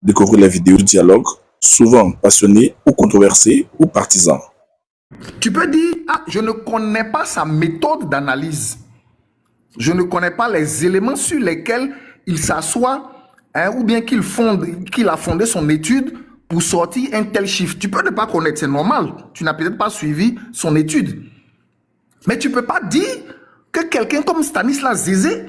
Découvrez les vidéos de dialogue, souvent passionnés ou controversés ou partisans. Tu peux dire, ah, je ne connais pas sa méthode d'analyse. Je ne connais pas les éléments sur lesquels il s'assoit, ou bien qu'il a fondé son étude pour sortir un tel chiffre. Tu peux ne pas connaître, c'est normal. Tu n'as peut-être pas suivi son étude. Mais tu ne peux pas dire que quelqu'un comme Stanislas Zézé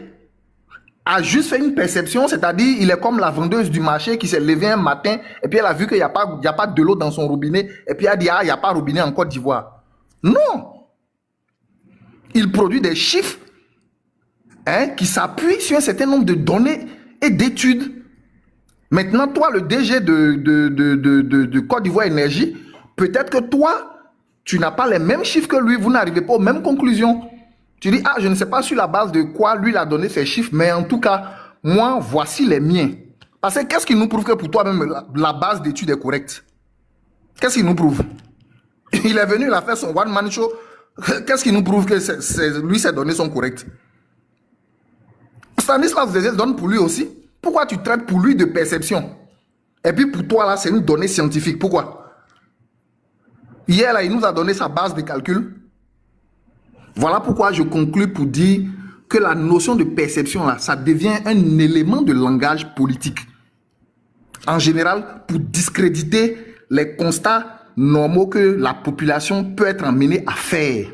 a juste fait une perception, c'est-à-dire il est comme la vendeuse du marché qui s'est levée un matin et puis elle a vu qu'il n'y a pas de l'eau dans son robinet et puis elle a dit, ah, il n'y a pas de robinet en Côte d'Ivoire. Non. Il produit des chiffres qui s'appuient sur un certain nombre de données et d'études. Maintenant, toi, le DG de Côte d'Ivoire Énergie, peut-être que toi, tu n'as pas les mêmes chiffres que lui, vous n'arrivez pas aux mêmes conclusions. Tu dis, ah, je ne sais pas sur la base de quoi lui il a donné ses chiffres, mais en tout cas, moi, voici les miens. Parce que qu'est-ce qui nous prouve que pour toi-même, la base d'études est correcte? Qu'est-ce qui nous prouve? Il est venu, il a fait son one-man show. Qu'est-ce qui nous prouve que lui, ses données sont correctes? Stanislas Zézé donne pour lui aussi. Pourquoi tu traites pour lui de perception? Et puis pour toi, là, c'est une donnée scientifique. Pourquoi? Hier, là, il nous a donné sa base de calcul. Voilà pourquoi je conclus pour dire que la notion de perception, là, ça devient un élément de langage politique. En général, pour discréditer les constats normaux que la population peut être amenée à faire.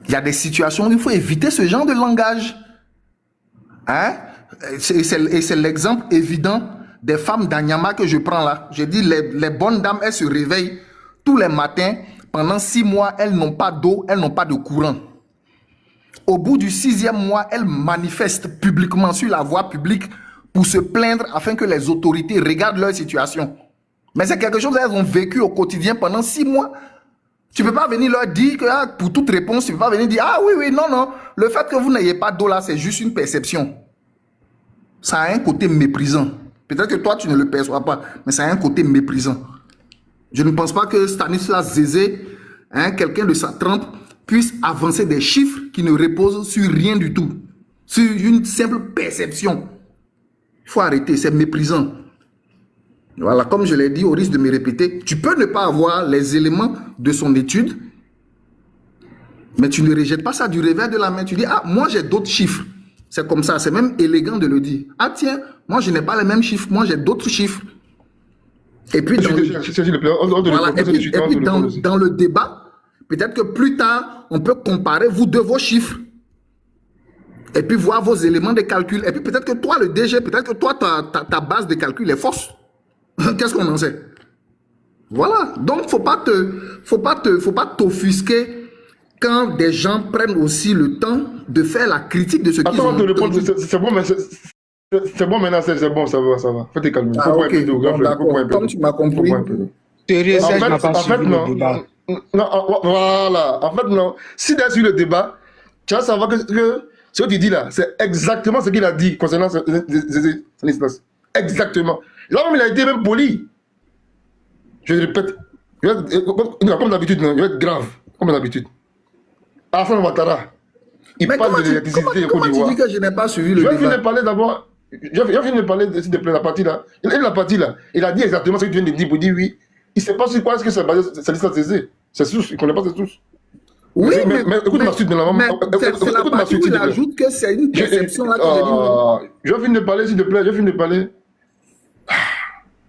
Il y a des situations où il faut éviter ce genre de langage. Hein? Et c'est l'exemple évident des femmes d'Anyama que je prends là. Je dis, les bonnes dames, elles se réveillent tous les matins. Pendant 6 mois, elles n'ont pas d'eau, elles n'ont pas de courant. Au bout du 6e mois, elles manifestent publiquement sur la voie publique pour se plaindre afin que les autorités regardent leur situation. Mais c'est quelque chose qu'elles ont vécu au quotidien pendant 6 mois. Tu ne peux pas venir leur dire que ah, pour toute réponse, tu ne peux pas venir dire ah oui, non, le fait que vous n'ayez pas d'eau là, c'est juste une perception. Ça a un côté méprisant. Peut-être que toi, tu ne le perçois pas, mais ça a un côté méprisant. Je ne pense pas que Stanislas Zézé, quelqu'un de sa trempe, puisse avancer des chiffres qui ne reposent sur rien du tout. Sur une simple perception. Il faut arrêter, c'est méprisant. Voilà, comme je l'ai dit, au risque de me répéter, tu peux ne pas avoir les éléments de son étude, mais tu ne rejettes pas ça du revers de la main. Tu dis, ah, moi j'ai d'autres chiffres. C'est comme ça, c'est même élégant de le dire. Ah tiens, moi je n'ai pas les mêmes chiffres, moi j'ai d'autres chiffres. Et puis, dans le débat, peut-être que plus tard, on peut comparer vous deux vos chiffres. Et puis voir vos éléments de calcul. Et puis peut-être que toi, le DG, peut-être que toi, ta base de calcul est fausse. Qu'est-ce qu'on en sait? Voilà. Donc, faut pas t'offusquer quand des gens prennent aussi le temps de faire la critique de ce qu'ils ont. Attends, c'est bon, mais c'est bon maintenant, c'est bon, ça va. Faut te calmer. Ah, ok, d'accord. Comme tu m'as compris. En fait, non. Voilà. En fait, non. Si tu es sur le débat, tu vas savoir que ce que tu dis là, c'est exactement ce qu'il a dit concernant Stanislas. Exactement. Là même, il a été même poli. Je répète. Comme d'habitude, il va être grave. Comme d'habitude. Alassane Ouattara. Il parle de l'électricité. Comment tu dis que je n'ai pas suivi le débat? Je vais finir de parler d'abord. Je viens de parler, s'il te plaît, la partie là. La partie là. Il a dit exactement ce que tu viens de dire pour dire oui. Il ne sait pas sur quoi est-ce que c'est basé, Stanislas Zézé. C'est source, il ne connaît pas ses sources. Oui, mais écoute ma suite de la maman. C'est la partie où il ajoute que c'est une perception là que j'ai dit. Je vais finir de parler, s'il te plaît, je vais finir de parler.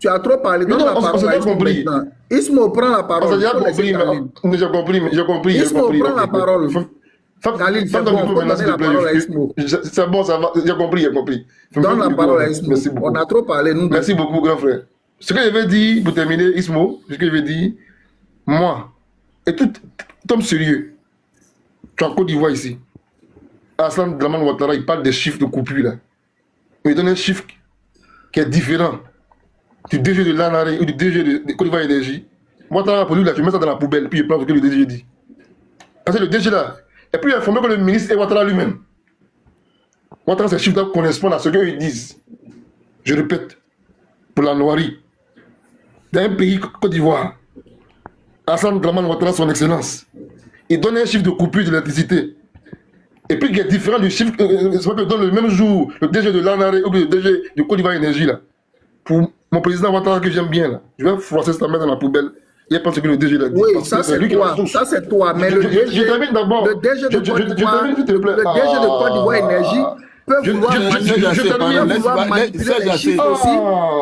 Tu as trop parlé. Donne la parole à Ismo maintenant. Ismo, prends la parole. J'ai compris. Ismo, prends la parole. Khalil, c'est bon, donner la parole à Ismo. C'est bon, ça va. J'ai compris. Donne la parole à Ismo. On a trop parlé, nous. Merci beaucoup, grand frère. Ce que je vais dire, pour terminer, Ismo, ce que je vais dire, moi, et tout homme sérieux, tu es en Côte d'Ivoire ici, Alassane Ouattara, il parle des chiffres de coupure là. Il donne un chiffre qui est différent du DG de l'ANARE ou du DG de Côte d'Ivoire Énergie. Ouattara, pour lui, là, tu mets ça dans la poubelle, puis je prends ce que le DG dit. Parce que le DG là, est plus informé que le ministre et Ouattara lui-même. Ouattara, ces chiffres correspondent à ce qu'ils disent. Je répète, pour la noirie, dans un pays Côte d'Ivoire, Alassane Ouattara, son excellence, il donne un chiffre de coupure de l'électricité. Et puis il est différent du chiffre que donne le même jour le DG de l'ANARE ou le DG de Côte d'Ivoire Énergie là. pour mon président Ouattara que j'aime bien, là, je vais froisser cette merde dans la poubelle. Il n'y a pas ce que le DG l'a dit. Oui, ça c'est toi. Ça c'est toi. Mais le DG, termine d'abord. le DG de Côte d'Ivoire, s'il te plaît. le DG de Côte d'Ivoire Énergie peut vouloir manipuler les chiffres aussi.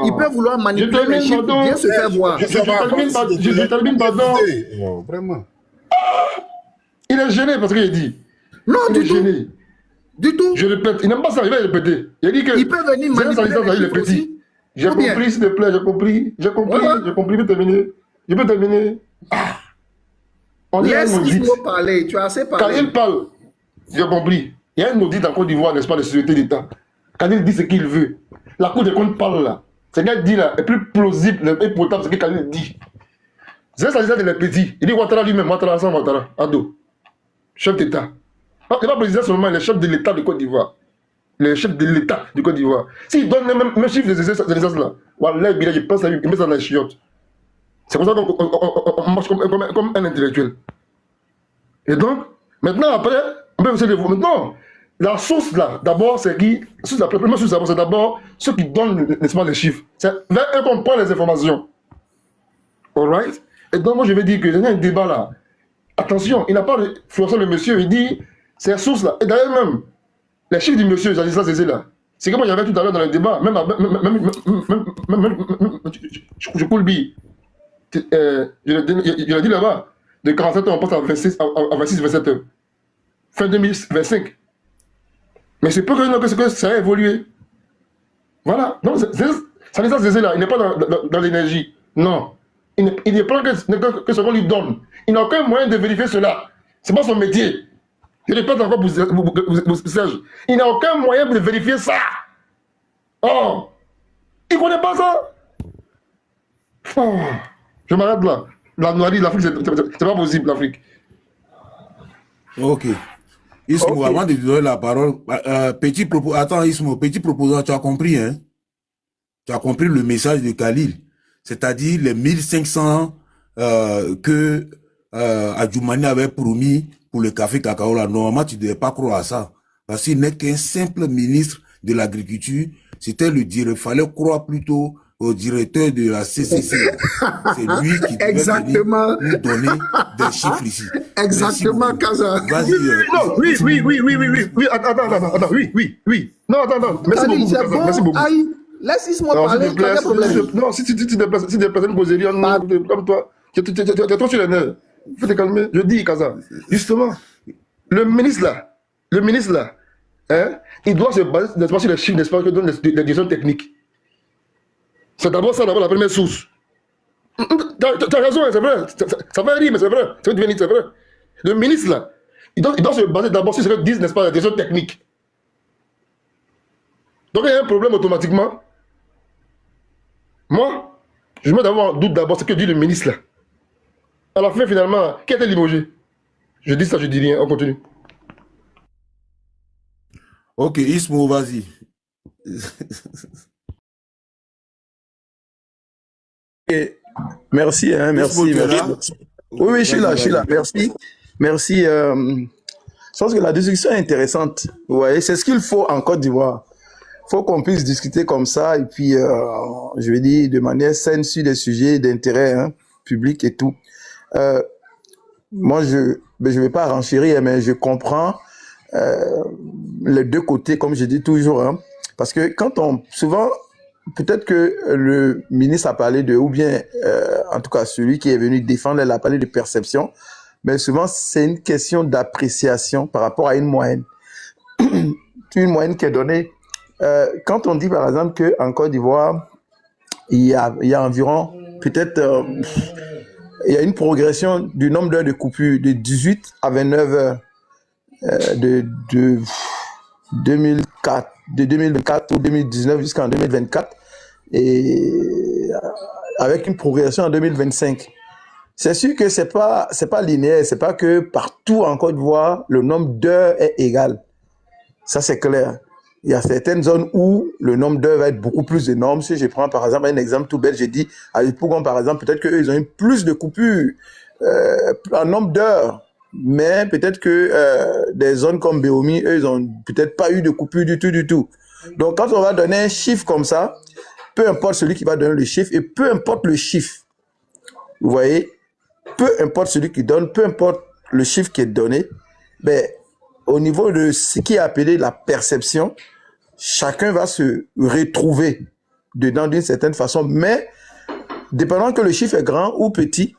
Il peut vouloir manipuler les chiffres pour bien se faire voir. Je termine, pardon. Vraiment. Il est gêné parce qu'il dit. Non, Il est gêné. Du tout. Je répète, il n'aime pas ça, il va répéter. Il a dit que. Il peut venir manipuler les chiffres petit. aussi. J'ai compris, s'il te plaît, j'ai compris. J'ai compris, je peux terminer. Je peux terminer. On est Laisse un audit. Ismo parler, tu as assez Quand parlé. il parle, j'ai compris. Il y a un audit en Côte d'Ivoire, n'est-ce pas, de sécurité d'État. Quand il dit ce qu'il veut, la Cour des comptes parle là. Ce qu'il dit là est plus plausible et potable ce que Khalil dit. C'est ça de les petits. Il dit Ouattara lui-même, Ouattara sans Ouattara, Ado, chef d'État. Non, il n'est pas président seulement, il est chef de l'État de Côte d'Ivoire. Le chef de l'État de Côte d'Ivoire. S'il donne même chiffre de ces là, Wallah, je pense à lui, il met ça dans les chiottes. C'est comme ça qu'on marche comme un intellectuel. Et donc, maintenant, après, on peut essayer de voir. Maintenant, la source là, d'abord, c'est qui? La première source d'abord, c'est d'abord ceux qui donnent, n'est-ce pas, les chiffres. C'est vers eux qu'on prend les informations. Alright? Et donc, moi, je vais dire que il y a un débat là. Attention, il n'a pas influencé le monsieur, il dit, c'est la source là. Et d'ailleurs, même, les chiffres du monsieur, j'ai dit ça, c'est là. C'est comme il y avait tout à l'heure dans le débat, je coule bille. Je l'ai dit là-bas, de 47 heures, on passe à 26, 27 heures. Fin 2025. Mais c'est peu que ça a évolué. Voilà. Donc, ça n'est pas Zézé là, il n'est pas dans l'énergie. Non. Il n'est pas que ce qu'on lui donne. Il n'a aucun moyen de vérifier cela. Ce n'est pas son métier. Je répète encore pour Serge. Il n'a aucun moyen de vérifier ça. Oh. Il ne connaît pas ça. Oh. Je m'arrête là. La noirie de l'Afrique, c'est pas possible, l'Afrique. Ok. Ismo, avant de te donner la parole, petit propos. Attends, Ismo, petit proposant, tu as compris, hein? Tu as compris le message de Khalil. C'est-à-dire les 1500 que Adjoumani avait promis pour le café cacao là. Normalement, tu ne devais pas croire à ça. Parce qu'il n'est qu'un simple ministre de l'agriculture. C'était le dire, il fallait croire plutôt au directeur de la CCC. C'est lui qui devait venir nous donner des chiffres ici. Exactement, Kaza. Vas-y. Non, oui. Attends, oui. Non, attends. Merci beaucoup, Kaza. Merci beaucoup. Aïe, laisse Ismo parler, il n'y a pas de problème. Non, si des personnes causeries, comme toi, tu es trop sur les nerfs. Il faut te calmer. Je dis, Kaza, justement, le ministre là, hein, il doit se baser, n'est-ce pas, sur les chiffres, n'est-ce pas, que donnent les directions techniques. C'est d'abord ça, d'abord la première source. Tu as raison, c'est vrai. Ça va rire, mais c'est vrai. C'est vrai. Le ministre, là, il doit se baser d'abord sur ce que disent, n'est-ce pas, les directions techniques. Donc, il y a un problème automatiquement. Moi, je mets d'abord en doute d'abord ce que dit le ministre, là. À la fin, finalement, qui a été limogé? Je dis ça, je dis rien. On continue. Ok, Ismo, vas-y. Merci, hein, merci. Oui, je suis là. Merci. Je pense que la discussion est intéressante. Vous voyez, c'est ce qu'il faut en Côte d'Ivoire. Il faut qu'on puisse discuter comme ça et puis, je vais dire, de manière saine sur des sujets d'intérêt, hein, public et tout. Moi, je vais pas renchérir, mais je comprends les deux côtés, comme je dis toujours, hein, parce que souvent, peut-être que le ministre a parlé de, ou bien, en tout cas, celui qui est venu défendre, il a parlé de perception, mais souvent, c'est une question d'appréciation par rapport à une moyenne. Une moyenne qui est donnée. Quand on dit, par exemple, qu'en Côte d'Ivoire, il y a environ, peut-être, il y a une progression du nombre d'heures de coupure de 18 à 29 heures de 2004 ou 2019 jusqu'en 2024 et avec une progression en 2025. C'est sûr que c'est pas linéaire, c'est pas que partout en Côte d'Ivoire le nombre d'heures est égal. Ça c'est clair. Il y a certaines zones où le nombre d'heures va être beaucoup plus énorme. Si je prends par exemple un exemple tout bête, j'ai dit à Yopougon par exemple, peut-être qu'eux ils ont eu plus de coupures en nombre d'heures. Mais peut-être que des zones comme Béomi, eux, ils ont peut-être pas eu de coupure du tout. Donc, quand on va donner un chiffre comme ça, peu importe celui qui va donner le chiffre, et peu importe le chiffre, vous voyez, peu importe celui qui donne, peu importe le chiffre qui est donné, ben, au niveau de ce qui est appelé la perception, chacun va se retrouver dedans d'une certaine façon, mais dépendant que le chiffre est grand ou petit,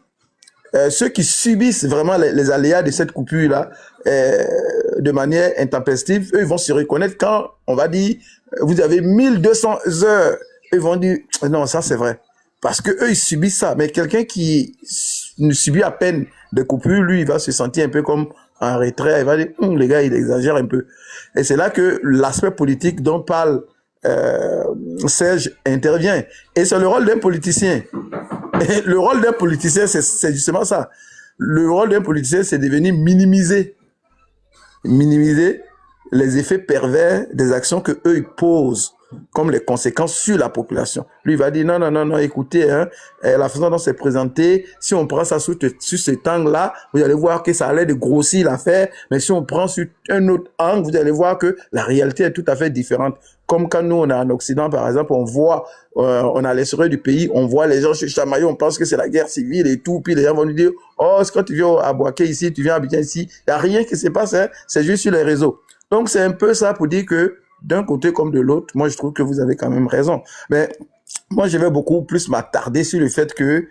ceux qui subissent vraiment les aléas de cette coupure-là de manière intempestive, eux, ils vont se reconnaître quand on va dire, vous avez 1200 heures, ils vont dire, non, ça c'est vrai. Parce que eux, ils subissent ça. Mais quelqu'un qui ne subit à peine de coupure, lui, il va se sentir un peu comme en retrait. Il va dire, les gars, il exagère un peu. Et c'est là que l'aspect politique dont parle Serge intervient. Et c'est le rôle d'un politicien. Et le rôle d'un politicien, c'est justement ça. Le rôle d'un politicien, c'est de venir minimiser les effets pervers des actions que eux ils posent comme les conséquences sur la population. Lui, il va dire, non, écoutez, la façon dont c'est présenté, si on prend ça sur cet angle-là, vous allez voir que ça a l'air de grossir l'affaire, mais si on prend sur un autre angle, vous allez voir que la réalité est tout à fait différente. Comme quand nous, on est en Occident, par exemple, on voit, on a l'essor du pays, on voit les gens se chamailler, on pense que c'est la guerre civile et tout, puis les gens vont nous dire, oh, c'est quand tu viens à Boaké ici, tu viens à Abidjan ici, il n'y a rien qui se passe, hein, c'est juste sur les réseaux. Donc, c'est un peu ça pour dire que, d'un côté comme de l'autre, moi, je trouve que vous avez quand même raison. Mais moi, je vais beaucoup plus m'attarder sur le fait que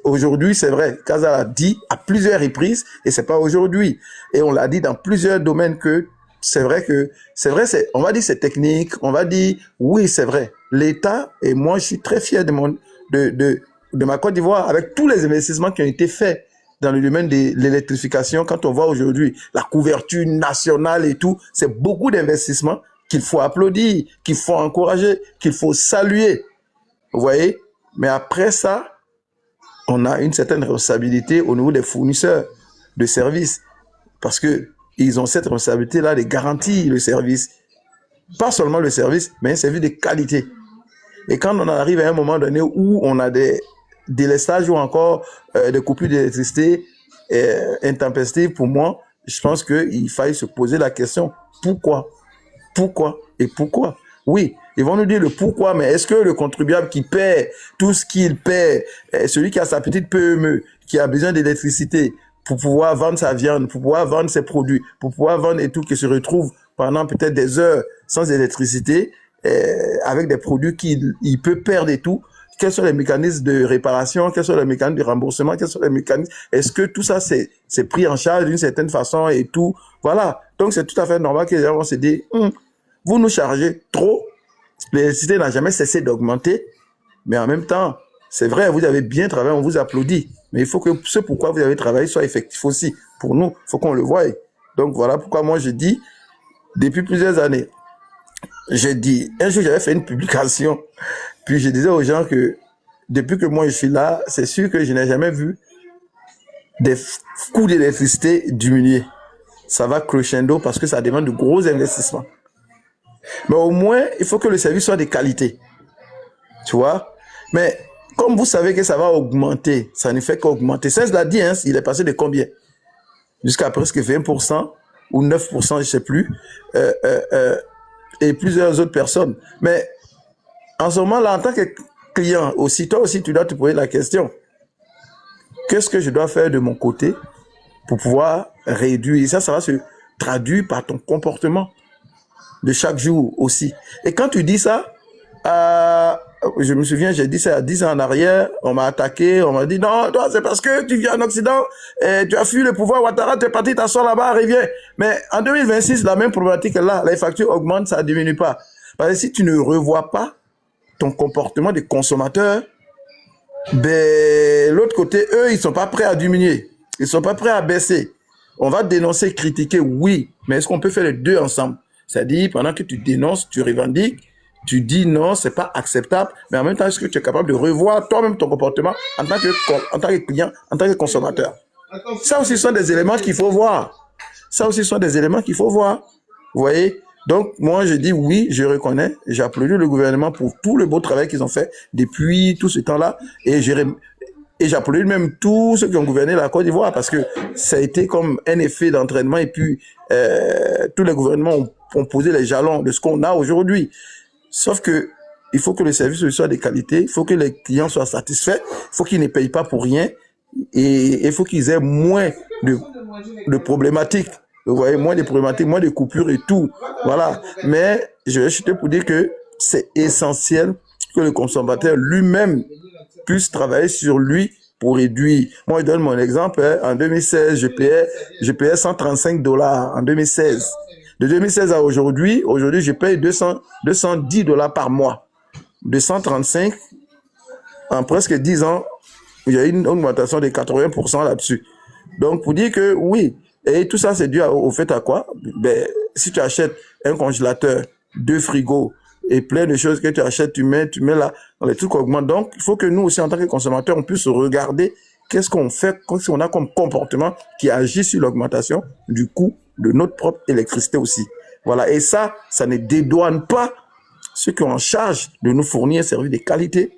aujourd'hui, c'est vrai, Kaza l'a dit à plusieurs reprises, et c'est pas aujourd'hui. Et on l'a dit dans plusieurs domaines que c'est vrai, on va dire c'est technique, on va dire, oui, c'est vrai. L'État, et moi, je suis très fier de ma Côte d'Ivoire avec tous les investissements qui ont été faits dans le domaine de l'électrification. Quand on voit aujourd'hui la couverture nationale et tout, c'est beaucoup d'investissements qu'il faut applaudir, qu'il faut encourager, qu'il faut saluer. Vous voyez? Mais après ça, on a une certaine responsabilité au niveau des fournisseurs de services. Parce que ils ont cette responsabilité-là de garantir le service. Pas seulement le service, mais un service de qualité. Et quand on arrive à un moment donné où on a des délestages ou encore des coupures d'électricité intempestives, pour moi, je pense qu'il faille se poser la question, pourquoi? Pourquoi? Et pourquoi? Oui, ils vont nous dire le pourquoi, mais est-ce que le contribuable qui paie tout ce qu'il paie, celui qui a sa petite PME, qui a besoin d'électricité pour pouvoir vendre sa viande, pour pouvoir vendre ses produits, pour pouvoir vendre et tout, qui se retrouve pendant peut-être des heures sans électricité, avec des produits qu'il peut perdre et tout, quels sont les mécanismes de réparation, quels sont les mécanismes de remboursement, quels sont les mécanismes, est-ce que tout ça c'est pris en charge d'une certaine façon et tout, voilà. Donc c'est tout à fait normal que les gens vont se dire, vous nous chargez trop, l'électricité n'a jamais cessé d'augmenter, mais en même temps, c'est vrai, vous avez bien travaillé, on vous applaudit, mais il faut que ce pourquoi vous avez travaillé soit effectif aussi. Pour nous, il faut qu'on le voie. Donc voilà pourquoi moi je dis, depuis plusieurs années, j'ai dit, un jour j'avais fait une publication, puis je disais aux gens que depuis que moi je suis là, c'est sûr que je n'ai jamais vu des coûts d'électricité diminuer. Ça va crescendo parce que ça demande de gros investissements. Mais au moins, il faut que le service soit de qualité. Tu vois? Mais comme vous savez que ça va augmenter, ça ne fait qu'augmenter. Cesse l'a dit, hein, il est passé de combien? Jusqu'à presque 20% ou 9%, je ne sais plus. Et plusieurs autres personnes. Mais en ce moment-là, en tant que client aussi, toi aussi, tu dois te poser la question. Qu'est-ce que je dois faire de mon côté pour pouvoir réduire? Ça va se traduire par ton comportement de chaque jour aussi. Et quand tu dis ça, je me souviens, j'ai dit ça il y a 10 ans en arrière, on m'a attaqué, on m'a dit, non, toi, c'est parce que tu viens en Occident, et tu as fui le pouvoir, Ouattara, tu es parti, t'assois là-bas, reviens. Mais en 2026, la même problématique est là, les factures augmentent, ça ne diminue pas. Parce que si tu ne revois pas ton comportement de consommateur, ben, l'autre côté, eux, ils sont pas prêts à diminuer. Ils sont pas prêts à baisser. On va dénoncer, critiquer, oui, mais est-ce qu'on peut faire les deux ensemble? C'est-à-dire, pendant que tu dénonces, tu revendiques, tu dis non, c'est pas acceptable, mais en même temps, est-ce que tu es capable de revoir toi-même ton comportement en tant que client, en tant que consommateur? Ça aussi sont des éléments qu'il faut voir. Ça aussi sont des éléments qu'il faut voir. Vous voyez? Donc, moi, je dis oui, je reconnais, j'applaudis le gouvernement pour tout le beau travail qu'ils ont fait depuis tout ce temps-là, et j'applaudis même tous ceux qui ont gouverné la Côte d'Ivoire, parce que ça a été comme un effet d'entraînement, et puis tous les gouvernements ont posé les jalons de ce qu'on a aujourd'hui. Sauf que il faut que le service soit de qualité, il faut que les clients soient satisfaits, il faut qu'ils ne payent pas pour rien et il faut qu'ils aient moins de problématiques. Vous voyez, moins de problématiques, moins de coupures et tout. Voilà. Mais je vais chuter pour dire que c'est essentiel que le consommateur lui-même puisse travailler sur lui pour réduire. Moi, je donne mon exemple. Hein. En 2016, je payais $135 en 2016. De 2016 à aujourd'hui, je paye $210 par mois. De 135, en presque 10 ans, il y a une augmentation de 80% là-dessus. Donc, pour dire que oui, et tout ça, c'est dû au fait à quoi? Ben, si tu achètes un congélateur, 2 frigos et plein de choses que tu achètes, tu mets là, les trucs augmentent. Donc, il faut que nous aussi, en tant que consommateurs, on puisse regarder qu'est-ce qu'on fait, qu'est-ce qu'on a comme comportement qui agit sur l'augmentation du coût de notre propre électricité aussi. Voilà. Et ça ne dédouane pas ceux qui ont en charge de nous fournir un service de qualité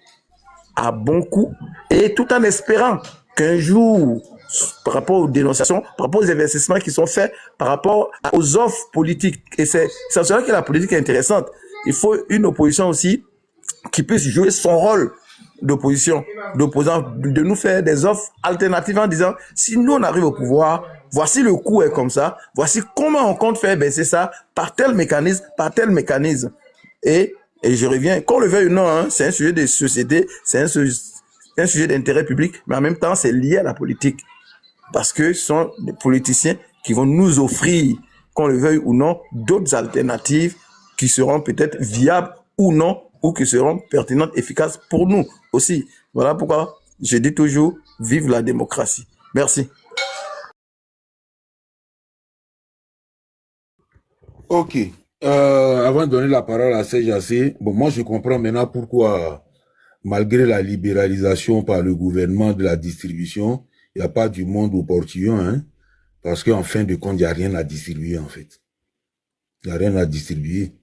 à bon coût et tout en espérant qu'un jour, par rapport aux dénonciations, par rapport aux investissements qui sont faits, par rapport aux offres politiques, et c'est vrai que la politique est intéressante. Il faut une opposition aussi qui puisse jouer son rôle d'opposition, d'opposant, de nous faire des offres alternatives en disant, si nous on arrive au pouvoir, voici le coût est comme ça, voici comment on compte faire baisser ça par tel mécanisme, par tel mécanisme. Et je reviens, qu'on le veuille ou non, hein, c'est un sujet de société, c'est un sujet d'intérêt public, mais en même temps, c'est lié à la politique. Parce que ce sont des politiciens qui vont nous offrir, qu'on le veuille ou non, d'autres alternatives qui seront peut-être viables ou non, ou qui seront pertinentes, efficaces pour nous aussi. Voilà pourquoi je dis toujours, vive la démocratie. Merci. Ok. Avant de donner la parole à CJAC, bon, moi je comprends maintenant pourquoi, malgré la libéralisation par le gouvernement de la distribution, il n'y a pas du monde au portillon, hein, parce qu'en fin de compte, il n'y a rien à distribuer, en fait. Il n'y a rien à distribuer.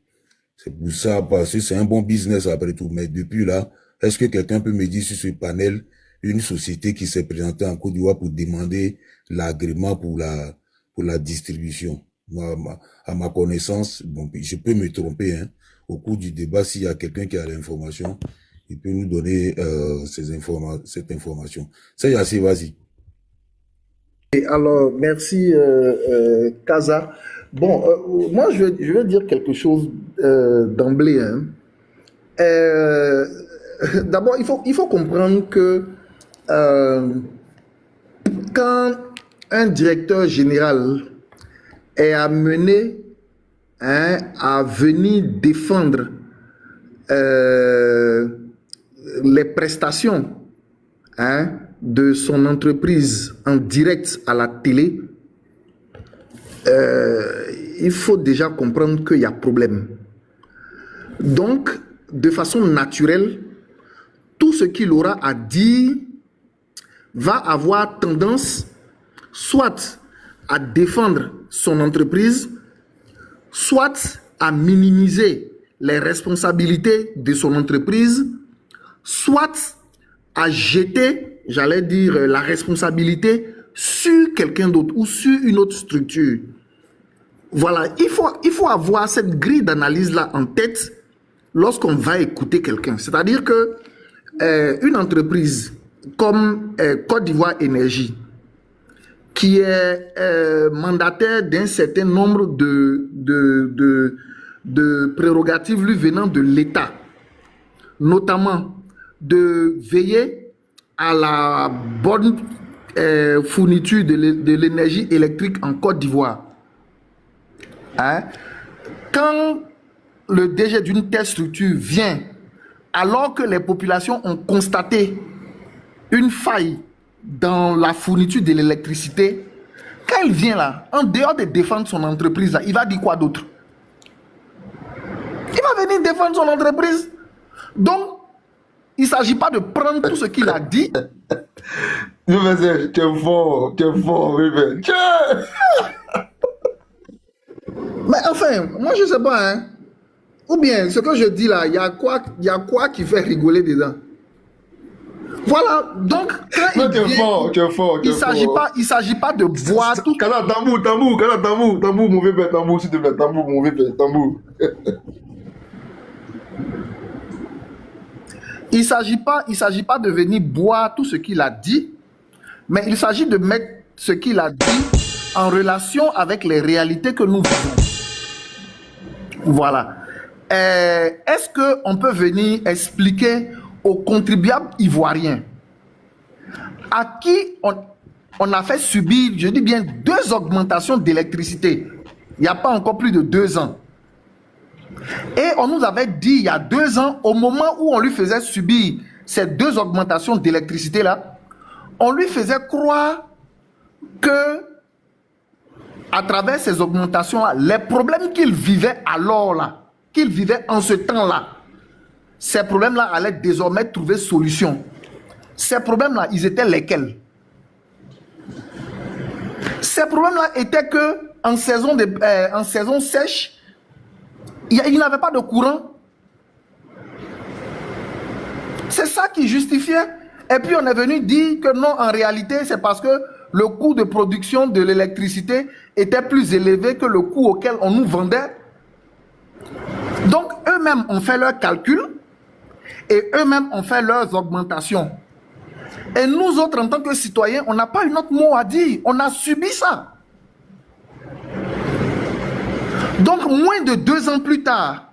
C'est pour ça, parce que c'est un bon business après tout. Mais depuis là, est-ce que quelqu'un peut me dire sur ce panel, une société qui s'est présentée en Côte d'Ivoire pour demander l'agrément pour la distribution? Moi, à ma connaissance, bon, je peux me tromper, hein. Au cours du débat, s'il y a quelqu'un qui a l'information, il peut nous donner cette information. C'est assez, vas-y. Et alors, merci Kaza. Bon, moi je vais dire quelque chose d'emblée. Hein. D'abord, il faut comprendre que quand un directeur général est amené à venir défendre les prestations de son entreprise en direct à la télé, il faut déjà comprendre qu'il y a problème. Donc, de façon naturelle, tout ce qu'il aura à dire va avoir tendance soit à défendre son entreprise, soit à minimiser les responsabilités de son entreprise, soit à jeter, j'allais dire, la responsabilité sur quelqu'un d'autre ou sur une autre structure. Voilà, il faut avoir cette grille d'analyse-là en tête lorsqu'on va écouter quelqu'un. C'est-à-dire que une entreprise comme Côte d'Ivoire Énergie, qui est mandataire d'un certain nombre de prérogatives lui venant de l'État, notamment de veiller à la bonne fourniture de l'énergie électrique en Côte d'Ivoire. Hein? Quand le DG d'une telle structure vient, alors que les populations ont constaté une faille dans la fourniture de l'électricité, quand il vient là, en dehors de défendre son entreprise, là, il va dire quoi d'autre? Il va venir défendre son entreprise. Donc, il ne s'agit pas de prendre tout ce qu'il a dit. Tu es fort, oui, mais... Mais enfin, moi je ne sais pas, hein. Ou bien, ce que je dis là, il y a quoi qui fait rigoler dedans? Voilà, donc, quand tu es fort. Il ne s'agit pas de boire tout. Kana tambour, mauvais père, tambour, s'il te plaît, tambour, mauvais père, tambour. Il ne s'agit pas de venir boire tout ce qu'il a dit, mais il s'agit de mettre ce qu'il a dit en relation avec les réalités que nous vivons. Voilà. Est-ce qu'on peut venir expliquer aux contribuables ivoiriens à qui on a fait subir, je dis bien, 2 augmentations d'électricité il n'y a pas encore plus de 2 ans. Et on nous avait dit il y a 2 ans, au moment où on lui faisait subir ces 2 augmentations d'électricité-là, on lui faisait croire que, à travers ces augmentations-là, les problèmes qu'il vivait alors là, qu'il vivait en ce temps-là, ces problèmes-là allaient désormais trouver solution. Ces problèmes-là, ils étaient lesquels? Ces problèmes-là étaient que en saison sèche, il n'avait pas de courant. C'est ça qui justifiait. Et puis on est venu dire que non, en réalité, c'est parce que le coût de production de l'électricité était plus élevé que le coût auquel on nous vendait. Donc eux-mêmes ont fait leurs calculs et eux-mêmes ont fait leurs augmentations. Et nous autres, en tant que citoyens, on n'a pas une autre mot à dire. On a subi ça. Donc, moins de 2 ans plus tard,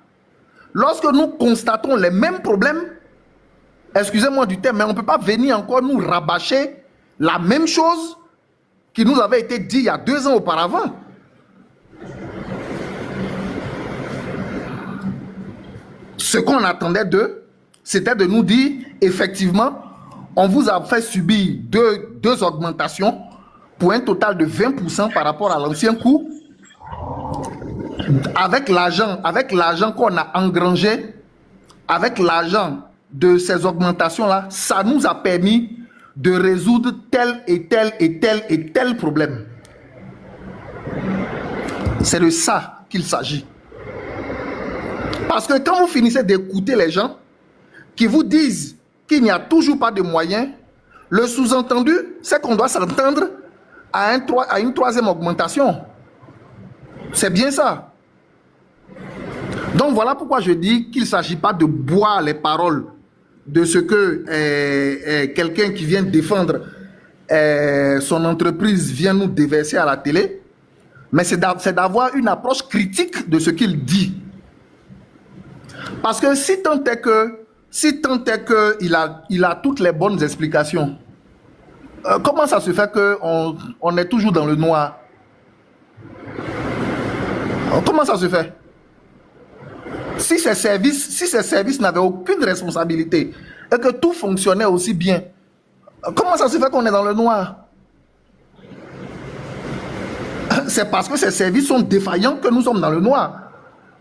lorsque nous constatons les mêmes problèmes, excusez-moi du terme, mais on ne peut pas venir encore nous rabâcher la même chose qui nous avait été dit il y a 2 ans auparavant. Ce qu'on attendait d'eux, c'était de nous dire, effectivement, on vous a fait subir deux augmentations pour un total de 20% par rapport à l'ancien coût. Avec l'argent qu'on a engrangé, avec l'argent de ces augmentations-là, ça nous a permis de résoudre tel et tel et tel et tel problème. C'est de ça qu'il s'agit. Parce que quand vous finissez d'écouter les gens qui vous disent qu'il n'y a toujours pas de moyens, le sous-entendu, c'est qu'on doit s'entendre à une 3e augmentation. C'est bien ça. Donc voilà pourquoi je dis qu'il ne s'agit pas de boire les paroles de ce que quelqu'un qui vient défendre son entreprise vient nous déverser à la télé, mais c'est d'avoir une approche critique de ce qu'il dit. Parce que si tant est qu'il a toutes les bonnes explications, comment ça se fait qu'on est toujours dans le noir? Comment ça se fait? Si ces services n'avaient aucune responsabilité et que tout fonctionnait aussi bien, comment ça se fait qu'on est dans le noir? C'est parce que ces services sont défaillants que nous sommes dans le noir.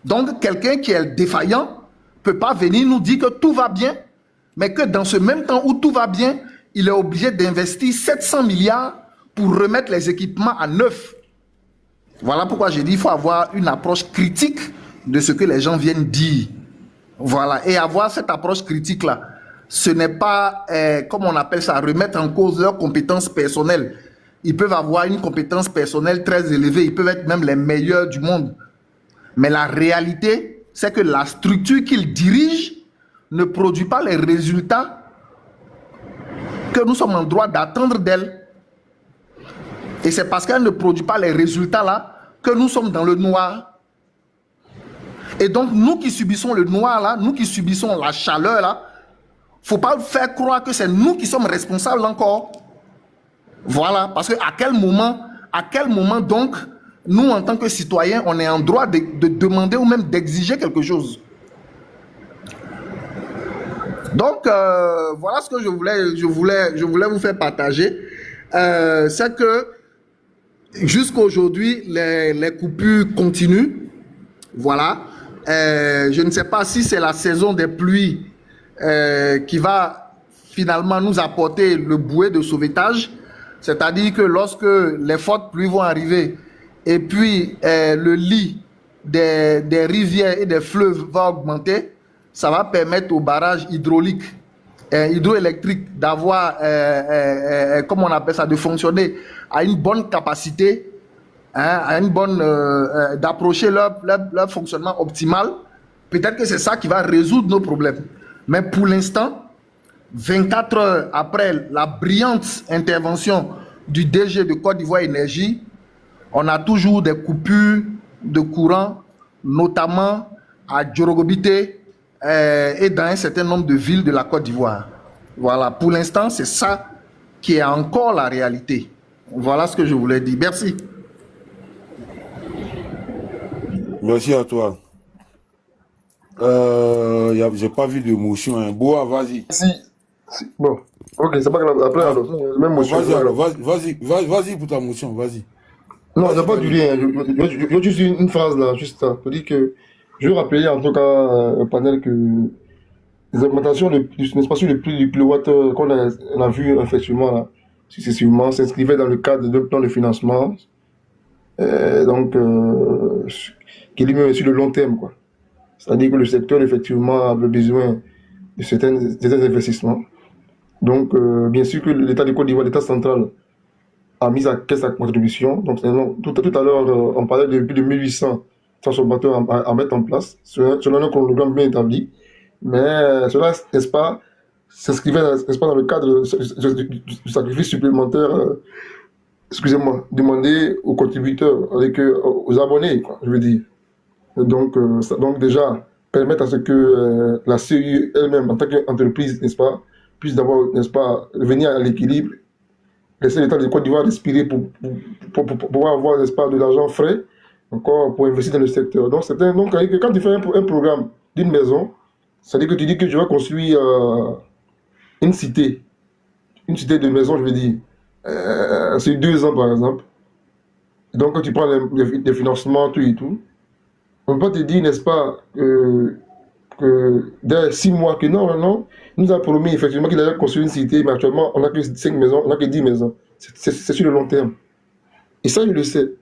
Donc, quelqu'un qui est défaillant ne peut pas venir nous dire que tout va bien, mais que dans ce même temps où tout va bien, il est obligé d'investir 700 milliards pour remettre les équipements à neuf. Voilà pourquoi j'ai dit qu'il faut avoir une approche critique de ce que les gens viennent dire. Voilà. Et avoir cette approche critique-là, ce n'est pas, comme on appelle ça, remettre en cause leurs compétences personnelles. Ils peuvent avoir une compétence personnelle très élevée, ils peuvent être même les meilleurs du monde. Mais la réalité, c'est que la structure qu'ils dirigent ne produit pas les résultats que nous sommes en droit d'attendre d'elle. Et c'est parce qu'elle ne produit pas les résultats là que nous sommes dans le noir. Et donc, nous qui subissons le noir là, nous qui subissons la chaleur là, il ne faut pas faire croire que c'est nous qui sommes responsables encore. Voilà, parce qu'à quel moment donc, nous en tant que citoyens, on est en droit de demander ou même d'exiger quelque chose. Donc, voilà ce que je voulais vous faire partager. C'est que jusqu'à aujourd'hui, les coupures continuent. Voilà. Je ne sais pas si c'est la saison des pluies qui va finalement nous apporter le bouée de sauvetage. C'est-à-dire que lorsque les fortes pluies vont arriver et puis le lit des rivières et des fleuves va augmenter, ça va permettre aux barrages hydrauliques, hydroélectriques d'avoir, comment on appelle ça, de fonctionner à une bonne capacité, à une bonne, d'approcher leur fonctionnement optimal. Peut-être que c'est ça qui va résoudre nos problèmes. Mais pour l'instant, 24 heures après la brillante intervention du DG de Côte d'Ivoire Énergie, on a toujours des coupures de courant, notamment à Djorogobité et dans un certain nombre de villes de la Côte d'Ivoire. Voilà, pour l'instant, c'est ça qui est encore la réalité. Voilà ce que je voulais dire. Merci. Merci à toi. J'ai pas vu de motion. Hein. Boa, vas-y. Bon, ok, c'est pas grave. Après, alors, même motion. Vas-y pour ta motion, vas-y. Non, il n'y a pas du rien. Je veux juste une phrase là, juste ça. Je dis que je veux rappeler en tout cas au panel que les augmentations n'est-ce pas, sur le prix du kilowattheure qu'on a vu effectivement là, successivement, s'inscrivaient dans le cadre d'un plan de financement, donc qui est lui-même sur le long terme, quoi. C'est-à-dire que le secteur effectivement avait besoin de certains investissements. Donc, bien sûr que l'État de Côte d'Ivoire, l'État central, a mis à caisse sa contribution. Donc, tout à l'heure, on parlait de plus de 1800 transformateurs à mettre en place, selon un chronogramme bien établi. Mais cela, n'est-ce pas, s'inscrivait, n'est-ce pas, dans le cadre du sacrifice supplémentaire, excusez-moi, demandé aux contributeurs, avec aux abonnés, quoi, je veux dire. Donc, donc déjà, permettre à ce que la CEI elle-même, en tant qu'entreprise, n'est-ce pas, puisse d'abord, n'est-ce pas, revenir à l'équilibre, laisser l'État de Côte d'Ivoire respirer pour pouvoir avoir, n'est-ce pas, de l'argent frais, encore pour investir dans le secteur. Donc, quand tu fais un programme d'une maison, c'est-à-dire que tu dis que tu vas construire une cité de maisons, je veux dire, c'est 2 ans par exemple. Donc, quand tu prends les financements, tout et tout, on ne peut pas te dire, n'est-ce pas, que dès 6 mois, que non, il nous a promis effectivement qu'il allait construire une cité, mais actuellement, on n'a que 5 maisons, on n'a que 10 maisons. C'est sur le long terme. Et ça, je le sais.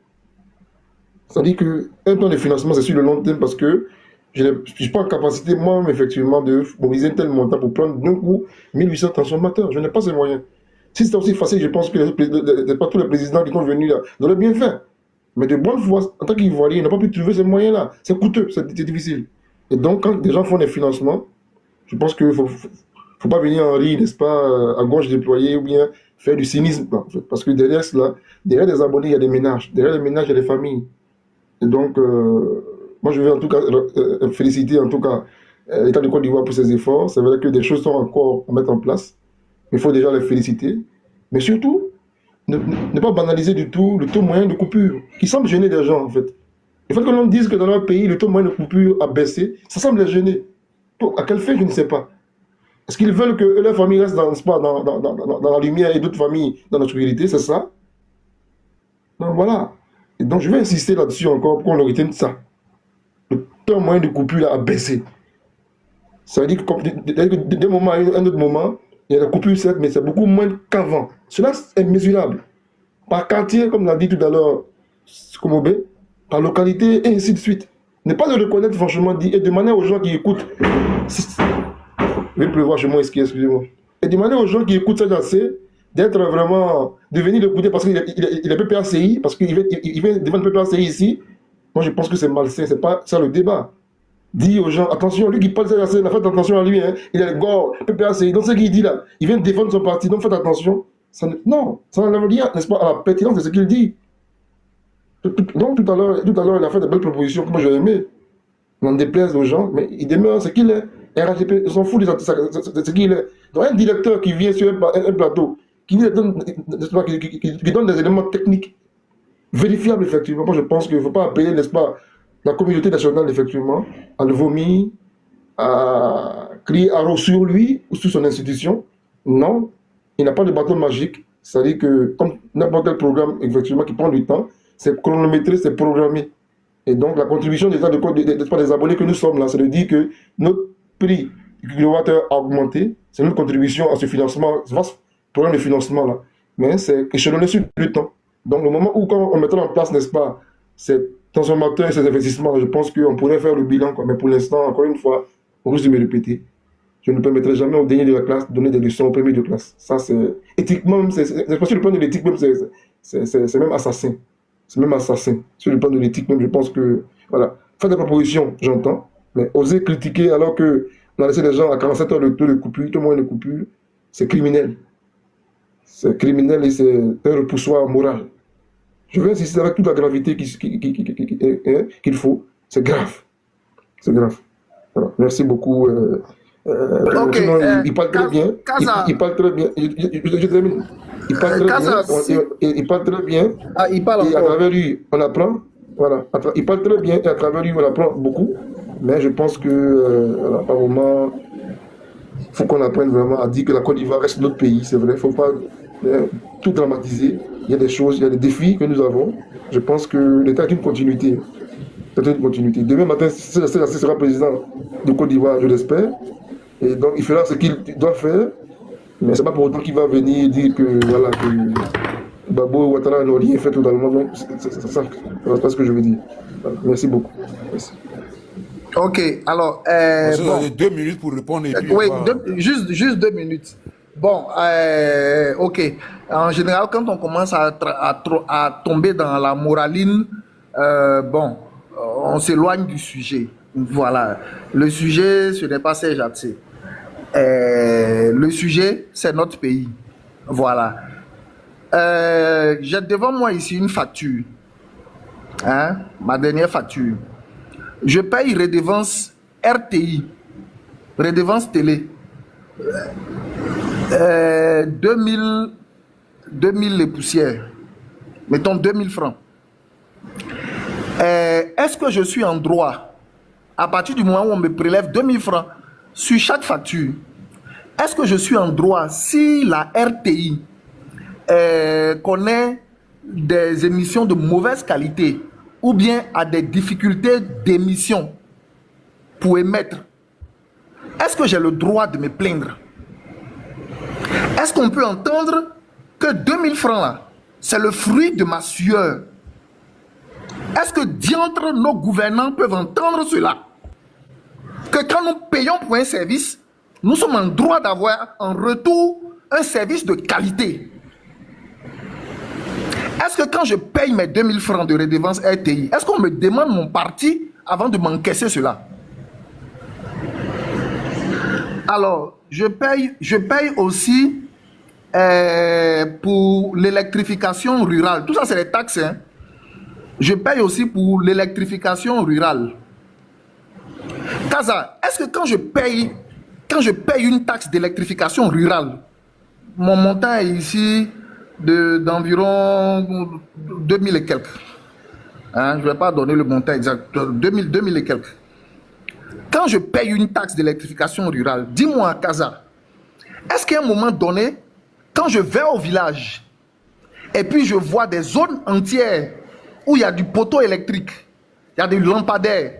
C'est-à-dire qu'un plan de financement, c'est sur le long terme parce que je ne suis pas en capacité, moi-même, effectivement, de mobiliser un tel montant pour prendre d'un coup 1800 transformateurs. Je n'ai pas ces moyens. Si c'était aussi facile, je pense que pas tous les présidents qui sont venus là l'auraient bien fait. Mais de bonne foi, en tant qu'Ivoirien, ils n'ont pas pu trouver ces moyens-là. C'est coûteux, c'est difficile. Et donc, quand des gens font des financements, je pense qu'il ne faut pas venir en rire, n'est-ce pas, à gauche déployée ou bien faire du cynisme. En fait. Parce que derrière cela, derrière les abonnés, il y a des ménages. Derrière les ménages, il y a des familles. Et donc, moi, je veux en tout cas féliciter en tout cas l'État de Côte d'Ivoire pour ses efforts. C'est vrai que des choses sont encore à mettre en place. Il faut déjà les féliciter. Mais surtout, ne pas banaliser du tout le taux moyen de coupure, qui semble gêner des gens, en fait. Le fait que l'on dise que dans leur pays, le taux moyen de coupure a baissé, ça semble les gêner. À quel fait, je ne sais pas. Est-ce qu'ils veulent que leur famille reste dans la lumière et d'autres familles dans l'obscurité, c'est ça? Donc voilà. Et donc je vais insister là-dessus encore pour qu'on retienne ça. Le taux moyen de coupure a baissé. Ça veut dire que d'un moment à un autre moment, il y a des coupures, certes, mais c'est beaucoup moins qu'avant. Cela est mesurable. Par quartier, comme l'a dit tout à l'heure Komobé, par localité, et ainsi de suite. Ne pas le reconnaître, franchement dit, et demander aux gens qui écoutent. Il va pleuvoir chez moi, excusez-moi. Et demander aux gens qui écoutent ça, c'est d'être vraiment, de venir l'écouter parce qu'il est PPACI, parce qu'il vient devant le PPACI ici. Moi, je pense que c'est malsain, c'est pas ça le débat. Dit aux gens, attention, lui qui parle de CRC, faites attention à lui, hein. Il est le gore, PPACI. Donc ce qu'il dit là, il vient défendre son parti, donc faites attention. Non, ça n'enlève rien, n'est-ce pas, à la pertinence de ce qu'il dit. Donc tout à l'heure, il a fait de belles propositions que moi j'ai aimées. On en déplaise aux gens, mais il demeure ce qu'il est. RAGP, ils s'en foutent de ce qu'il est. Donc un directeur qui vient sur un plateau, qui donne des éléments techniques vérifiables, effectivement, moi je pense qu'il ne faut pas appeler, n'est-ce pas, la communauté nationale, effectivement, à le vomir, à crier haro sur lui ou sur son institution. Non, il n'a pas de bâton magique. C'est-à-dire que, comme n'importe quel programme, effectivement, qui prend du temps, c'est chronométré, c'est programmé. Et donc, la contribution des abonnés que nous sommes là, c'est de dire que notre prix du kilowattheure a augmenté, c'est notre contribution à ce financement, ce vaste programme de financement là. Mais c'est échelonné sur le temps. Donc, le moment où, quand on mettra en place, n'est-ce pas, ces transformateurs et ces investissements, je pense qu'on pourrait faire le bilan, quoi. Mais pour l'instant, encore une fois, on risque de me répéter. Je ne permettrai jamais au dernier de la classe de donner des leçons au premier de classe. Ça, c'est éthiquement, c'est parce que le plan de l'éthique même, c'est même assassin. C'est même assassin. Sur le plan de l'éthique même, je pense que, voilà, faire des propositions, j'entends, mais oser critiquer alors que on a laissé les gens à 47 heures de coupure, tout le monde de coupure, c'est criminel. C'est criminel et c'est un repoussoir moral. Je veux insister avec toute la gravité qu'il faut. C'est grave. C'est grave. Voilà. Merci beaucoup. Ok. Sinon, il parle très bien. Il parle très bien. Je termine. Il parle très bien. Il parle très bien. Ah, il parle et à encore. travers lui, on apprend. Voilà. Il parle très bien et à travers lui, on apprend beaucoup. Mais je pense que, voilà, par moment, il faut qu'on apprenne vraiment à dire que la Côte d'Ivoire reste notre pays. C'est vrai. Il ne faut pas tout dramatiser. Il y a des choses, il y a des défis que nous avons. Je pense que l'État est une continuité. C'est une continuité. Demain matin, ce sera président de Côte d'Ivoire, je l'espère. Et donc, il fera ce qu'il doit faire. Mais ce n'est pas pour autant qu'il va venir dire que, voilà, que Babo Ouattara n'a rien fait totalement. Donc, c'est ça. Voilà, pas ce que je veux dire. Voilà. Merci beaucoup. Merci. Ok, alors... Bon. 2 minutes pour répondre. Et puis oui, juste 2 minutes. Bon, ok. En général, quand on commence à tomber dans la moraline, bon, on s'éloigne du sujet. Voilà. Le sujet, ce n'est pas Serge Atsé. Le sujet, c'est notre pays. Voilà. J'ai devant moi ici une facture. Hein, ma dernière facture. Je paye redevance RTI, redevance télé. 2000 les poussières. Mettons 2000 francs. Est-ce que je suis en droit, à partir du moment où on me prélève 2000 francs sur chaque facture, est-ce que je suis en droit, si la RTI connaît des émissions de mauvaise qualité ou bien a des difficultés d'émission pour émettre, est-ce que j'ai le droit de me plaindre? Est-ce qu'on peut entendre que 2000 francs là, c'est le fruit de ma sueur? Est-ce que diantre nos gouvernants peuvent entendre cela? Que quand nous payons pour un service, nous sommes en droit d'avoir en retour un service de qualité. Est-ce que quand je paye mes 2000 francs de redevance RTI, est-ce qu'on me demande mon parti avant de m'encaisser cela? Alors, je paye aussi pour l'électrification rurale. Tout ça, c'est les taxes. Hein. Je paye aussi pour l'électrification rurale. Kaza, est-ce que quand je paye une taxe d'électrification rurale, mon montant est ici d'environ 2000 et quelques. Hein, je ne vais pas donner le montant exact. 2000 et quelques. Quand je paye une taxe d'électrification rurale, dis-moi, Kaza, est-ce qu'à un moment donné, quand je vais au village, et puis je vois des zones entières où il y a du poteau électrique, il y a des lampadaires,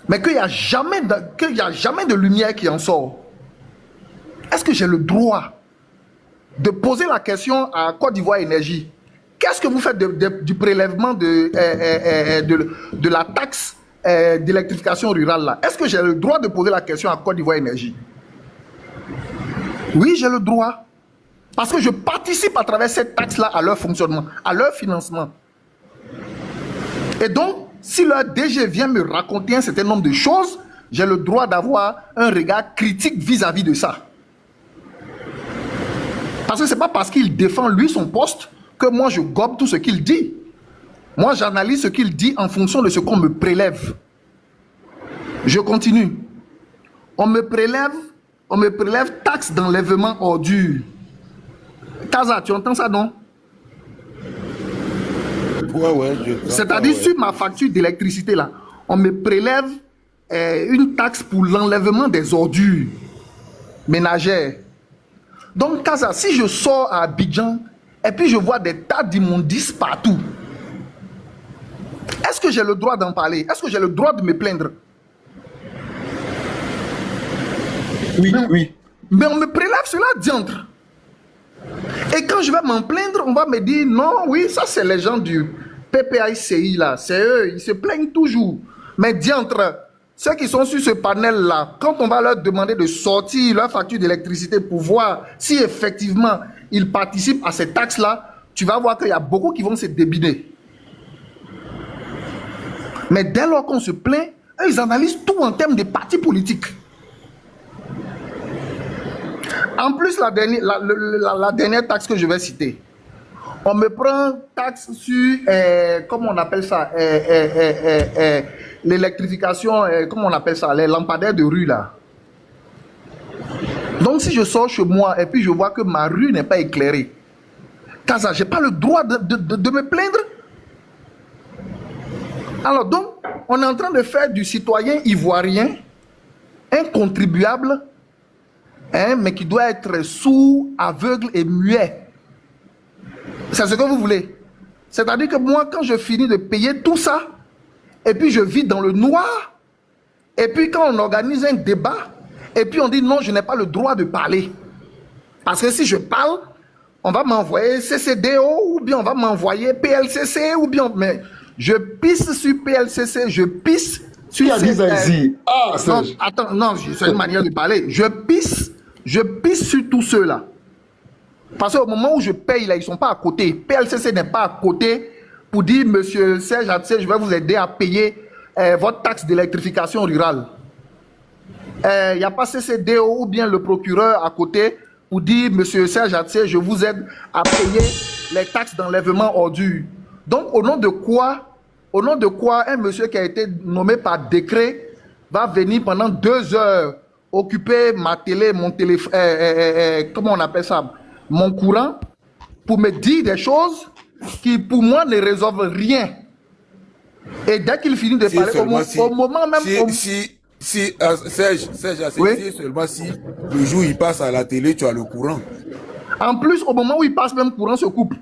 mais qu'il n'y a jamais de lumière qui en sort, est-ce que j'ai le droit de poser la question à Côte d'Ivoire Énergie? Qu'est-ce que vous faites du prélèvement de la taxe d'électrification rurale là? Est-ce que j'ai le droit de poser la question à Côte d'Ivoire Énergie? Oui, j'ai le droit. Parce que je participe à travers cette taxe-là à leur fonctionnement, à leur financement. Et donc, si leur DG vient me raconter un certain nombre de choses, j'ai le droit d'avoir un regard critique vis-à-vis de ça. Parce que ce n'est pas parce qu'il défend lui son poste que moi je gobe tout ce qu'il dit. Moi j'analyse ce qu'il dit en fonction de ce qu'on me prélève. Je continue. On me prélève taxe d'enlèvement ordure. Kaza, tu entends ça non? Ouais, c'est-à-dire sur ma facture d'électricité là, on me prélève une taxe pour l'enlèvement des ordures ménagères. Donc Kaza, si je sors à Abidjan et puis je vois des tas d'immondices partout, est-ce que j'ai le droit d'en parler? Est-ce que j'ai le droit de me plaindre? Oui. Mais on me prélève cela, diantre. Et quand je vais m'en plaindre, on va me dire non, oui, ça c'est les gens du PPICI là, c'est eux, ils se plaignent toujours. Mais diantre, ceux qui sont sur ce panel là, quand on va leur demander de sortir leur facture d'électricité pour voir si effectivement ils participent à ces taxes là, tu vas voir qu'il y a beaucoup qui vont se débiner. Mais dès lors qu'on se plaint, eux, ils analysent tout en termes de partis politiques. En plus, la dernière taxe que je vais citer, on me prend taxe sur, comment on appelle ça, l'électrification, comment on appelle ça, les lampadaires de rue là. Donc si je sors chez moi et puis je vois que ma rue n'est pas éclairée, Kaza, je n'ai pas le droit de me plaindre. Alors donc, on est en train de faire du citoyen ivoirien un contribuable, hein, mais qui doit être sourd, aveugle et muet. C'est ce que vous voulez. C'est-à-dire que moi, quand je finis de payer tout ça, et puis je vis dans le noir, et puis quand on organise un débat, et puis on dit non, je n'ai pas le droit de parler. Parce que si je parle, on va m'envoyer CCDO, ou bien on va m'envoyer PLCC, ou bien... Mais je pisse sur PLCC, je pisse sur... Qui a dit ça ici? Ah, non, attends, non, c'est une manière de parler. Je pisse sur tous ceux-là. Parce qu'au moment où je paye, là, ils ne sont pas à côté. PLCC n'est pas à côté pour dire, monsieur Serge Attier, je vais vous aider à payer votre taxe d'électrification rurale. Il n'y a pas CCDO ou bien le procureur à côté pour dire, monsieur Serge Attier, je vous aide à payer les taxes d'enlèvement ordures. Donc, au nom de quoi un monsieur qui a été nommé par décret va venir pendant 2 heures occuper ma télé, mon téléphone, comment on appelle ça, mon courant, pour me dire des choses qui, pour moi, ne résolvent rien. Et dès qu'il finit de parler, au moment même... Serge, oui? seulement si le jour il passe à la télé, tu as le courant. En plus, au moment où il passe, même courant se coupe.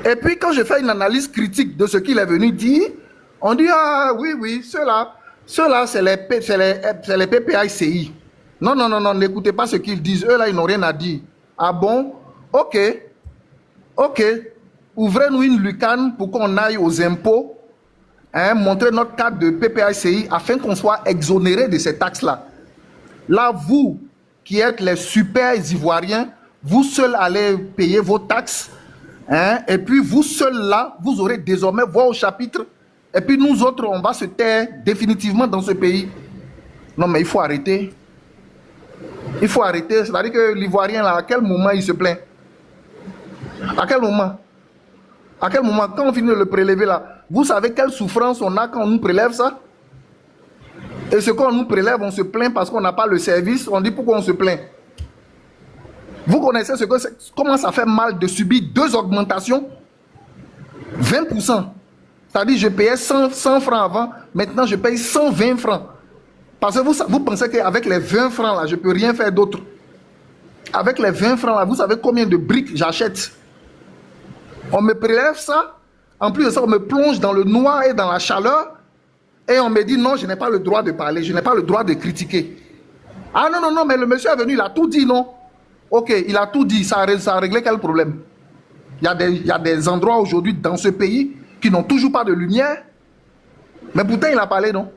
Et puis, quand je fais une analyse critique de ce qu'il est venu dire, on dit, ah oui, ceux-là, c'est les PPICI. Non, n'écoutez pas ce qu'ils disent. Eux, là, ils n'ont rien à dire. Ah bon? Ok. Ouvrez-nous une lucarne pour qu'on aille aux impôts, hein, montrer notre carte de PPICI afin qu'on soit exonéré de ces taxes-là. Là, vous, qui êtes les super Ivoiriens, vous seuls allez payer vos taxes, hein, et puis vous seuls là, vous aurez désormais voix au chapitre, et puis nous autres, on va se taire définitivement dans ce pays. Non, mais il faut arrêter. Il faut arrêter. C'est-à-dire que l'Ivoirien, là, à quel moment il se plaint? À quel moment? À quel moment? Quand on finit de le prélever, là, vous savez quelle souffrance on a quand on nous prélève ça? Et ce qu'on nous prélève, on se plaint parce qu'on n'a pas le service. On dit pourquoi on se plaint. Vous connaissez comment ça fait mal de subir 2 augmentations? 20%. C'est-à-dire je payais 100 francs avant, maintenant je paye 120 francs. Parce que vous pensez qu'avec les 20 francs là, je ne peux rien faire d'autre. Avec les 20 francs là, vous savez combien de briques j'achète? On me prélève ça, en plus de ça, on me plonge dans le noir et dans la chaleur, et on me dit non, je n'ai pas le droit de parler, je n'ai pas le droit de critiquer. Ah non, mais le monsieur est venu, il a tout dit, non? Ok, il a tout dit, ça a réglé quel problème? Il y a des endroits aujourd'hui dans ce pays qui n'ont toujours pas de lumière, mais pourtant il a parlé, non?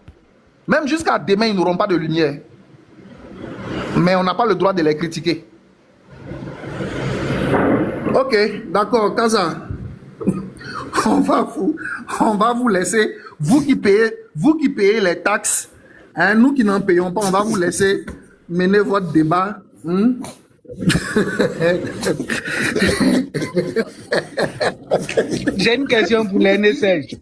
Même jusqu'à demain, ils n'auront pas de lumière. Mais on n'a pas le droit de les critiquer. Ok, d'accord, Kaza. On va vous laisser, vous qui payez les taxes, hein, nous qui n'en payons pas, on va vous laisser mener votre débat. J'ai une question pour l'aîné Serge.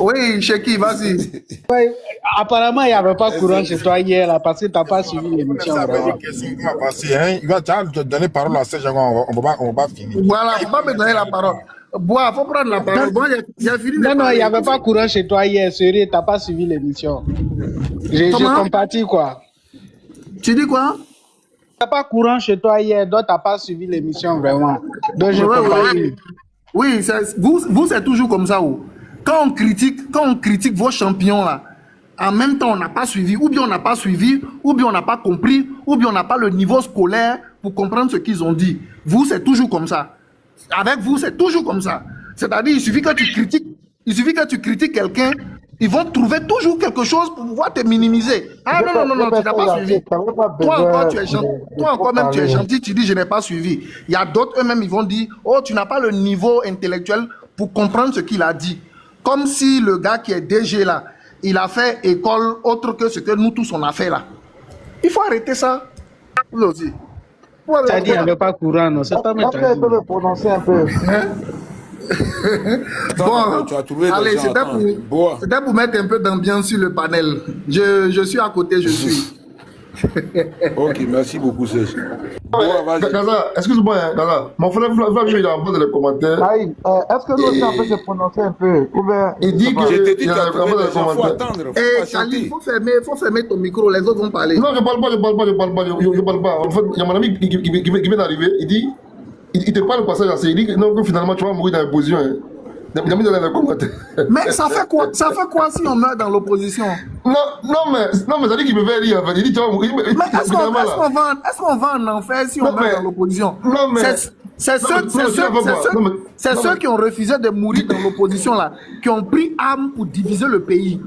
Oui, Cheki, vas-y. Ouais, apparemment, il n'y avait pas courant chez toi hier là, parce que tu n'as pas suivi l'émission. Ça fait des questions qui vont passer. Hein? Il va te donner parole à Serge, on va pas finir. Voilà, il ne faut pas me donner la parole. Bois, il faut prendre la parole. Bon, il a fini de Non, parler. il n'y avait pas courant chez toi hier, sérieux, tu n'as pas suivi l'émission. J'ai compatis quoi. Tu dis quoi? Il n'y a pas courant chez toi hier, donc tu n'as pas suivi l'émission vraiment. Donc je compatis. Oui, vous c'est toujours comme ça. Quand on critique vos champions là, en même temps on n'a pas suivi, ou bien on n'a pas suivi, ou bien on n'a pas compris, ou bien on n'a pas le niveau scolaire pour comprendre ce qu'ils ont dit. Vous c'est toujours comme ça. Avec vous c'est toujours comme ça. C'est-à-dire il suffit que tu critiques quelqu'un, ils vont trouver toujours quelque chose pour pouvoir te minimiser. Ah non, tu n'as pas suivi. Toi encore tu es gentil. Toi encore même tu es gentil, tu dis je n'ai pas suivi. Il y a d'autres eux-mêmes ils vont dire oh tu n'as pas le niveau intellectuel pour comprendre ce qu'il a dit. Comme si le gars qui est DG là, il a fait école autre que ce que nous tous on a fait là. Il faut arrêter ça. Vous aussi. Tu as dit qu'il n'y avait pas courant, non? C'est pas Est-ce qu'elle peut me prononcer un peu? Bon, tu as trouvé allez, des gens, c'était pour mettre un peu d'ambiance sur le panel. Je suis à côté, je suis. Ok, merci beaucoup, Serge. Gaza, excuse-moi, hein, Gaza. Mon frère Flavio, il a envoyé dans les commentaires. Aïe, est-ce que l'autre peut se prononcer un peu? Ou bien, Il dit que. Je t'ai dit il que tu a as trouvé envoyé des dans gens, les faut commentaires. attendre, faut Eh, patienter. Charlie, faut fermer ton micro, les autres vont parler. Non, je parle pas. Je parle pas. En fait, il y a mon ami qui vient d'arriver. Il dit. Il te parle au passage assez. Il dit que non, que finalement, tu vas mourir dans l'opposition. Hein. Il a mis dans les commentaires. Mais ça fait quoi si on meurt dans l'opposition? Non, mais ça dit qu'il me fait rire. En fait. Il dit, tu vas mourir. Mais est-ce qu'on va en enfer si on Non, meurt mais- dans l'opposition? non, mais- C'est ceux qui ont refusé de mourir dans l'opposition là, qui ont pris arme pour diviser le pays.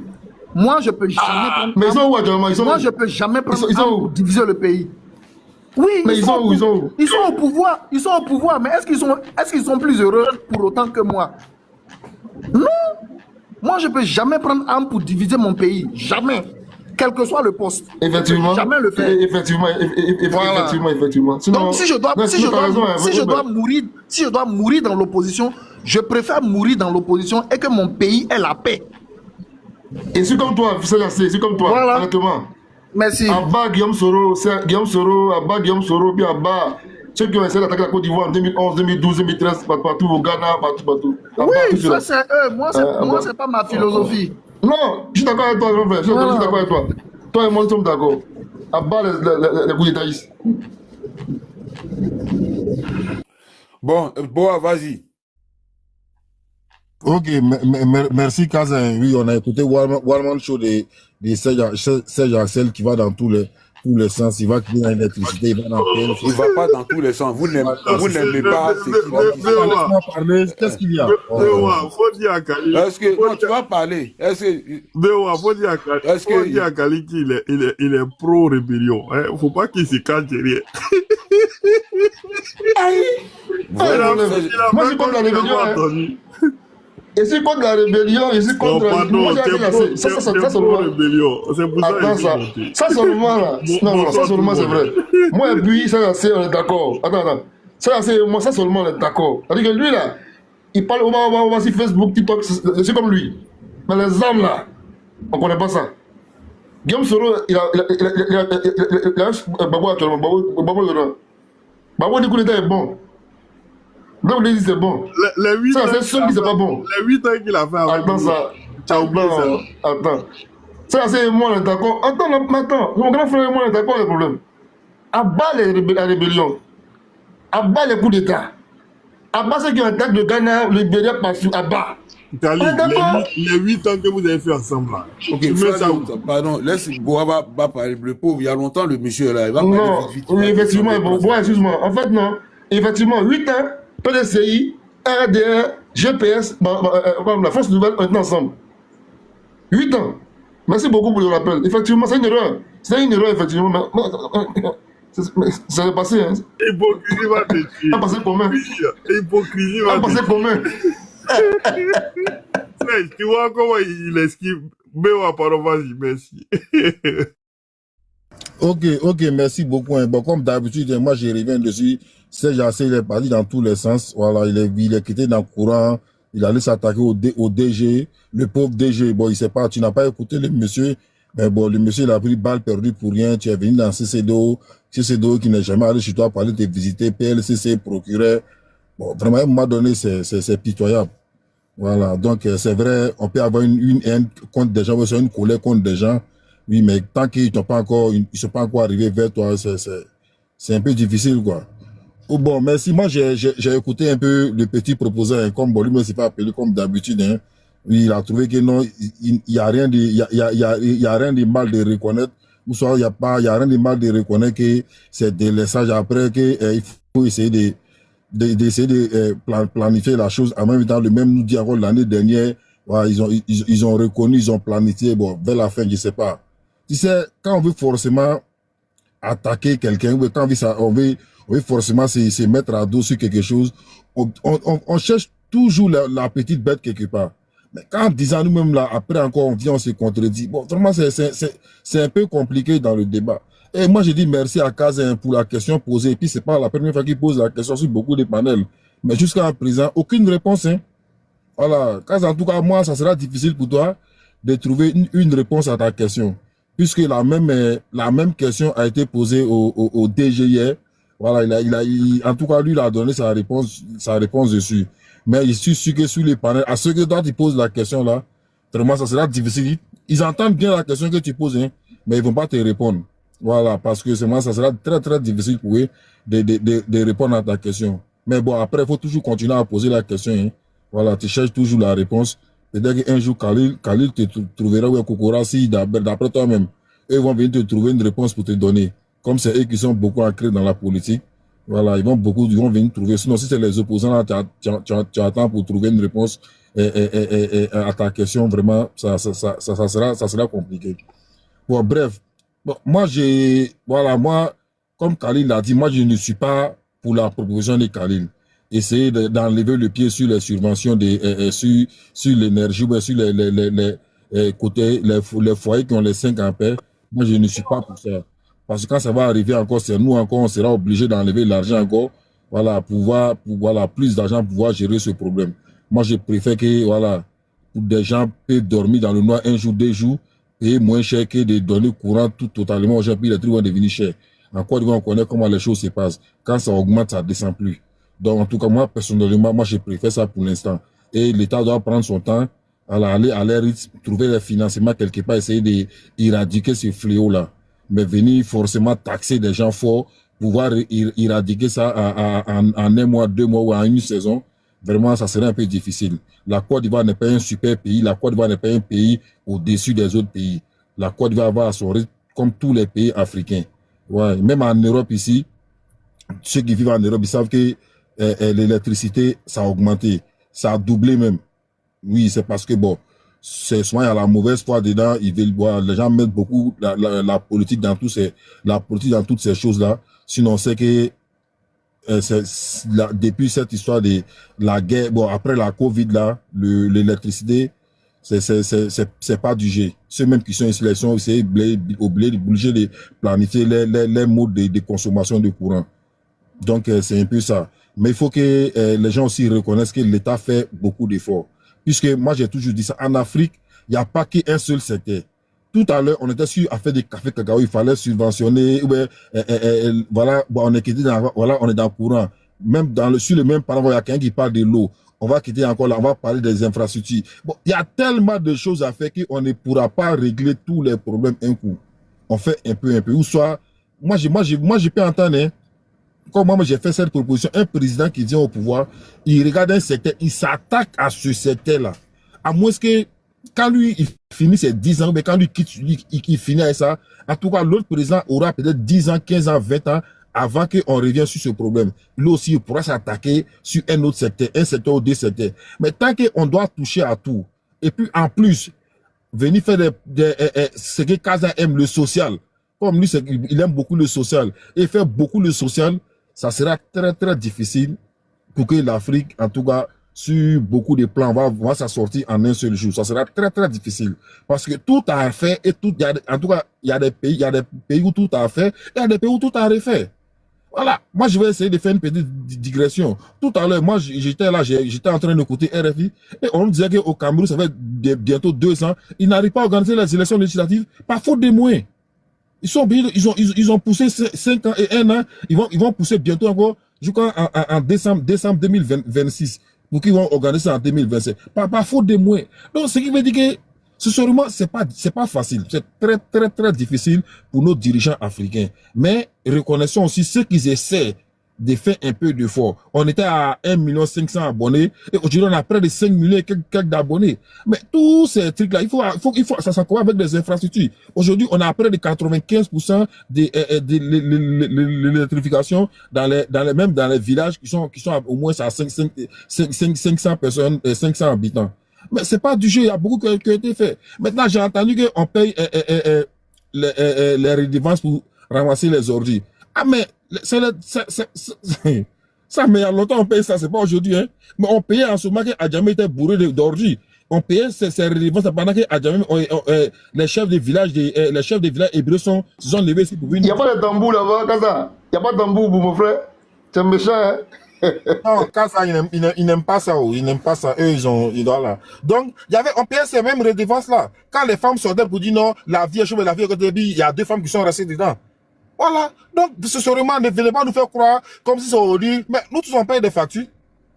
Moi, je peux jamais prendre Mais ils sont arme. où actuellement? Ils sont Moi, où? je peux jamais prendre Ils sont arme où? pour diviser le pays. Oui, Mais ils sont où? Ils sont où? Ils sont au pouvoir. Ils sont au pouvoir. Mais est-ce qu'ils sont plus heureux pour autant que moi? Non. Moi, je peux jamais prendre arme pour diviser mon pays. Jamais. Quel que soit le poste. Effectivement. Je peux jamais le faire. Effectivement. Sinon, Donc, si je dois mourir dans l'opposition, je préfère mourir dans l'opposition et que mon pays ait la paix. Et c'est comme toi, c'est comme toi, Voilà. honnêtement. Merci. Abba, Guillaume Soro, puis Abba, ceux qui ont essayé d'attaquer la Côte d'Ivoire en 2011, 2012, 2013, partout au Ghana, partout. Abba, Oui, tout ça cela. c'est eux. Moi, c'est pas ma philosophie. Non, je suis d'accord avec toi, grand frère. Je suis d'accord avec toi. Toi et moi, nous sommes d'accord. Abba, les coups d'étaïstes. Bon, vas-y. Ok, merci Kazin. Oui, on a écouté One Show de Serge Axel qui va dans tous les sens. Il va créer l'électricité, il va dans PL. Il ne va pas dans tous les sens. Vous n'aimez pas ce qu'il dit. Laisse-moi parler. Qu'est-ce qu'il y a? Faut dire à Kali. Est-ce que non, tu vas parler? Est-ce que Faut dire à Kali. Est-ce que- Faut dire à Kali qu'il est pro-rébellion. Hein? Faut pas qu'il se cache derrière. Moi, je suis contre la rébellion. Hein. Je suis contre la rébellion, je suis Non, contre la pardon, Moi, j'ai t'es assez ça seulement. pro-rébellion. C'est pour ça Attends, qu'il ça. est monté. Ça seulement, là. Non, ça seulement, c'est vrai. Moi et puis, ça, on est d'accord. Attends. Ça, moi, ça seulement, on est d'accord. C'est-à-dire que lui, là, il parle, on va sur Facebook, TikTok, c'est comme lui. Mais les âmes, là, on connaît pas ça. Guillaume Soro, il a Babou actuellement, Babou dit que l'état est bon. Donc, il dit c'est bon. Les 8 Ça, ans c'est sûr que c'est pas bon. Les 8 ans qu'il a fait avec Attends, nous. ça. Tu as oublié ça. Attends. Ça, c'est moi, on est d'accord. Attends, mon grand frère et moi, on est d'accord, le problème. Abat la rébellion. Abat les coups d'État. Abat ceux qui ont attaqué le Ghana, le Libéria, partout. Abat. Kali, On est d'accord. les 8 ans que vous avez fait ensemble là. Ok, Tu mets ça où? pardon, laisse Boa va parler. Le pauvre, il y a longtemps, le monsieur là, il va parler Non, vite. oui, effectivement, bon, excuse-moi. En fait, non. Effectivement, 8 ans, PDCI, RDR, GPS, la force nouvelle, on est ensemble. 8 ans. Merci beaucoup pour le rappel. Effectivement, c'est une erreur. C'est une erreur, effectivement. Mais ça s'est passé. Hein. Hypocrisie va te tuer. Ça passé comment? Hypocrisie Ça va te passé tuer. comment? Tu vois comment il esquive. Béwa, pardon, vas-y, merci. Ok, merci beaucoup. Hein. Bon, comme d'habitude, moi, je reviens dessus. Serge Axel, il est parti dans tous les sens. Voilà, il est quitté dans le courant. Il allait s'attaquer au DG. Le pauvre DG, bon, il sait pas, tu n'as pas écouté le monsieur. Mais bon, le monsieur, il a pris balle perdue pour rien. Tu es venu dans CCDO qui n'est jamais allé chez toi parler de visiter PLCC, procureur. Bon, vraiment, à un moment donné, c'est pitoyable. Voilà, donc c'est vrai, on peut avoir une haine contre des gens, une colère contre des gens. Oui, mais tant qu'ils ne sont pas encore arrivés vers toi, c'est un peu difficile, quoi. Oh, bon, merci. Moi, j'ai écouté un peu le petit proposant, hein, comme bon, lui, ne s'est pas appelé comme d'habitude, hein. Oui, il a trouvé que non, il y a rien de mal de reconnaître, ou soit il y a rien de mal de reconnaître que c'est des laissages après que il faut essayer d'essayer de planifier la chose. En même temps, le même nous dit encore l'année dernière, ouais, ils ont reconnu, ils ont planifié, bon, vers la fin, je sais pas. Tu sais, quand on veut forcément attaquer quelqu'un, quand on veut forcément se mettre à dos sur quelque chose, on cherche toujours la petite bête quelque part. Mais quand en disant nous-mêmes là, après encore on vient, on se contredit. Bon, vraiment, c'est un peu compliqué dans le débat. Et moi, j'ai dit merci à Kazin pour la question posée. Et puis, c'est pas la première fois qu'il pose la question sur beaucoup de panels. Mais jusqu'à présent, aucune réponse. Hein. Voilà. Kazin, en tout cas, moi, ça sera difficile pour toi de trouver une réponse à ta question. Puisque la même question a été posée au DG hier. Voilà, en tout cas, lui, il a donné sa réponse dessus. Mais je suis sûr que sur les panels, à ceux que toi, tu poses la question là, vraiment, ça sera difficile. Ils entendent bien la question que tu poses, hein, mais ils vont pas te répondre. Voilà, parce que c'est moi, ça sera très, très difficile pour eux de répondre à ta question. Mais bon, après, il faut toujours continuer à poser la question, hein. Voilà, tu cherches toujours la réponse. Peut-être qu'un jour, Khalil te trouvera ou Kokora, si d'après toi-même, eux vont venir te trouver une réponse pour te donner. Comme c'est eux qui sont beaucoup ancrés dans la politique, voilà, ils vont venir trouver. Sinon, si c'est les opposants, là, tu attends pour trouver une réponse à ta question, vraiment, ça sera compliqué. Bon, bref. Bon, moi, comme Khalil l'a dit, moi, je ne suis pas pour la proposition de Khalil. Essayer d'enlever le pied sur les subventions sur l'énergie, sur les foyers qui ont les 5 ampères. Moi, je ne suis pas pour ça. Parce que quand ça va arriver encore, c'est nous encore, on sera obligé d'enlever l'argent encore, voilà, pour plus d'argent pour pouvoir gérer ce problème. Moi, je préfère que, voilà, des gens peuvent dormir dans le noir 1 jour, 2 jours, payer moins cher que de donner courant totalement aux gens, puis les trucs vont devenir chers. En Côte d'Ivoire, on connaît comment les choses se passent. Quand ça augmente, ça descend plus. Donc, en tout cas, moi, personnellement, moi, je préfère ça pour l'instant. Et l'État doit prendre son temps, aller à l'air, trouver les financements quelque part, essayer d'éradiquer ce fléau-là. Mais venir forcément taxer des gens forts, pouvoir éradiquer ça en 1 mois, 2 mois ou en 1 saison, vraiment, ça serait un peu difficile. La Côte d'Ivoire n'est pas un super pays. La Côte d'Ivoire n'est pas un pays au-dessus des autres pays. La Côte d'Ivoire va à son rythme comme tous les pays africains. Ouais, même en Europe ici, ceux qui vivent en Europe, ils savent que l'électricité, ça a augmenté. Ça a doublé même. Oui, c'est parce que, bon, c'est souvent il y a la mauvaise foi dedans. Les gens mettent beaucoup la politique dans toutes ces choses-là. Sinon, c'est que depuis cette histoire de la guerre, bon, après la Covid là, l'électricité, c'est pas du jeu. Ceux même qui sont ici, ils sont obligés de planifier les modes de consommation de courant. Donc, c'est un peu ça. Mais il faut que les gens aussi reconnaissent que l'État fait beaucoup d'efforts. Puisque moi, j'ai toujours dit ça. En Afrique, il n'y a pas qu'un seul secteur. Tout à l'heure, on était sur à faire des cafés cacao, il fallait subventionner, voilà, bon, on est dans le courant. Même sur le même parent, il y a quelqu'un qui parle de l'eau. On va quitter encore là, on va parler des infrastructures. Bon, il y a tellement de choses à faire qu'on ne pourra pas régler tous les problèmes un coup. On fait un peu. Ou soit, moi, je peux entendre, hein, comme moi, j'ai fait cette proposition, un président qui vient au pouvoir, il regarde un secteur, il s'attaque à ce secteur-là. À moins que, quand lui, il finit ses 10 ans, mais quand lui quitte, il finit avec ça, en tout cas, l'autre président aura peut-être 10 ans, 15 ans, 20 ans, avant qu'on revienne sur ce problème. Lui aussi, il pourra s'attaquer sur un autre secteur, un secteur ou 2 secteurs. Mais tant qu'on doit toucher à tout, et puis en plus, venir faire ce que Kaza aime, le social. Comme lui, il aime beaucoup le social. Et faire beaucoup le social, ça sera très, très difficile pour que l'Afrique, en tout cas, sur beaucoup de plans, va s'en sortir en un seul jour. Ça sera très, très difficile. Parce que tout a fait, et en tout cas, il y a des pays où tout a fait, et il y a des pays où tout a refait. Voilà. Moi, je vais essayer de faire une petite digression. Tout à l'heure, moi, j'étais là, j'étais en train d'écouter RFI, et on me disait qu'au Cameroun, ça fait bientôt 2 ans, ils n'arrivent pas à organiser les élections législatives par faute des moyens. Ils ont poussé 5 ans et 1 an, ils vont pousser bientôt encore, jusqu'en décembre 2026, pour qu'ils vont organiser ça en 2027. Par faute des moyens. Donc, ce qui veut dire que, sincèrement, c'est pas facile. C'est très, très, très difficile pour nos dirigeants africains. Mais, reconnaissons aussi ceux qui essaient de faire un peu d'effort. On était à 1 500 000 abonnés, et aujourd'hui, on a près de 5 millions et quelques d'abonnés. Mais tous ces trucs-là, il faut, ça s'accompagne avec des infrastructures. Aujourd'hui, on a près de 95% de l'électrification même dans les villages qui sont au moins à 500 personnes, 500 habitants. Mais c'est pas du jeu, il y a beaucoup qui a été fait. Maintenant, j'ai entendu qu'on paye les redevances pour ramasser les ordures. Ah, mais ça, mais il y a longtemps on paye ça, c'est pas aujourd'hui, hein. Mais on payait en ce moment qu'Adjamé était bourré d'ordures. on payait ces redevances pendant que à Djamena, les chefs des villages hébreux sont levés ici pour Il venir. n'y a pas de tambour là-bas, Kaza. Il n'y a pas de tambour pour mon frère. Tu es méchant, hein? Non, Kaza, ils n'aiment pas ça. Ils n'aiment pas ça. Eux, ils doivent là. Donc, on payait ces mêmes redevances-là. Quand les femmes sortaient pour dire non, la vie est chaude, la vie est côté, il y a 2 femmes qui sont restées dedans. Voilà. Donc, ce seulement ne venez pas nous faire croire comme si c'est aujourd'hui. Mais nous tous on paye des factures.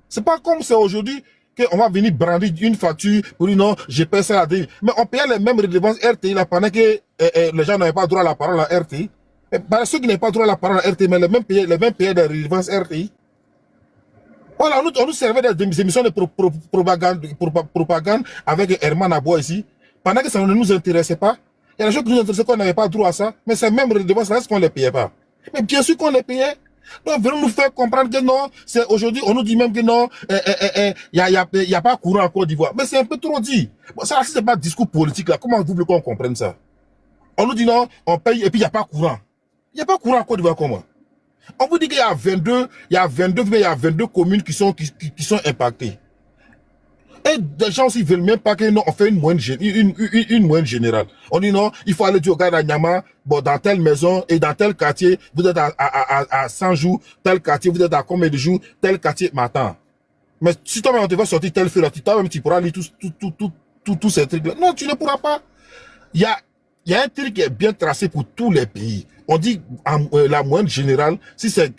C'est pas comme c'est aujourd'hui qu'on va venir brandir une facture pour dire non, j'ai payé ça à dire. Mais on payait les mêmes redevances RTI là pendant que les gens n'avaient pas droit à la parole à RTI. Et par ceux qui n'avaient pas droit à la parole à RTI, mais les mêmes payaient des redevances RTI. Voilà, on nous servait des émissions de propagande avec Herman Aboua ici. Pendant que ça ne nous intéressait pas, il y a des gens qui nous intéressaient qu'on n'avait pas droit à ça, mais ces mêmes redevances-là, est-ce qu'on ne les payait pas? Mais bien sûr qu'on les payait. Donc, venons nous faire comprendre que non, c'est aujourd'hui, on nous dit même que non, y a pas courant en Côte d'Ivoire. Mais c'est un peu trop dit. Bon, ça, c'est pas discours politique, là. Comment vous voulez qu'on comprenne ça? On nous dit non, on paye et puis il n'y a pas courant. Il n'y a pas courant en Côte d'Ivoire comment? On vous dit qu'il y a 22 communes qui sont impactées. Et des gens aussi veulent même pas que non, on fait une moyenne générale. On dit non, il faut aller du Oga Nyama, bon, dans telle maison et dans tel quartier, vous êtes à 100 jours, tel quartier, vous êtes à combien de jours, tel quartier, maintenant. Mais si toi-même on te va sortir tel feu là, toi-même tu pourras lire tous ces trucs là. Non, tu ne pourras pas. Il y a un truc qui est bien tracé pour tous les pays. On dit la moyenne générale, si c'est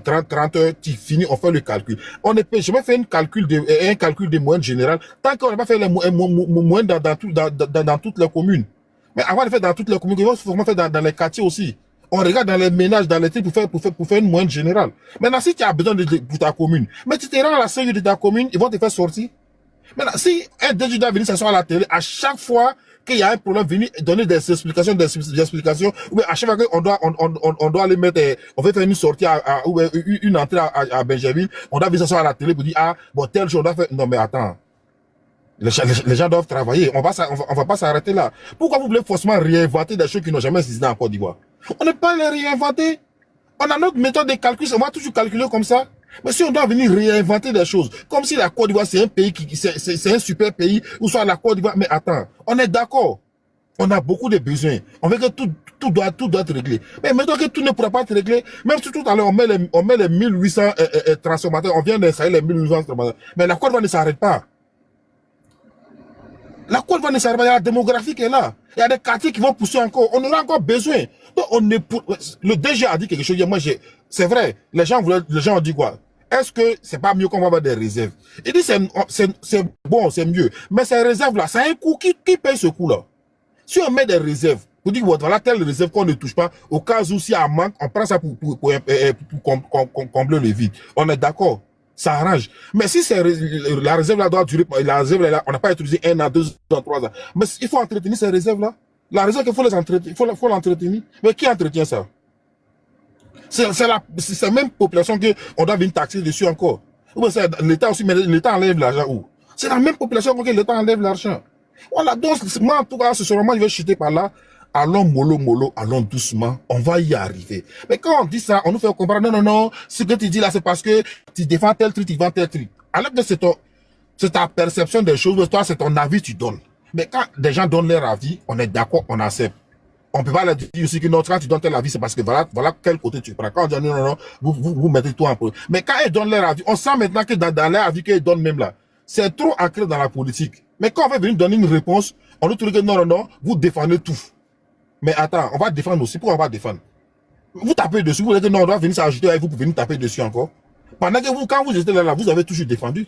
30 heures, tu finis, on fait le calcul. On ne peut jamais faire un calcul de moyenne générale tant qu'on n'a pas fait les moyennes dans toutes les communes. Mais avant de faire dans toutes les communes, il faut forcément faire dans les quartiers aussi. On regarde dans les ménages, dans les trucs pour faire une moyenne générale. Maintenant, si tu as besoin pour ta commune, mais tu te rends à la CEU de ta commune, ils vont te faire sortir. Maintenant, si un DG doit venir s'asseoir à la télé, à chaque fois qu'il y a un problème, venir donner des explications, ou à chaque fois on doit aller mettre, on veut faire une sortie ou une entrée à Benjerville, on doit venir s'asseoir à la télé pour dire, ah, bon, tel jour on doit faire, non, mais attends. Les gens doivent travailler. On va pas s'arrêter là. Pourquoi vous voulez forcément réinventer des choses qui n'ont jamais existé en Côte d'Ivoire? On n'est pas les réinventer. On a notre méthode de calcul, on va toujours calculer comme ça. Mais si on doit venir réinventer des choses, comme si la Côte d'Ivoire c'est un pays c'est un super pays, ou soit la Côte d'Ivoire, mais attends, on est d'accord. On a beaucoup de besoins. On veut que tout doit être réglé. Mais maintenant que tout ne pourra pas être réglé, même si tout à l'heure on met les 1800 transformateurs, on vient d'installer les 1800 transformateurs. Mais la Côte d'Ivoire ne s'arrête pas. La Côte d'Ivoire ne s'arrête pas, il y a la démographie qui est là. Il y a des quartiers qui vont pousser encore. On aura encore besoin. Donc le DG a dit quelque chose. Moi, c'est vrai. Les gens ont dit quoi? Est-ce que c'est pas mieux qu'on va avoir des réserves? Il dit c'est bon, c'est mieux. Mais ces réserves-là, c'est un coût. Qui paye ce coût-là? Si on met des réserves, pour dire voilà telle réserve qu'on ne touche pas, au cas où s'il y a un manque, on prend ça pour combler le vide. On est d'accord. Ça arrange. Mais si la réserve là doit durer, la réserve là, on n'a pas utilisé 1 an, 2 ans, 3 ans. Mais il faut entretenir ces réserves là. La réserve qu'il faut les entretenir, faut l'entretenir. Mais qui entretient ça? C'est la même population que on doit venir taxer dessus encore. L'État aussi, mais l'État enlève l'argent où? C'est la même population que l'État enlève l'argent. Voilà, donc moi en tout cas, ce moment je vais chuter par là. Allons mollo, allons doucement, on va y arriver. Mais quand on dit ça, on nous fait comprendre, non, ce que tu dis là, c'est parce que tu défends tel truc, tu vends tel truc. Alors que c'est ta perception des choses, mais toi, c'est ton avis, tu donnes. Mais quand des gens donnent leur avis, on est d'accord, on accepte. On peut pas leur dire aussi que non, quand tu donnes tel avis, c'est parce que voilà quel côté tu prends. Quand on dit non, vous mettez tout en problème. Mais quand ils donnent leur avis, on sent maintenant que dans leur avis qu'ils donnent même là, c'est trop ancré dans la politique. Mais quand on va venir donner une réponse, on nous trouve que non, vous défendez tout. Mais attends, on va défendre aussi. Pourquoi on va défendre? Vous tapez dessus, vous dites non, on doit venir s'ajouter avec vous pour venir taper dessus encore. Pendant que vous, quand vous étiez là, vous avez toujours défendu.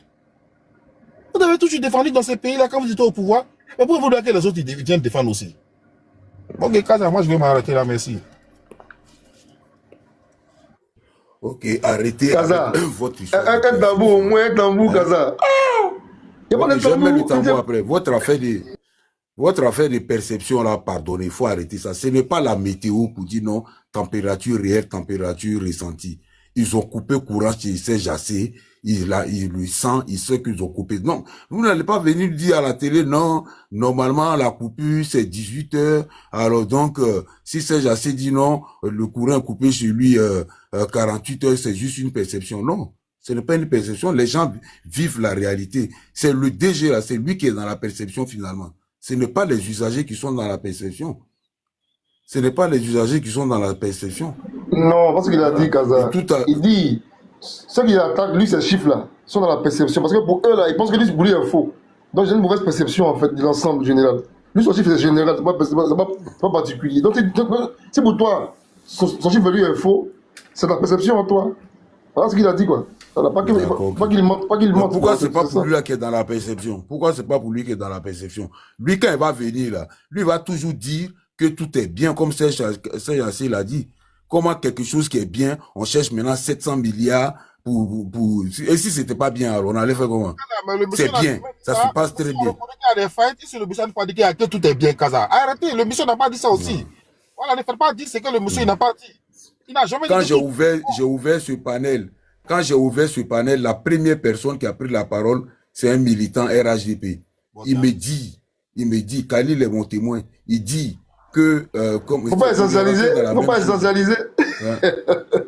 Vous avez toujours défendu dans ces pays-là quand vous étiez au pouvoir. Mais pourquoi vous voulez que les autres viennent défendre aussi? Ok, Kaza, moi je vais m'arrêter là, merci. Ok, arrêtez Kaza. avec votre histoire. Un tambour, au moins un tambour, Kaza. Il n'y a pas de Jamais le tambour. tambour après. Votre affaire de perception là, pardonnez, il faut arrêter ça. Ce n'est pas la météo pour dire non, température réelle, température ressentie. Ils ont coupé courant chez Saint-Jassé, il le sent, il sait qu'ils ont coupé. Non, vous n'allez pas venir dire à la télé, non, normalement la coupure c'est 18 heures, alors donc si Saint-Jassé dit non, le courant est coupé chez lui 48 heures, c'est juste une perception. Non, Ce n'est pas une perception. Les gens vivent la réalité. C'est le DG là, c'est lui qui est dans la perception finalement. Ce n'est pas les usagers qui sont dans la perception. Ce n'est pas les usagers qui sont dans la perception. Non, parce qu'il a dit, Kaza. Il dit, ceux qui attaquent, lui, ces chiffres-là, sont dans la perception. Parce que pour eux, là, ils pensent que lui, pour lui, est faux. Donc, j'ai une mauvaise perception, en fait, de l'ensemble général. Lui, son chiffre, c'est général, c'est pas particulier. Donc, si pour toi, son chiffre, lui, est faux, c'est la perception en toi. Voilà ce qu'il a dit, quoi. Pas qu'il mente. Pourquoi c'est pas pour lui là qui est dans la perception? Pourquoi c'est pas pour lui qui est dans la perception? Lui, quand il va venir là, lui va toujours dire que tout est bien, comme Serge Yassé l'a dit. Comment quelque chose qui est bien, on cherche maintenant 700 milliards pour... Et si c'était pas bien, alors on allait faire comment? C'est bien, ça se passe très bien. Le monsieur n'a pas dit que tout est bien, Kaza. Arrêtez, le monsieur n'a pas dit ça aussi. Voilà, ne faites pas dire ce que le monsieur n'a pas dit. Il n'a jamais dit. Quand j'ai ouvert ce panel, la première personne qui a pris la parole, c'est un militant RHDP. Il me dit, Khalil est mon témoin, il dit que... faut pas essentialiser.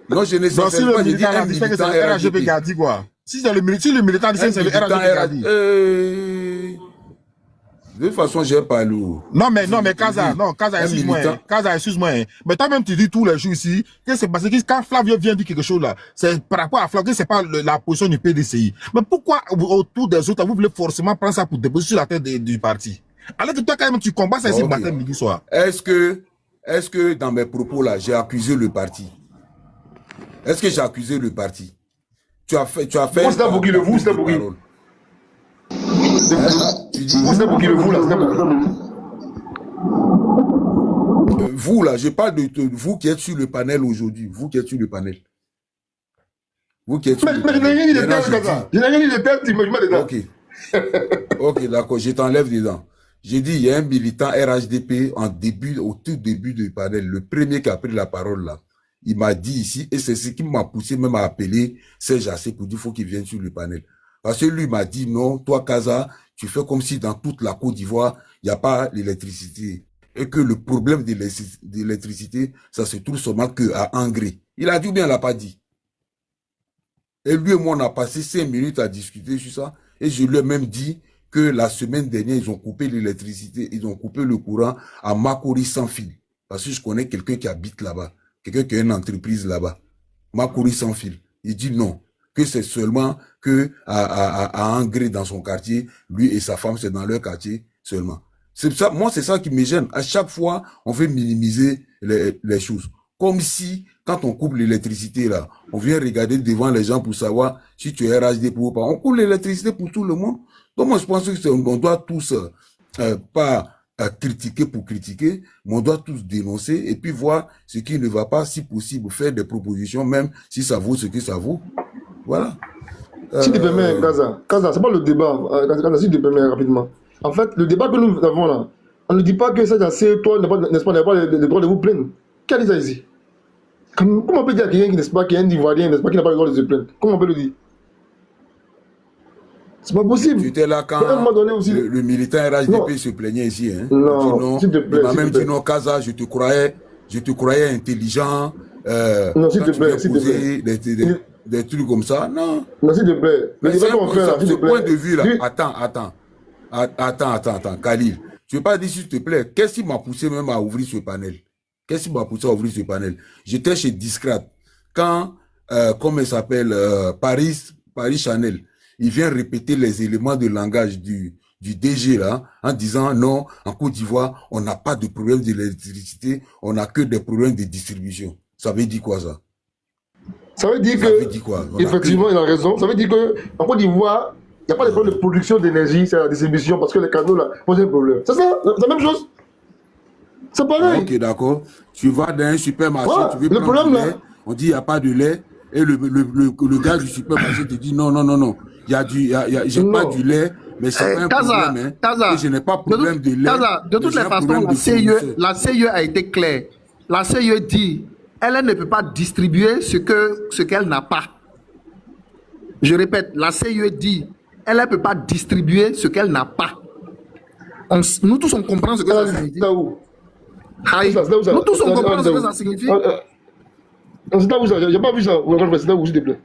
Non, je n'ai pas, j'ai dit un militant RHDP qui a dit quoi? Si le militant dit c'est le RHDP qui a dit. De toute façon, j'ai pas lourd. Non, mais Kaza, excuse-moi. Mais toi-même, tu dis tous les jours ici que c'est parce que quand Flavio vient dire quelque chose là, c'est par rapport à Flavio, c'est pas la position du PDCI. Mais pourquoi, autour des autres, vous voulez forcément prendre ça pour déposer sur la tête du parti? Alors que toi, quand même, tu combats ça ici matin, midi, soir. Est-ce que dans mes propos là, j'ai accusé le parti? Est-ce que j'ai accusé le parti? Tu as fait. C'est pour qui le vous, c'est pour qui? C'est pour qui le vous là? Vous là, je parle de vous qui êtes sur le panel aujourd'hui. Vous qui êtes sur le panel. Vous qui êtes sur le panel. Mais je n'ai rien dit de tel, Kaza. Je n'ai rien dit de tel, tu me mets dedans. Ok, d'accord, je t'enlève dedans. J'ai dit, il y a un militant RHDP au tout début du panel, le premier qui a pris la parole là. Il m'a dit ici, et c'est ce qui m'a poussé même à appeler Serge Yassé pour dire qu'il faut qu'il vienne sur le panel. Parce que lui m'a dit, non, toi, Kaza, tu fais comme si dans toute la Côte d'Ivoire, il n'y a pas l'électricité. Et que le problème de l'électricité, ça se trouve seulement qu'à Angré. Il a dit ou bien il l'a pas dit. Et lui et moi, on a passé 5 minutes à discuter sur ça. Et je lui ai même dit que la semaine dernière, ils ont coupé l'électricité, ils ont coupé le courant à Makori sans fil. Parce que je connais quelqu'un qui habite là-bas. Quelqu'un qui a une entreprise là-bas. Makori sans fil. Il dit non. Que c'est seulement que à Angré dans son quartier, lui et sa femme, c'est dans leur quartier seulement. C'est ça, moi, c'est ça qui me gêne. À chaque fois, on veut minimiser les choses. Comme si, quand on coupe l'électricité là, on vient regarder devant les gens pour savoir si tu es RHD ou pas. On coupe l'électricité pour tout le monde. Donc moi, je pense qu'on doit tous, pas critiquer pour critiquer, mais on doit tous dénoncer et puis voir ce qui ne va pas, si possible, faire des propositions, même si ça vaut ce que ça vaut. Voilà. Si tu permets, Kaza, c'est pas le débat. Kaza, si tu permets rapidement. En fait, le débat que nous avons là, on ne dit pas que ça, c'est toi, n'est-ce pas, n'a pas le droit de vous plaindre. Qui a dit ça ici? Comment on peut dire à quelqu'un qui, n'est-ce pas, qui est un Ivoirien, n'est-ce pas, qui n'a pas le droit de se plaindre? Comment on peut le dire? C'est pas possible. Tu étais là quand aussi, le militant RHDP se plaignait ici. Hein? Non, s'il te plaît. Il m'a même dit non, Kaza, je te croyais intelligent. Non, s'il te plaît, s'il te plaît. Des trucs comme ça, non. Non, s'il te plaît. Mais ce point de vue là, attends, Khalil. Je ne vais pas dire s'il te plaît, qu'est-ce qui m'a poussé même à ouvrir ce panel? Qu'est-ce qui m'a poussé à ouvrir ce panel? J'étais chez Discret. Quand, comment il s'appelle, Paris Chanel, il vient répéter les éléments de langage du DG là, en disant non, en Côte d'Ivoire, on n'a pas de problème d'électricité, on n'a que des problèmes de distribution. Ça veut dire quoi ça? Ça veut dire effectivement, il a raison. Ça veut dire qu'en Côte d'Ivoire, il n'y a pas de problème de production d'énergie, c'est la distribution, parce que les canaux là posent un problème. C'est ça, c'est la même chose. C'est pareil. Ok, d'accord. Tu vas dans un supermarché, tu veux prendre problème, du lait, on dit il n'y a pas de lait, et le gars du supermarché te dit non, j'ai pas du lait, mais c'est pas un problème. Hein. Je n'ai pas de problème de lait. De toutes les façons, la CIE a été claire. La CIE dit elle ne peut pas distribuer ce qu'elle n'a pas. Je répète, la CIE dit elle ne peut pas distribuer ce qu'elle n'a pas. Nous tous on comprend ce que ça signifie. Nous tous on comprend ce que ça signifie. C'est là où ça, j'ai pas vu ça. C'est là où, s'il te plaît.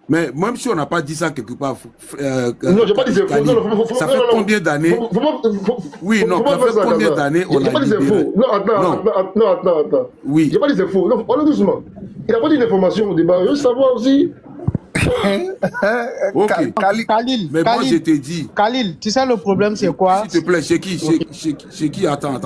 Mais même si on n'a pas dit ça quelque part, Non, j'ai pas dit c'est faux. Khalil, ça fait combien d'années? Oui, non, ça fait combien d'années on J'ai a pas dit c'est libéré? faux. Non, attends. Oui. J'ai pas dit c'est faux. Non, allons doucement. Il n'a pas dit l'information au débat. Je veux savoir aussi. Ok. Khalil, Mais moi, Khalil, je t'ai dit. Khalil, tu sais le problème c'est quoi? S'il te plaît, chez qui? Attends.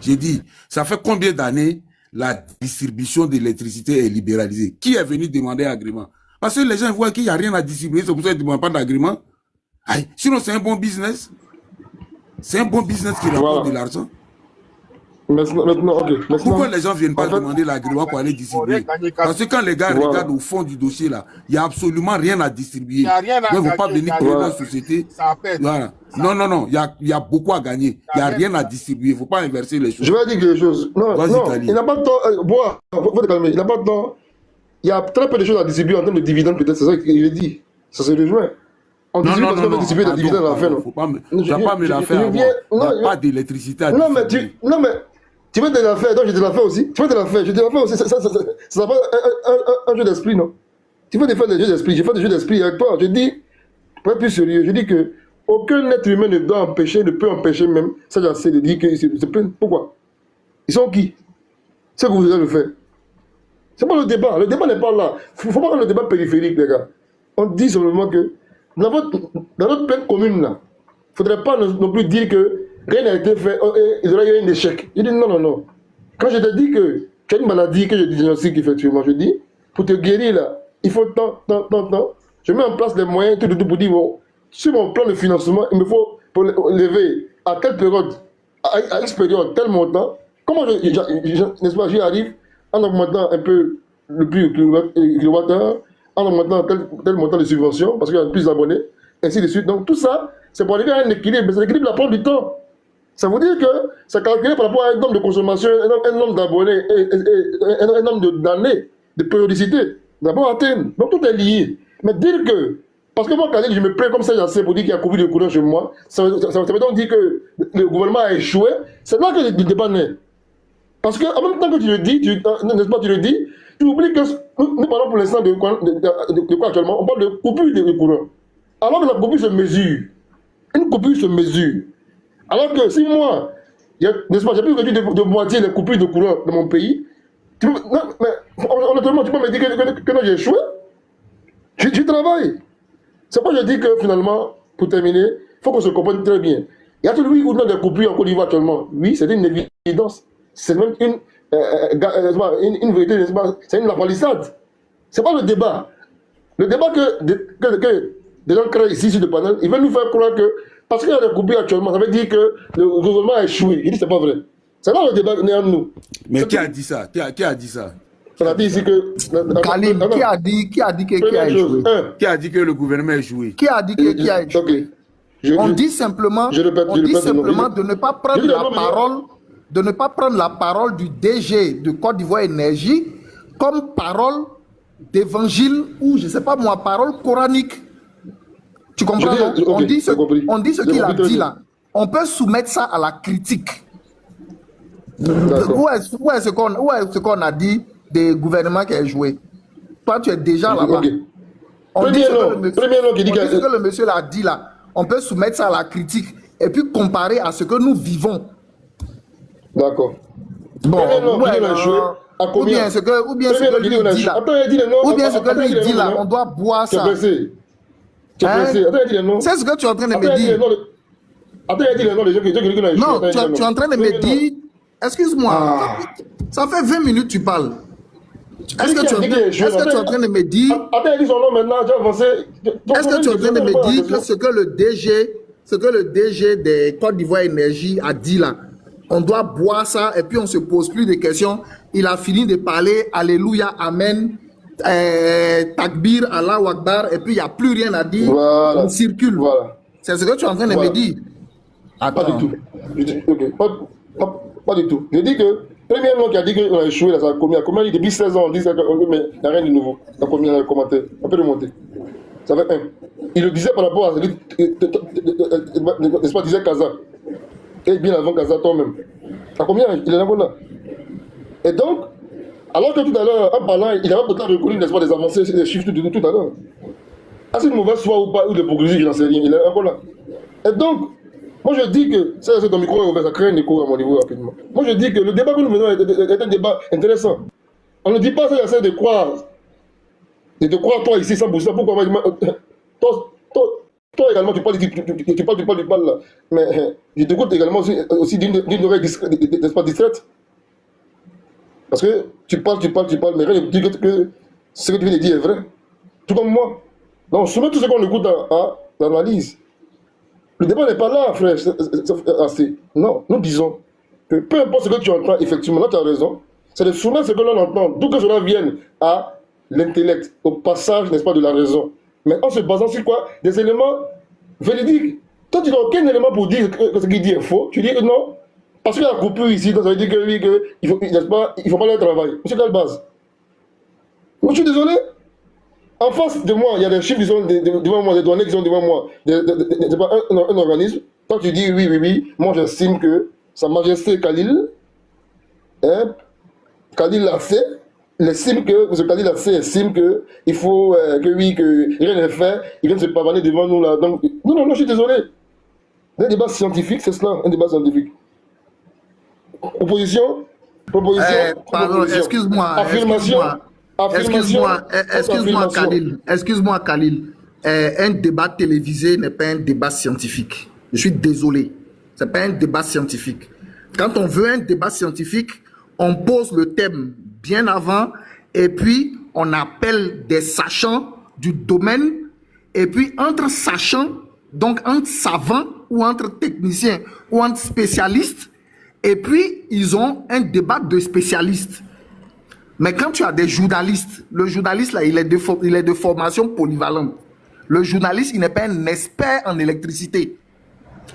J'ai dit, ça fait combien d'années la distribution de l'électricité est libéralisée? Qui est venu demander agrément? Parce que les gens voient qu'il n'y a rien à distribuer, c'est pour ça qu'ils ne demandent pas d'agrément. Sinon, c'est un bon business. C'est un bon business qui rapporte de l'argent. Maintenant, ok. Pourquoi les gens ne viennent pas demander l'agrément pour aller distribuer? Parce que quand les gars regardent au fond du dossier, là, il n'y a absolument rien à distribuer. Il n'y a rien à Ils ne vont gagner, pas venir créer la société. Ça pète. Voilà. Non, il y a beaucoup à gagner. Il n'y a rien à distribuer. Il ne faut pas inverser les choses. Je vais dire quelque chose. Non, Vas-y, il n'a pas de temps. Faut te calmer. Il n'a pas de temps. Il y a très peu de choses à distribuer en termes de dividendes, peut-être. C'est ça qu'il veut dire. Ça se rejoint. On distribue des dividendes à la fin. Tu ne vas pas me la faire. Il n'y a pas d'électricité à distribuer. Non, mais tu veux de la faire, donc je te la fais aussi. Tu veux de la faire, je te la fais aussi. Ça n'a pas un jeu d'esprit, non? Tu veux faire des jeux d'esprit. Je fais des jeux d'esprit avec toi. Je dis, pour être plus sérieux, je dis que aucun être humain ne peut empêcher même, ça j'essaie de dire qu'ils se plaignent. Pourquoi? Ils sont qui? C'est ce que vous allez le faire. C'est pas le débat. Le débat n'est pas là. Il ne faut pas faire le débat périphérique, les gars. On dit simplement que dans notre pleine commune, là, il ne faudrait pas non plus dire que rien n'a été fait, il y aurait eu un échec. Je dis non. Quand je te dis que tu as une maladie que je diagnostique effectivement, je dis, pour te guérir, là, il faut tant. Je mets en place les moyens, tout pour dire, bon, sur mon plan de financement, il me faut pour lever à telle période, à X période, tel montant. Comment n'est-ce pas, j'y arrive en augmentant un peu le prix du kilowattheure, en augmentant tel montant de subvention, parce qu'il y a plus d'abonnés, ainsi de suite. Donc tout ça, c'est pour arriver à un équilibre, mais cet équilibre la prend du temps. Ça veut dire que c'est calculé par rapport à un nombre de consommation, un nombre d'abonnés, un nombre d'années, de périodicité. D'abord atteindre. Donc tout est lié. Mais dire que, parce que moi, quand je me plains comme ça, j'essaie pour dire qu'il y a coupé de courant chez moi, ça veut donc dire que le gouvernement a échoué. C'est là que le débat naît. Parce qu'en même temps que tu le dis, n'est-ce pas, tu oublies que nous parlons pour l'instant de quoi actuellement? On parle de coupure de courant. Alors que la coupure se mesure. Une coupure se mesure. Alors que si moi, n'est-ce pas, j'ai plus réduit de moitié les coupures de courant dans mon pays, honnêtement, tu peux me dire que non, j'ai échoué. Je travaille. C'est pourquoi je dis que finalement, pour terminer, il faut qu'on se comprenne très bien. Il y a toujours ou non des coupures en Côte d'Ivoire actuellement. Oui, c'est une évidence. C'est même une vérité, n'est-ce pas, c'est une lapalissade. C'est pas le débat. Le débat que des gens créent ici sur le panel, ils veulent nous faire croire que parce qu'il y a des coupures actuellement, ça veut dire que le gouvernement a échoué. Il dit que c'est pas vrai. C'est là le débat n'est en nous. Mais qui a dit ça? Qui a dit ça? On a dit ici que... Khalil, qui a dit qui a échoué? Qui a dit que le gouvernement a échoué? Qui a dit qui a échoué? Okay. On dit simplement de ne pas prendre la parole, de ne pas prendre la parole du DG de Côte d'Ivoire Énergie comme parole d'évangile ou, je ne sais pas moi, parole coranique. Tu comprends? On dit ce qu'il a dit là. On peut soumettre ça à la critique. Où est ce qu'on a dit des gouvernements qui a joué? Toi, tu es déjà là-bas. On dit ce que le monsieur l'a dit là. On peut soumettre ça à la critique et puis comparer à ce que nous vivons. D'accord. Bon, ou bien ce que lui dit là. Ou bien ce que lui dit là, on doit boire ça. Tu es pressé. C'est ce que tu es en train de me dire. Non, tu es en train de me dire. Excuse-moi. Ça fait 20 minutes que tu parles. Est-ce que tu es en train de me dire. Est-ce que tu es en train de me dire que ce que le DG des Côte d'Ivoire Énergie a dit là, on doit boire ça et puis on ne se pose plus de questions. Il a fini de parler, alléluia, amen, takbir, Allah Akbar, et puis il n'y a plus rien à dire, voilà. On circule. Voilà. C'est ce que tu es en train de me dire. Attends. Pas du tout. Pas du tout. Je dis que, premièrement, qui a dit qu'on a échoué, là, ça a commis depuis 16 ans, on dit ça, mais il n'y a rien de nouveau. Ça a commis dans les commentaires. On peut remonter. Ça fait un. Il le disait par rapport à, n'est-ce pas, disait Kaza. Et bien avant Gaza toi-même. À combien il est là? Et donc, alors que tout à l'heure, en parlant, il avait pourtant reconnu, n'est-ce pas, des avancées, des chiffres tout à l'heure. Ah, c'est une mauvaise foi ou pas, ou de l'hypocrisie, je n'en sais rien. Il est encore là. Et donc, moi je dis que, ça c'est ton micro est ouvert, ça crée un écho à mon niveau rapidement. Moi je dis que le débat que nous venons est un débat intéressant. On ne dit pas ça, j'essaie de croire. De te croire toi ici sans bouger. Pourquoi toi également tu parles là. Mais je t'écoute également aussi d'une oreille distraite. Parce que tu parles, mais rien ne dit que ce que tu viens de dire est vrai. Tout comme moi. Donc souvent tout ce qu'on écoute à l'analyse. Le débat n'est pas là, frère. Non, nous disons que peu importe ce que tu entends, effectivement, là tu as raison. C'est de souvent ce que l'on entend, d'où que cela vienne à l'intellect, au passage, n'est-ce pas, de la raison. Mais en se basant sur quoi? Des éléments véridiques. Toi, tu n'as aucun élément pour dire que ce qu'il dit est faux. Tu dis que non. Parce qu'il y a la coupure ici, donc ça veut dire que oui, il ne faut pas leur travail. Monsieur Dalbaz. Moi, je suis désolé. En face de moi, il y a des chiffres qui sont devant moi, des données qui sont devant moi. C'est pas un organisme. Toi, tu dis oui. Moi, j'estime que Sa Majesté Khalil, hein, Khalil l'a fait. Il estime que, M. Khalil estime que il faut que rien n'est fait, il vient de se pavaner devant nous là. Donc, non, je suis désolé. Un débat scientifique, c'est cela, un débat scientifique. Proposition, pardon, excuse-moi. Affirmation. Excuse-moi, Khalil. Un débat télévisé n'est pas un débat scientifique. Je suis désolé. Ce n'est pas un débat scientifique. Quand on veut un débat scientifique, on pose le thème bien avant et puis on appelle des sachants du domaine et puis entre sachants, donc entre savants ou entre techniciens ou entre spécialistes, et puis ils ont un débat de spécialistes. Mais quand tu as des journalistes, le journaliste là, il est de formation polyvalente. Le journaliste, il n'est pas un expert en électricité.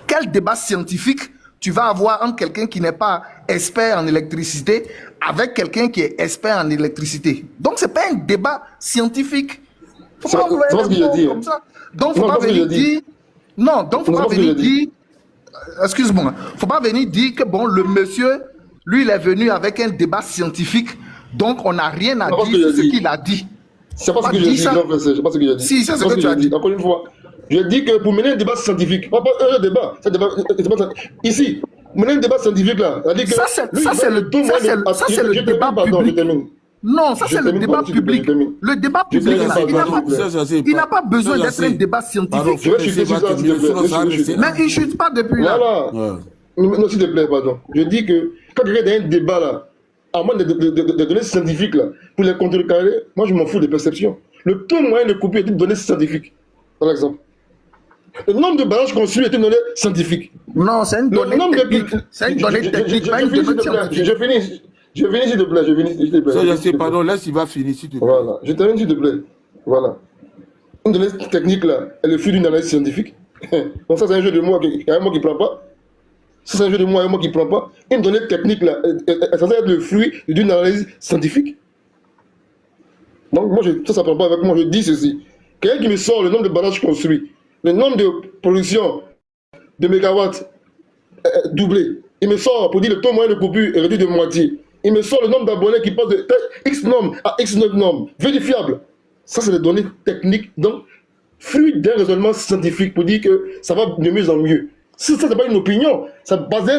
Quel débat scientifique tu vas avoir entre quelqu'un qui n'est pas expert en électricité avec quelqu'un qui est expert en électricité? Donc, ce n'est pas un débat scientifique. C'est pas ce que j'ai dit. Comme ça. Donc, il ne faut pas venir dire... Non, donc il ne faut pas venir dire... Excuse-moi. Il ne faut pas venir dire que, bon, le monsieur, lui, il est venu avec un débat scientifique, donc on n'a rien à dire sur ce qu'il a dit. C'est pas ce que j'ai dit, non, c'est pas ce que j'ai dit. Si, c'est ce que tu as dit. Encore une fois, je dis que pour mener un débat scientifique, pas un débat, ici, mener un débat scientifique là, ça c'est le débat public. Non, ça c'est le débat public. Le débat public, il n'a pas besoin d'être un débat scientifique. Mais il ne chute pas depuis là. Voilà. Non, s'il te plaît, pardon. Je dis que quand il y a un débat là, à moins de données scientifiques là, pour les contrecarrer, moi je m'en fous des perceptions. Le taux moyen de coupure est une donnée scientifique, par exemple. Le nombre de barrages construits est une donnée scientifique. Non, c'est une donnée technique. C'est une donnée technique, pas une donnée scientifique. Je finis, s'il te plaît. Ça, je sais, pardon, laisse, il va finir, s'il te plaît. Voilà, je termine, s'il te plaît. Voilà. Une donnée technique là, elle est le fruit d'une analyse scientifique. Donc ça, c'est un jeu de mots, il y a un mot qui ne prend pas. Ça, c'est un jeu de mots, il y a un mot qui ne prend pas. Une donnée technique là, est censée être le fruit d'une analyse scientifique. Donc moi, ça ne prend pas avec moi, je dis ceci. Quelqu'un qui me sort le nombre de barrages construits, le nombre de production de mégawatts doublé, il me sort pour dire le taux moyen de coupure est réduit de moitié. Il me sort le nombre d'abonnés qui passent de X normes à X normes, vérifiable. Ça, c'est des données techniques, donc fruit d'un raisonnement scientifique pour dire que ça va de mieux en mieux. Ça, c'est pas une opinion. C'est basé,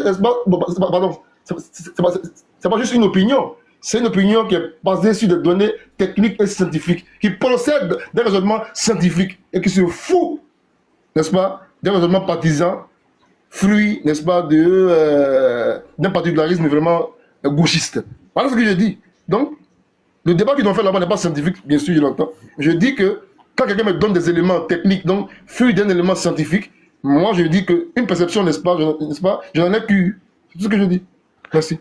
pardon, c'est pas juste une opinion. C'est une opinion qui est basée sur des données techniques et scientifiques, qui procèdent d'un raisonnement scientifique et qui se fout, n'est-ce pas, d'un raisonnement partisan, fruit, n'est-ce pas, d'un particularisme vraiment gauchiste. Voilà ce que je dis. Donc, le débat qu'ils ont fait là-bas n'est pas scientifique, bien sûr, je l'entends. Je dis que quand quelqu'un me donne des éléments techniques, donc fruit d'un élément scientifique, moi je dis qu'une perception, n'est-ce pas, je n'en ai qu'une. C'est tout ce que je dis. Merci.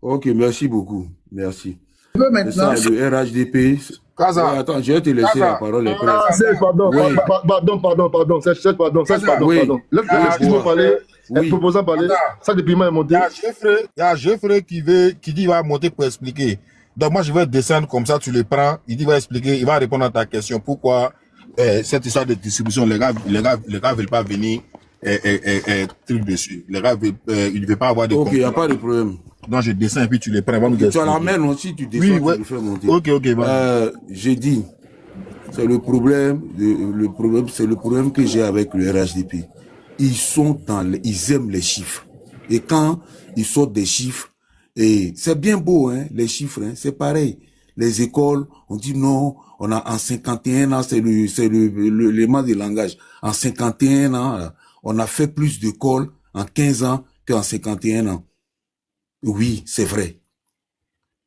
Ok, merci beaucoup. Merci. Je veux maintenant... Ça, le RHDP... Kaza. Ouais, attends, je vais te laisser la parole. Pardon. Laisse-moi parler. Elle propose à parler. Ça, depuis moi, est monté. Il y a Geoffrey qui dit qu'il va monter pour expliquer. Donc, moi, je vais descendre comme ça, tu le prends. Il dit, il va expliquer, il va répondre à ta question. Pourquoi cette histoire de distribution, les gars veulent pas venir truc dessus. Les gars, ils ne veulent pas avoir de... Ok, il n'y a pas de problème. Donc, je descends et puis tu les prends. Tu l'amènes aussi, tu descends, tu le fais monter. Ok, j'ai dit, c'est le problème, c'est le problème que j'ai avec le RHDP. Ils aiment les chiffres. Et quand ils sortent des chiffres, et c'est bien beau, hein, les chiffres, hein, c'est pareil. Les écoles, on dit non, on a en 51 ans, c'est l'élément de langage. En 51 ans, on a fait plus d'écoles en 15 ans qu'en 51 ans. Oui, c'est vrai.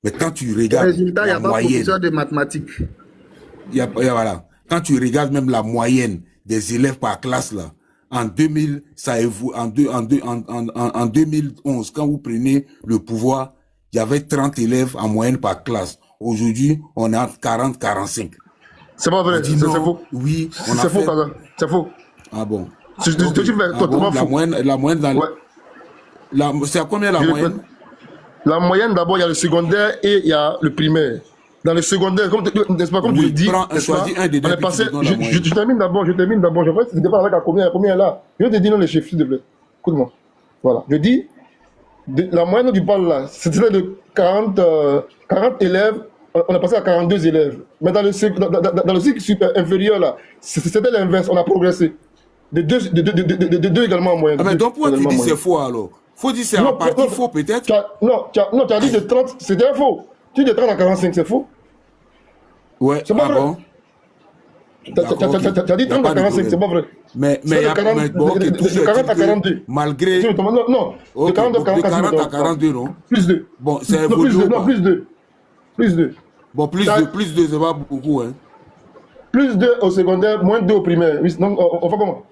Mais quand tu regardes Résultat, il n'y la a pas moyenne, professeur de mathématiques. voilà. Quand tu regardes même la moyenne des élèves par classe là, en 2000, ça évolue, en 2011, quand vous prenez le pouvoir, il y avait 30 élèves en moyenne par classe. Aujourd'hui, on est à 40-45. C'est pas vrai, c'est faux. Oui, c'est faux, Kaza. C'est faux. Ah bon. La moyenne dans c'est à combien la moyenne? La moyenne, d'abord, il y a le secondaire et il y a le primaire. Dans le secoundaire, n'est-ce pas, comme tu le dis, on est passé. Je termine d'abord. Je vois ce débat avec la combien là. Je vais te dire non, les chiffres, s'il te plaît. Écoute-moi. Voilà. Je dis, la moyenne du bal là, c'était de 40 élèves. On est passé à 42 élèves. Mais dans le cycle inférieur là, c'était l'inverse. On a progressé. De deux également en moyenne. Ah, mais donc pourquoi tu dis c'est faux alors? Faut dire c'est en partie faux peut-être? Non, tu as dit de 30, c'était faux. Tu dis de 30 à 45, c'est faux? Ouais, c'est pas vrai. Bon. Tu as dit 30 à 45, c'est pas vrai. Mais il y a de 40 à 42. Malgré. Non, de 40 à 42, non? Plus 2. Bon, c'est évolué. Non, plus 2. Plus 2. Bon, plus 2, c'est pas beaucoup, hein. Plus 2 au secondaire, moins 2 au primaire. Non, on fait comment?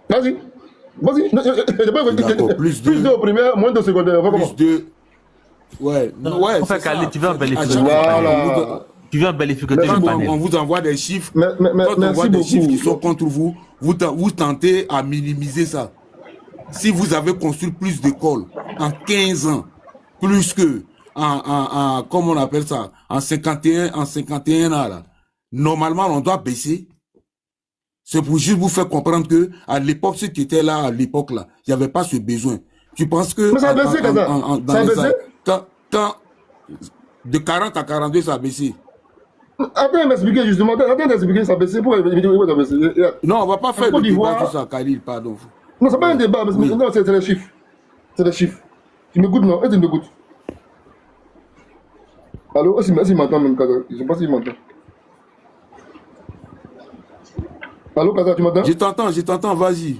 Vas-y. Plus 2 au primaire, moins 2 au secondaire. On fait comment? Plus 2. Ouais, en fait, Khalid, tu veux un bel effet. Tu veux un bel effet que on vous envoie des chiffres. Quand on voit des chiffres qui sont contre vous, vous tentez à minimiser ça. Si vous avez construit plus d'écoles en 15 ans, plus que comment on appelle ça, en 51 ans, là, normalement, on doit baisser. C'est pour juste vous faire comprendre que à l'époque, ceux qui étaient là, à l'époque, là, il n'y avait pas ce besoin. Tu penses que... Mais ça a baissé, ça a baissé? Quand de 40 à 42, ça a baissé. Attends, m'expliquer justement. Attends, m'expliquer, ça a baissé. Pourquoi ça a baissé? Non, on ne va pas faire le débat sur ça, Khalil, pardon. Non, c'est pas un débat, non, c'est les chiffres. C'est les chiffres. Tu m'écoutes, non? Est-ce que tu m'écoutes? Allô? Est-ce qu'il m'entend même, Kaza? Je ne sais pas s'il m'entend. Allô, Kaza, tu m'entends? Je t'entends, vas-y.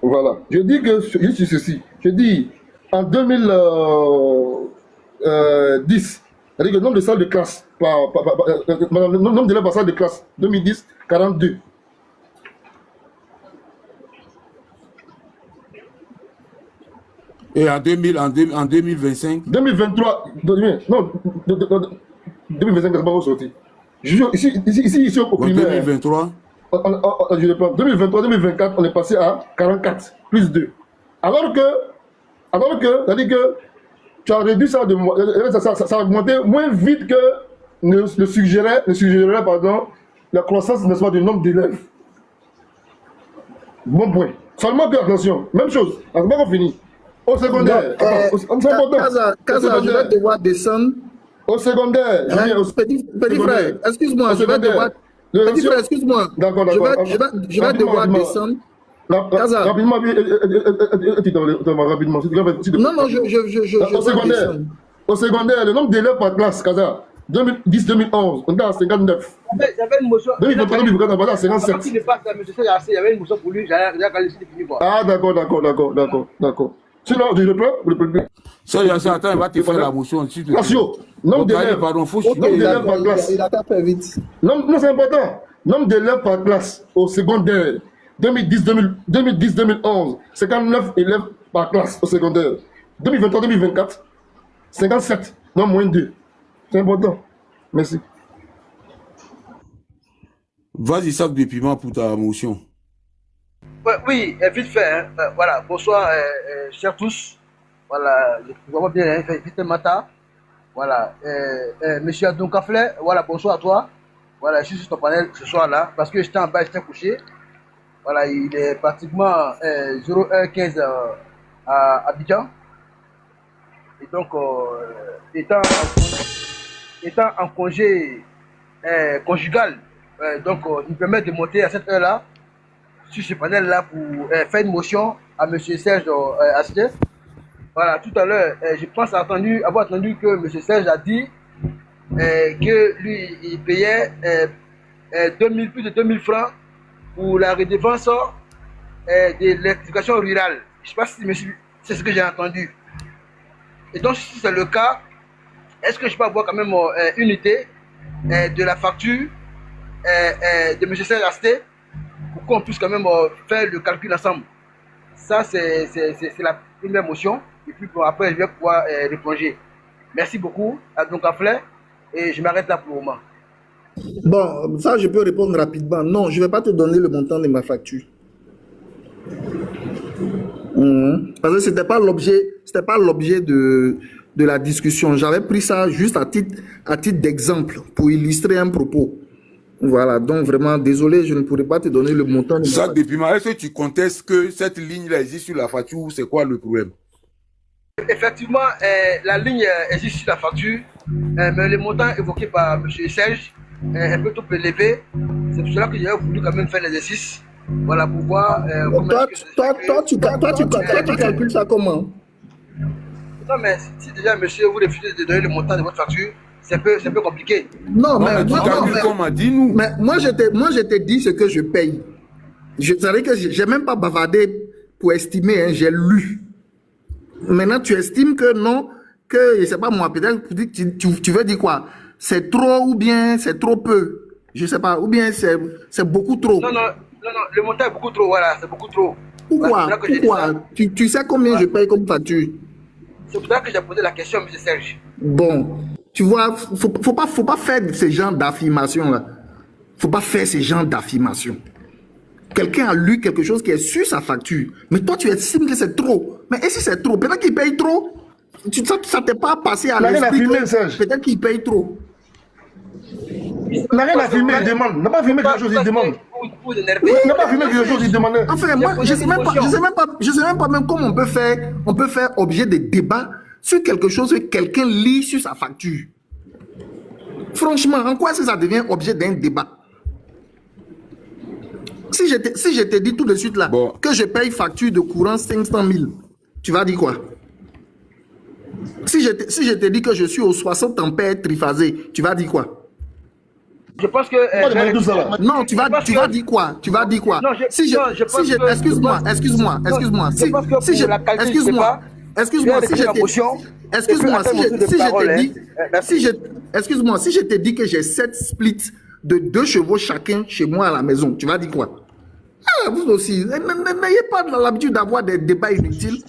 Voilà. Je dis que, juste ceci, je dis, en 2010, c'est-à-dire que le nombre de salles de classe, le nombre d'élèves par salle de classe, 2010, 42. Et en 2025? 2023, non, 2025, c'est pas ressorti. Ici, au primaire. 2023? Je le prends. 2023, 2024, on est passé à 44, plus 2. Alors que, c'est-à-dire que tu as réduit ça ça a augmenté moins vite que ne suggérait la croissance, n'est-ce pas, du nombre d'élèves. Bon point. Seulement que, attention, même chose, c'est pas qu'on finit. Au secondaire, Kaza, je vais devoir descendre. Au secondaire, petit frère, excuse-moi, je vais devoir... Petit frère, excuse-moi. D'accord. Je vais devoir descendre. Rapidement, Non, je au secondaire, le nombre d'élèves par classe, Kaza, 2010-2011, on est à 59. Il y avait une motion. 2023-2024, on est à 57. Il y avait une motion pour lui, j'ai fini quoi. Ah, d'accord. Sinon, je le prends. Attends, il va te faire la motion. Ratio, nombre d'élèves par classe. Il a tapé vite. Non, c'est important. Nombre d'élèves par classe au secondaire. 2010-2011, 59 élèves par classe au secondaire. 2023-2024, 57, non moins 2. C'est important. Merci. Vas-y, sac de piment pour ta motion. Oui, vite fait. Hein. Voilà, bonsoir, chers tous. Voilà, je vous vois bien, hein, vite matin. Voilà, monsieur Adon Kafle, voilà, bonsoir à toi. Voilà, je suis sur ton panel ce soir-là, parce que j'étais en bas, j'étais couché. Voilà, il est pratiquement 01:15 à Abidjan. Et donc, étant étant en congé conjugal, donc il me permet de monter à cette heure-là sur ce panel-là pour faire une motion à M. Serge Astier. Voilà, tout à l'heure, je pense avoir entendu que M. Serge a dit que lui, il payait plus de 2000 francs pour la redevance de l'électrification rurale. Je ne sais pas si c'est ce que j'ai entendu. Et donc, si c'est le cas, est-ce que je peux avoir quand même une idée de la facture de M. Serge Astier pour qu'on puisse quand même faire le calcul ensemble? Ça, c'est la première motion. Et puis bon, après, je vais pouvoir replonger. Merci beaucoup à Don Caflé et je m'arrête là pour le moment. Bon, ça, je peux répondre rapidement. Non, je ne vais pas te donner le montant de ma facture. Parce que ce n'était pas l'objet de la discussion. J'avais pris ça juste à titre d'exemple pour illustrer un propos. Voilà, donc vraiment, désolé, je ne pourrais pas te donner le montant de ma Jacques facture. Depima, est-ce que tu contestes que cette ligne-là existe sur la facture ou c'est quoi le problème? Effectivement, la ligne existe sur la facture, mais le montant évoqué par M. Serge est un peu trop élevé. C'est pour cela que j'ai voulu quand même faire l'exercice. Voilà, pour voir. Toi, tu calcules ça comment? Non, mais si déjà, monsieur, vous refusez de donner le montant de votre facture, c'est un peu compliqué. Non, mais tu calcules comment? Dis-nous. Mais moi, je t'ai dit ce que je paye. C'est-à-dire que je n'ai même pas bavardé pour estimer, hein, j'ai lu. Maintenant, tu estimes que non, que, je ne sais pas moi, peut-être tu veux dire quoi? C'est trop ou bien c'est trop peu? Je ne sais pas, ou bien c'est beaucoup trop? Non, le montant est beaucoup trop, voilà, c'est beaucoup trop. Pourquoi? Tu sais combien je paye comme facture? C'est pour ça que j'ai posé la question à M. Serge. Bon, tu vois, faut pas faire ce genre d'affirmation là. Faut pas faire ce genre d'affirmation. Quelqu'un a lu quelque chose qui est sur sa facture, mais toi tu estimes que c'est trop. Mais et si c'est trop, peut-être qu'il paye trop. Ça t'est pas passé à l'esprit que peut-être qu'il paye trop. Il n'a rien à filmer, il demande. Il n'a pas filmé quelque chose, il demande. Il n'a pas filmé quelque chose, il demande. Enfin, moi, je sais même pas même comment on peut faire objet de débat sur quelque chose que quelqu'un lit sur sa facture. Franchement, en quoi est-ce que ça devient objet d'un débat? Si je te dis tout de suite là que je paye facture de courant 500 000, tu vas dire quoi? Si je te dis que je suis aux 60 ampères triphasé, tu vas dire quoi? Je pense que... non, tu vas dire quoi? Tu vas dire quoi? Non, excuse-moi. Si je te dis que j'ai 7 splits de 2 chevaux chacun chez moi à la maison, tu vas dire quoi? Ah, vous aussi, n'ayez pas l'habitude d'avoir des débats inutiles.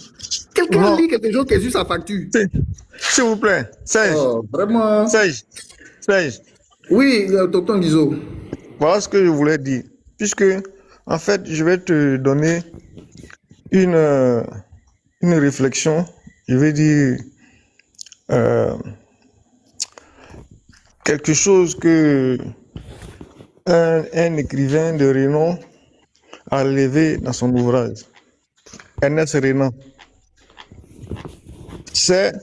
Quelqu'un lit quelque chose qui est sur sa facture. S'il vous plaît, Serge. Oh, vraiment. Serge. Oui, tonton Guizot. Voilà ce que je voulais dire. Puisque, en fait, je vais te donner une réflexion. Je vais dire quelque chose que un écrivain de renom a relevé dans son ouvrage. Ernest Renan. C'est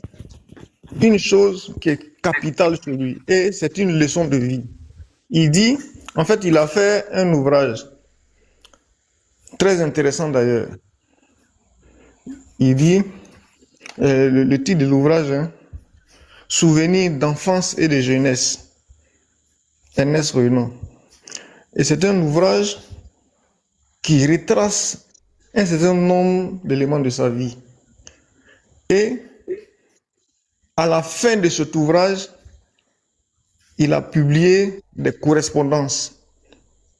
une chose qui est capitale chez lui et c'est une leçon de vie. Il dit, en fait, il a fait un ouvrage très intéressant d'ailleurs. Il dit, le titre de l'ouvrage, hein, Souvenirs d'enfance et de jeunesse. Ernest Renan. Et c'est un ouvrage qui retrace un certain nombre d'éléments de sa vie. Et à la fin de cet ouvrage, il a publié des correspondances.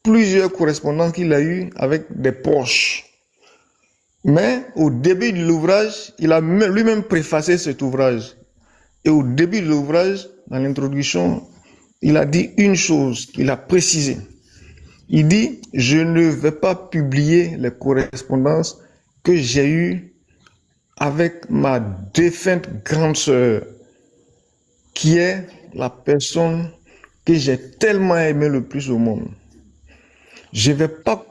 Plusieurs correspondances qu'il a eues avec des proches. Mais au début de l'ouvrage, il a lui-même préfacé cet ouvrage. Et au début de l'ouvrage, dans l'introduction, il a dit une chose, il a précisé. Il dit, je ne vais pas publier les correspondances que j'ai eues avec ma défunte grande sœur, qui est la personne que j'ai tellement aimée le plus au monde. Je ne vais pas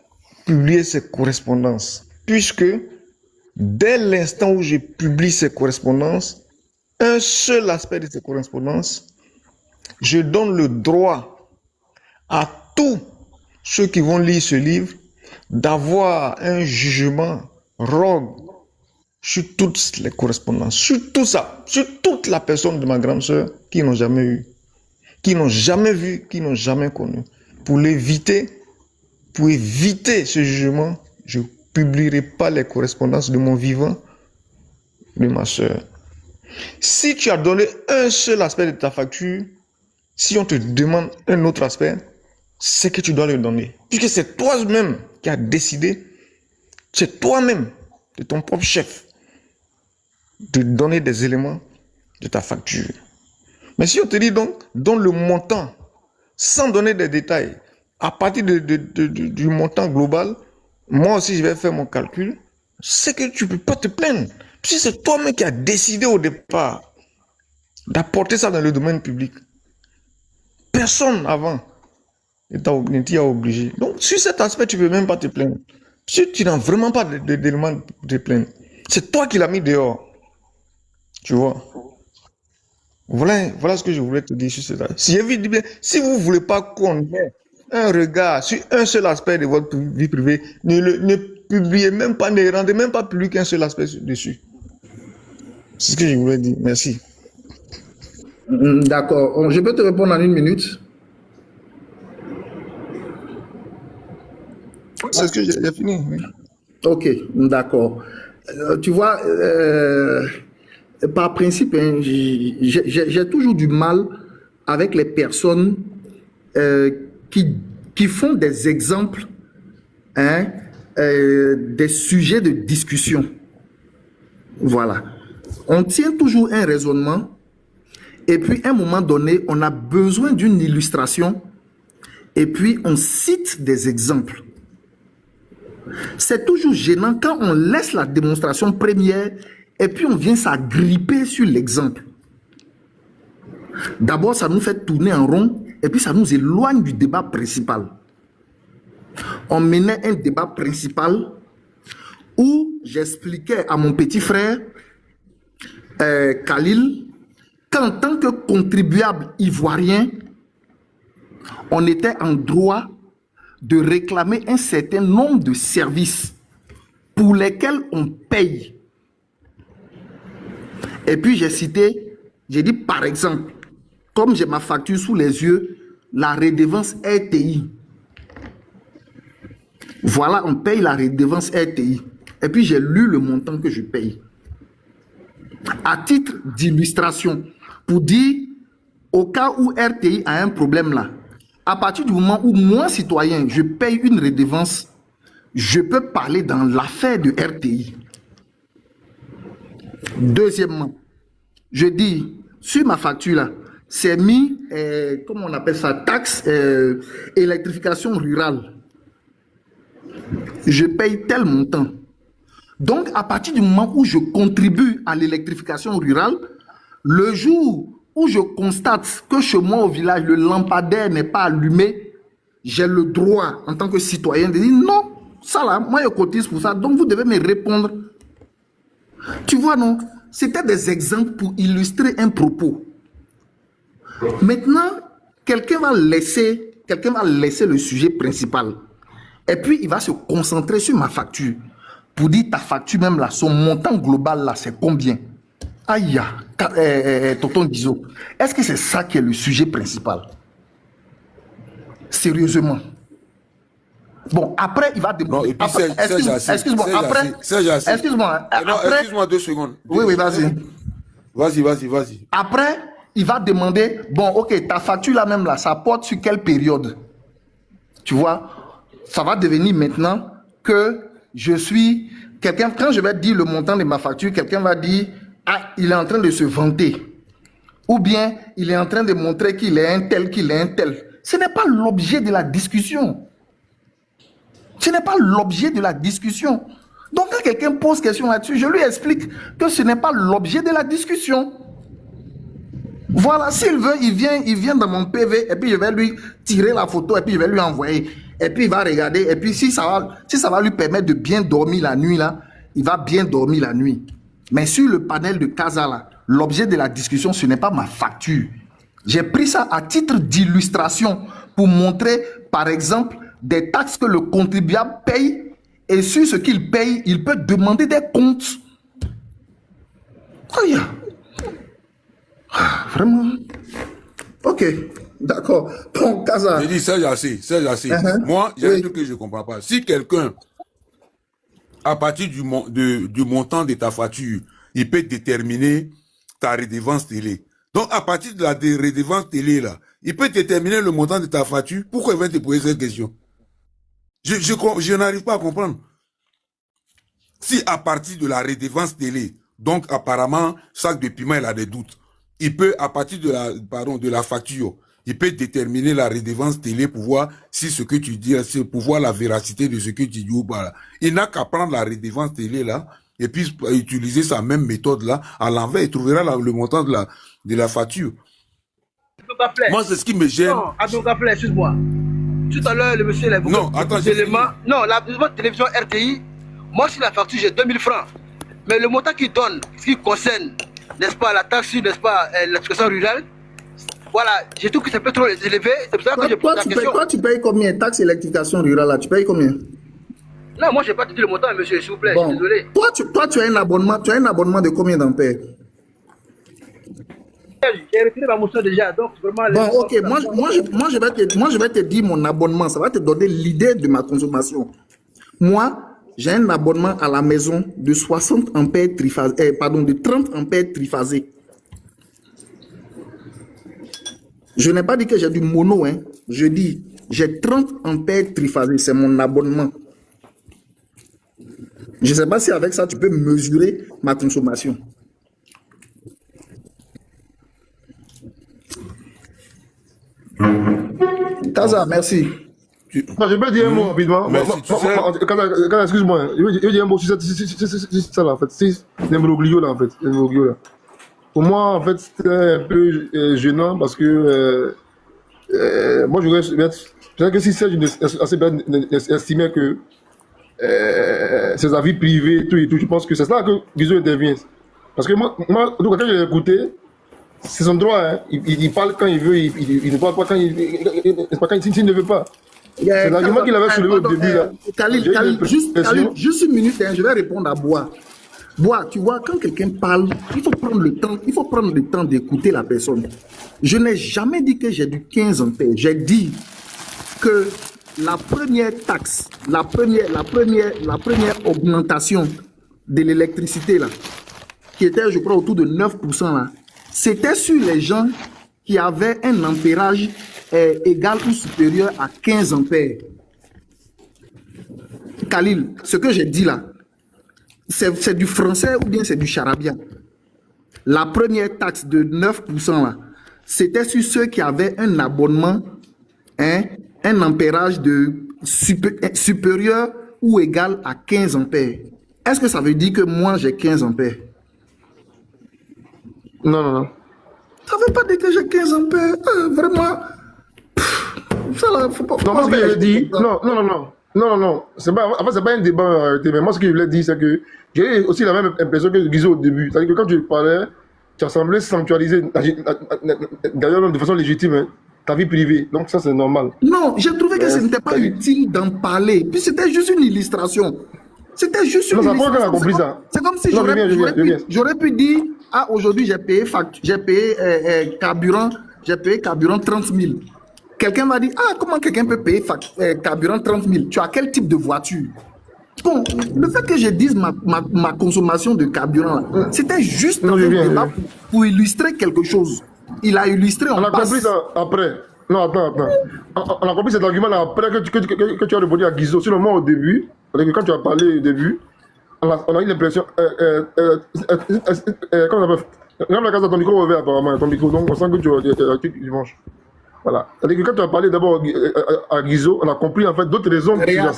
publier ces correspondances, puisque dès l'instant où je publie ces correspondances, un seul aspect de ces correspondances Je donne le droit à tous ceux qui vont lire ce livre d'avoir un jugement rogue sur toutes les correspondances, sur tout ça, sur toute la personne de ma grande sœur qui n'ont jamais eu, qui n'ont jamais vu, qui n'ont jamais connu. Pour l'éviter, pour éviter ce jugement, je ne publierai pas les correspondances de mon vivant, de ma sœur. Si tu as donné un seul aspect de ta facture, si on te demande un autre aspect, c'est que tu dois le donner. Puisque c'est toi-même qui as décidé, c'est toi-même, de ton propre chef, de donner des éléments de ta facture. Mais si on te dit donc, donne le montant, sans donner des détails, à partir du montant global, moi aussi je vais faire mon calcul, c'est que tu ne peux pas te plaindre. Si c'est toi-même qui as décidé au départ d'apporter ça dans le domaine public, personne avant ne t'y a obligé. Donc sur cet aspect, tu ne peux même pas te plaindre. Si tu n'as vraiment pas d'éléments de te plaindre, c'est toi qui l'as mis dehors. Tu vois. Voilà ce que je voulais te dire sur cela. Si vous ne voulez pas qu'on ait un regard sur un seul aspect de votre vie privée, ne publiez même pas, ne rendez même pas public un seul aspect dessus. C'est ce que je voulais dire. Merci. D'accord. Je peux te répondre en 1 minute? C'est ce que j'ai fini. Oui. Ok, d'accord. Tu vois, par principe, hein, j'ai toujours du mal avec les personnes qui font des exemples, hein, des sujets de discussion. Voilà. On tient toujours un raisonnement et puis à un moment donné, on a besoin d'une illustration et puis on cite des exemples. C'est toujours gênant quand on laisse la démonstration première et puis on vient s'agripper sur l'exemple. D'abord, ça nous fait tourner en rond et puis ça nous éloigne du débat principal. On menait un débat principal où j'expliquais à mon petit frère Khalil qu'en tant que contribuable ivoirien, on était en droit de réclamer un certain nombre de services pour lesquels on paye. Et puis j'ai cité, j'ai dit par exemple, comme j'ai ma facture sous les yeux, la redevance RTI. Voilà, on paye la redevance RTI. Et puis j'ai lu le montant que je paye. À titre d'illustration, pour dire, au cas où RTI a un problème là, à partir du moment où moi, citoyen, je paye une redevance, je peux parler dans l'affaire de RTI. Deuxièmement, je dis, sur ma facture là, c'est mis, comment on appelle ça, taxe électrification rurale. Je paye tel montant. Donc, à partir du moment où je contribue à l'électrification rurale, le jour où je constate que chez moi au village, le lampadaire n'est pas allumé, j'ai le droit, en tant que citoyen, de dire non, ça là, moi je cotise pour ça, donc vous devez me répondre. Tu vois, non? C'était des exemples pour illustrer un propos. Maintenant, quelqu'un va laisser le sujet principal. Et puis, il va se concentrer sur ma facture. Pour dire ta facture même là, son montant global là, c'est combien? Aïe, tonton Guizot, est-ce que c'est ça qui est le sujet principal? Sérieusement. Bon, après, il va demander. Excuse-moi, après. Excuse-moi 2 secondes. Oui, vas-y. Vas-y. Après, il va demander, bon, ok, ta facture là même là, ça porte sur quelle période? Tu vois, ça va devenir maintenant que je suis quelqu'un, quand je vais dire le montant de ma facture, quelqu'un va dire, ah, il est en train de se vanter. Ou bien, il est en train de montrer qu'il est un tel, qu'il est un tel. Ce n'est pas l'objet de la discussion. Ce n'est pas l'objet de la discussion. Donc, quand quelqu'un pose question là-dessus, je lui explique que ce n'est pas l'objet de la discussion. Voilà, s'il veut, il vient dans mon PV et puis je vais lui tirer la photo et puis je vais lui envoyer. Et puis il va regarder et puis si ça va lui permettre de bien dormir la nuit là, il va bien dormir la nuit. Mais sur le panel de Casa là, l'objet de la discussion, ce n'est pas ma facture. J'ai pris ça à titre d'illustration pour montrer, par exemple, des taxes que le contribuable paye et sur ce qu'il paye, il peut demander des comptes. Oh, yeah. Vraiment. Ok, d'accord. Bon, Kaza. Je dis, Serge Assé. Moi, il y a un truc que je ne comprends pas. Si quelqu'un, à partir du montant de ta facture, il peut déterminer ta redevance télé. Donc, à partir de la redevance télé, là, il peut déterminer le montant de ta facture. Pourquoi il va te poser cette question? Je n'arrive pas à comprendre. Si à partir de la redevance télé, donc apparemment, Sac de Piment, il a des doutes. Il peut, à partir de la facture, il peut déterminer la redevance télé pour voir si ce que tu dis, pour voir la véracité de ce que tu dis ou pas là. Il n'a qu'à prendre la redevance télé là, et puis utiliser sa même méthode là, à l'envers, il trouvera le montant de la facture. Moi, c'est ce qui me gêne. Non, Adon Gaflet, excuse-moi. Tout à l'heure, le monsieur, il a beaucoup d'éléments. Non, la télévision RTI, moi, sur la facture, j'ai 2000 francs. Mais le montant qu'il donne, ce qui concerne, n'est-ce pas, la taxe, n'est-ce pas, l'expression rurale, voilà, j'ai trouvé que c'est un peu trop élevé. C'est pour ça que je pose la question. Toi, tu payes combien? Taxe électrification rurale, là, tu payes combien? Non, moi, je n'ai pas dit le montant, monsieur, s'il vous plaît, bon. Je suis désolé. Toi, tu as un abonnement de combien d'ampères? J'ai retiré ma motion déjà, donc vraiment... Bon, ok, moi, je vais te dire mon abonnement, ça va te donner l'idée de ma consommation. Moi, j'ai un abonnement à la maison de 60 ampères triphasé, de 30 ampères triphasé. Je n'ai pas dit que j'ai du mono, hein. Je dis, j'ai 30 ampères triphasé, c'est mon abonnement. Je ne sais pas si avec ça, tu peux mesurer ma consommation. Kaza, merci. Non, je peux dire un mot rapidement. Excuse-moi, je veux dire un mot sur ça là, en fait. C'est l'imbroglio là, en fait. Là. Pour moi, en fait, c'était un peu gênant parce que moi, peut-être que si c'est assez bien estimé que ses avis privés, tout et tout, je pense que c'est ça que Guizot intervient. Parce que moi quand je l'ai écouté, c'est son droit, hein. Il parle quand il veut, il ne parle pas quand s'il ne veut pas. C'est l'argument qu'il avait soulevé au début. Là. Khalil, juste une minute, hein, je vais répondre à Bois. Bois, tu vois, quand quelqu'un parle, il faut prendre le temps d'écouter la personne. Je n'ai jamais dit que j'ai du 15 ampères. J'ai dit que la première taxe, la première augmentation de l'électricité, là, qui était, je crois, autour de 9%, là, c'était sur les gens qui avaient un ampérage égal ou supérieur à 15 ampères. Khalil, ce que j'ai dit là, c'est du français ou bien c'est du charabia? La première taxe de 9% là, c'était sur ceux qui avaient un abonnement, hein, un ampérage supérieur ou égal à 15 ampères. Est-ce que ça veut dire que moi j'ai 15 ampères? Non. Ça ne veut pas dire que j'ai 15 ampères. Vraiment. Ça là, faut pas. Non, moi, ce que je dis. Non. C'est pas un débat en réalité. Mais moi, ce que je voulais dire, c'est que j'ai aussi la même impression que Guizot au début. C'est-à-dire que quand tu parlais, tu as semblé sanctuariser, d'ailleurs, de façon légitime, hein, ta vie privée. Donc, ça, c'est normal. Non, j'ai trouvé que ce n'était pas utile d'en parler. Puis, c'était juste une illustration. C'était juste une illustration. Non, ça compris ça. C'est comme si j'aurais pu dire, ah, aujourd'hui, j'ai payé carburant 30 000. Quelqu'un m'a dit, ah, comment quelqu'un peut payer carburant 30 000? Tu as quel type de voiture? Bon, le fait que je dise ma consommation de carburant, c'était juste pour illustrer quelque chose. Il a illustré en On a compris ça après. Non, attends. On a compris cet argument là après que tu as répondu à Guizot. Sur le moment au début, quand tu as parlé au début, on a eu l'impression. Comment on appelle? Regarde la case de ton micro ouvert apparemment, ton micro, donc on sent que tu as un truc dimanche. Voilà. C'est-à-dire que quand tu as parlé d'abord à Guizot, on a compris en fait d'autres raisons. Regarde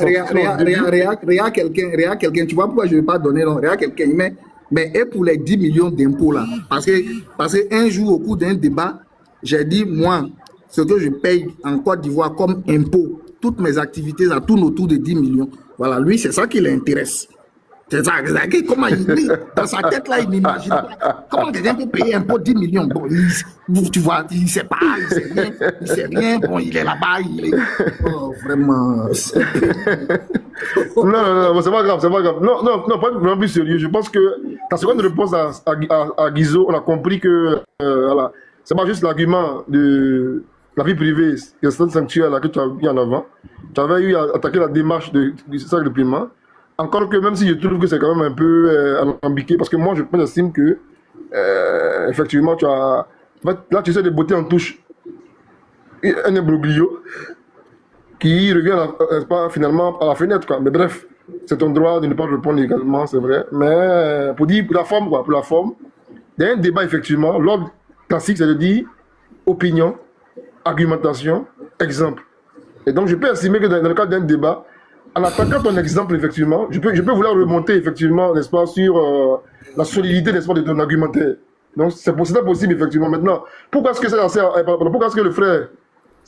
quelqu'un, tu vois pourquoi je ne vais pas donner non. Regarde quelqu'un, mais et pour les 10 millions d'impôts là, parce que un jour au cours d'un débat, j'ai dit moi, ce que je paye en Côte d'Ivoire comme impôt, toutes mes activités ça tourne autour de 10 millions. Voilà, lui c'est ça qui l'intéresse. C'est ça, comment dans sa tête là, il n'imagine pas. Comment quelqu'un peut payer un pot 10 millions? Bon, tu vois, il ne sait pas, il sait rien. Bon, il est là-bas, il est. Oh, vraiment. Non, c'est pas grave, c'est pas grave. Non, pas vraiment plus sérieux. Je pense que ta seconde réponse à Guizot, on a compris que voilà, c'est pas juste l'argument de la vie privée, il y a cette sanctuaire là que tu as mis en avant. Tu avais eu à attaquer la démarche du sac de paiement. Encore que même si je trouve que c'est quand même un peu alambiqué, parce que moi j'estime que effectivement tu as. En fait, là tu essaies de botter en touche un imbroglio qui revient pas, finalement à la fenêtre, quoi. Mais bref, c'est ton droit de ne pas répondre également, c'est vrai. Mais pour dire pour la forme, quoi, pour la forme, il y a un débat effectivement. L'ordre classique, c'est de dire opinion, argumentation, exemple. Et donc je peux estimer que dans le cadre d'un débat, en attaquant ton exemple, effectivement, je peux vouloir remonter, effectivement, n'est-ce pas, sur la solidité, n'est-ce pas, de ton argumentaire. Donc, c'est possible, effectivement. Maintenant, pourquoi est-ce que le frère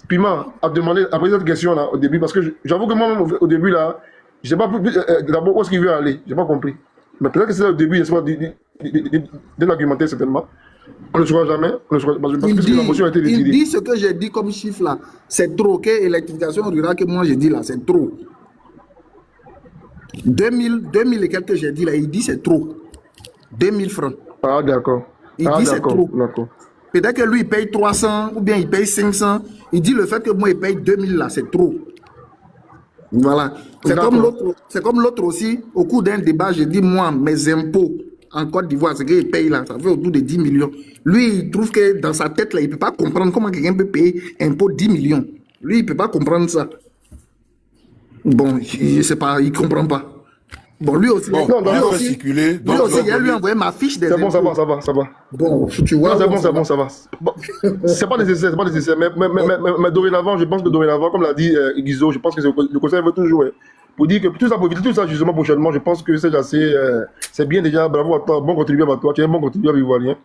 Piment a demandé, a posé cette question-là, au début? Parce que j'avoue que moi, au début, là, je ne sais pas d'abord où est-ce qu'il veut aller. Je n'ai pas compris. Mais peut-être que c'est au début, n'est-ce pas, d'un argumentaire, certainement. On ne le saura jamais. Parce que la motion a été retirée. Il dit ce que j'ai dit comme chiffre, là. C'est trop. Que électrification rurale que moi, j'ai dit, là, c'est trop. 2000 et quelques j'ai dit là, il dit c'est trop. 2000 francs. Ah d'accord. Il dit c'est trop. Peut-être que lui il paye 300 ou bien il paye 500. Il dit le fait que moi il paye 2000 là, c'est trop. Voilà. C'est comme l'autre aussi. Au cours d'un débat, j'ai dit moi, mes impôts en Côte d'Ivoire, ce qu'il paye là, ça fait autour de 10 millions. Lui, il trouve que dans sa tête là, il ne peut pas comprendre comment quelqu'un peut payer un impôt 10 millions. Lui, il ne peut pas comprendre ça. Bon, je ne sais pas, il ne comprend pas. Bon, lui aussi, bon, lui aussi, il lui a envoyé ma fiche des impôts. C'est bon, ça va. Bon, tu vois. C'est bon, ça va. Bon, c'est pas nécessaire. Mais dorénavant, je pense que dorénavant, comme l'a dit Guizot, je pense que le conseil veut toujours jouer. Pour dire que tout ça, pour éviter tout ça, justement, prochainement, je pense que c'est bien déjà, bravo à toi, bon contribuable à toi, tu es un bon contribuable ivoirien.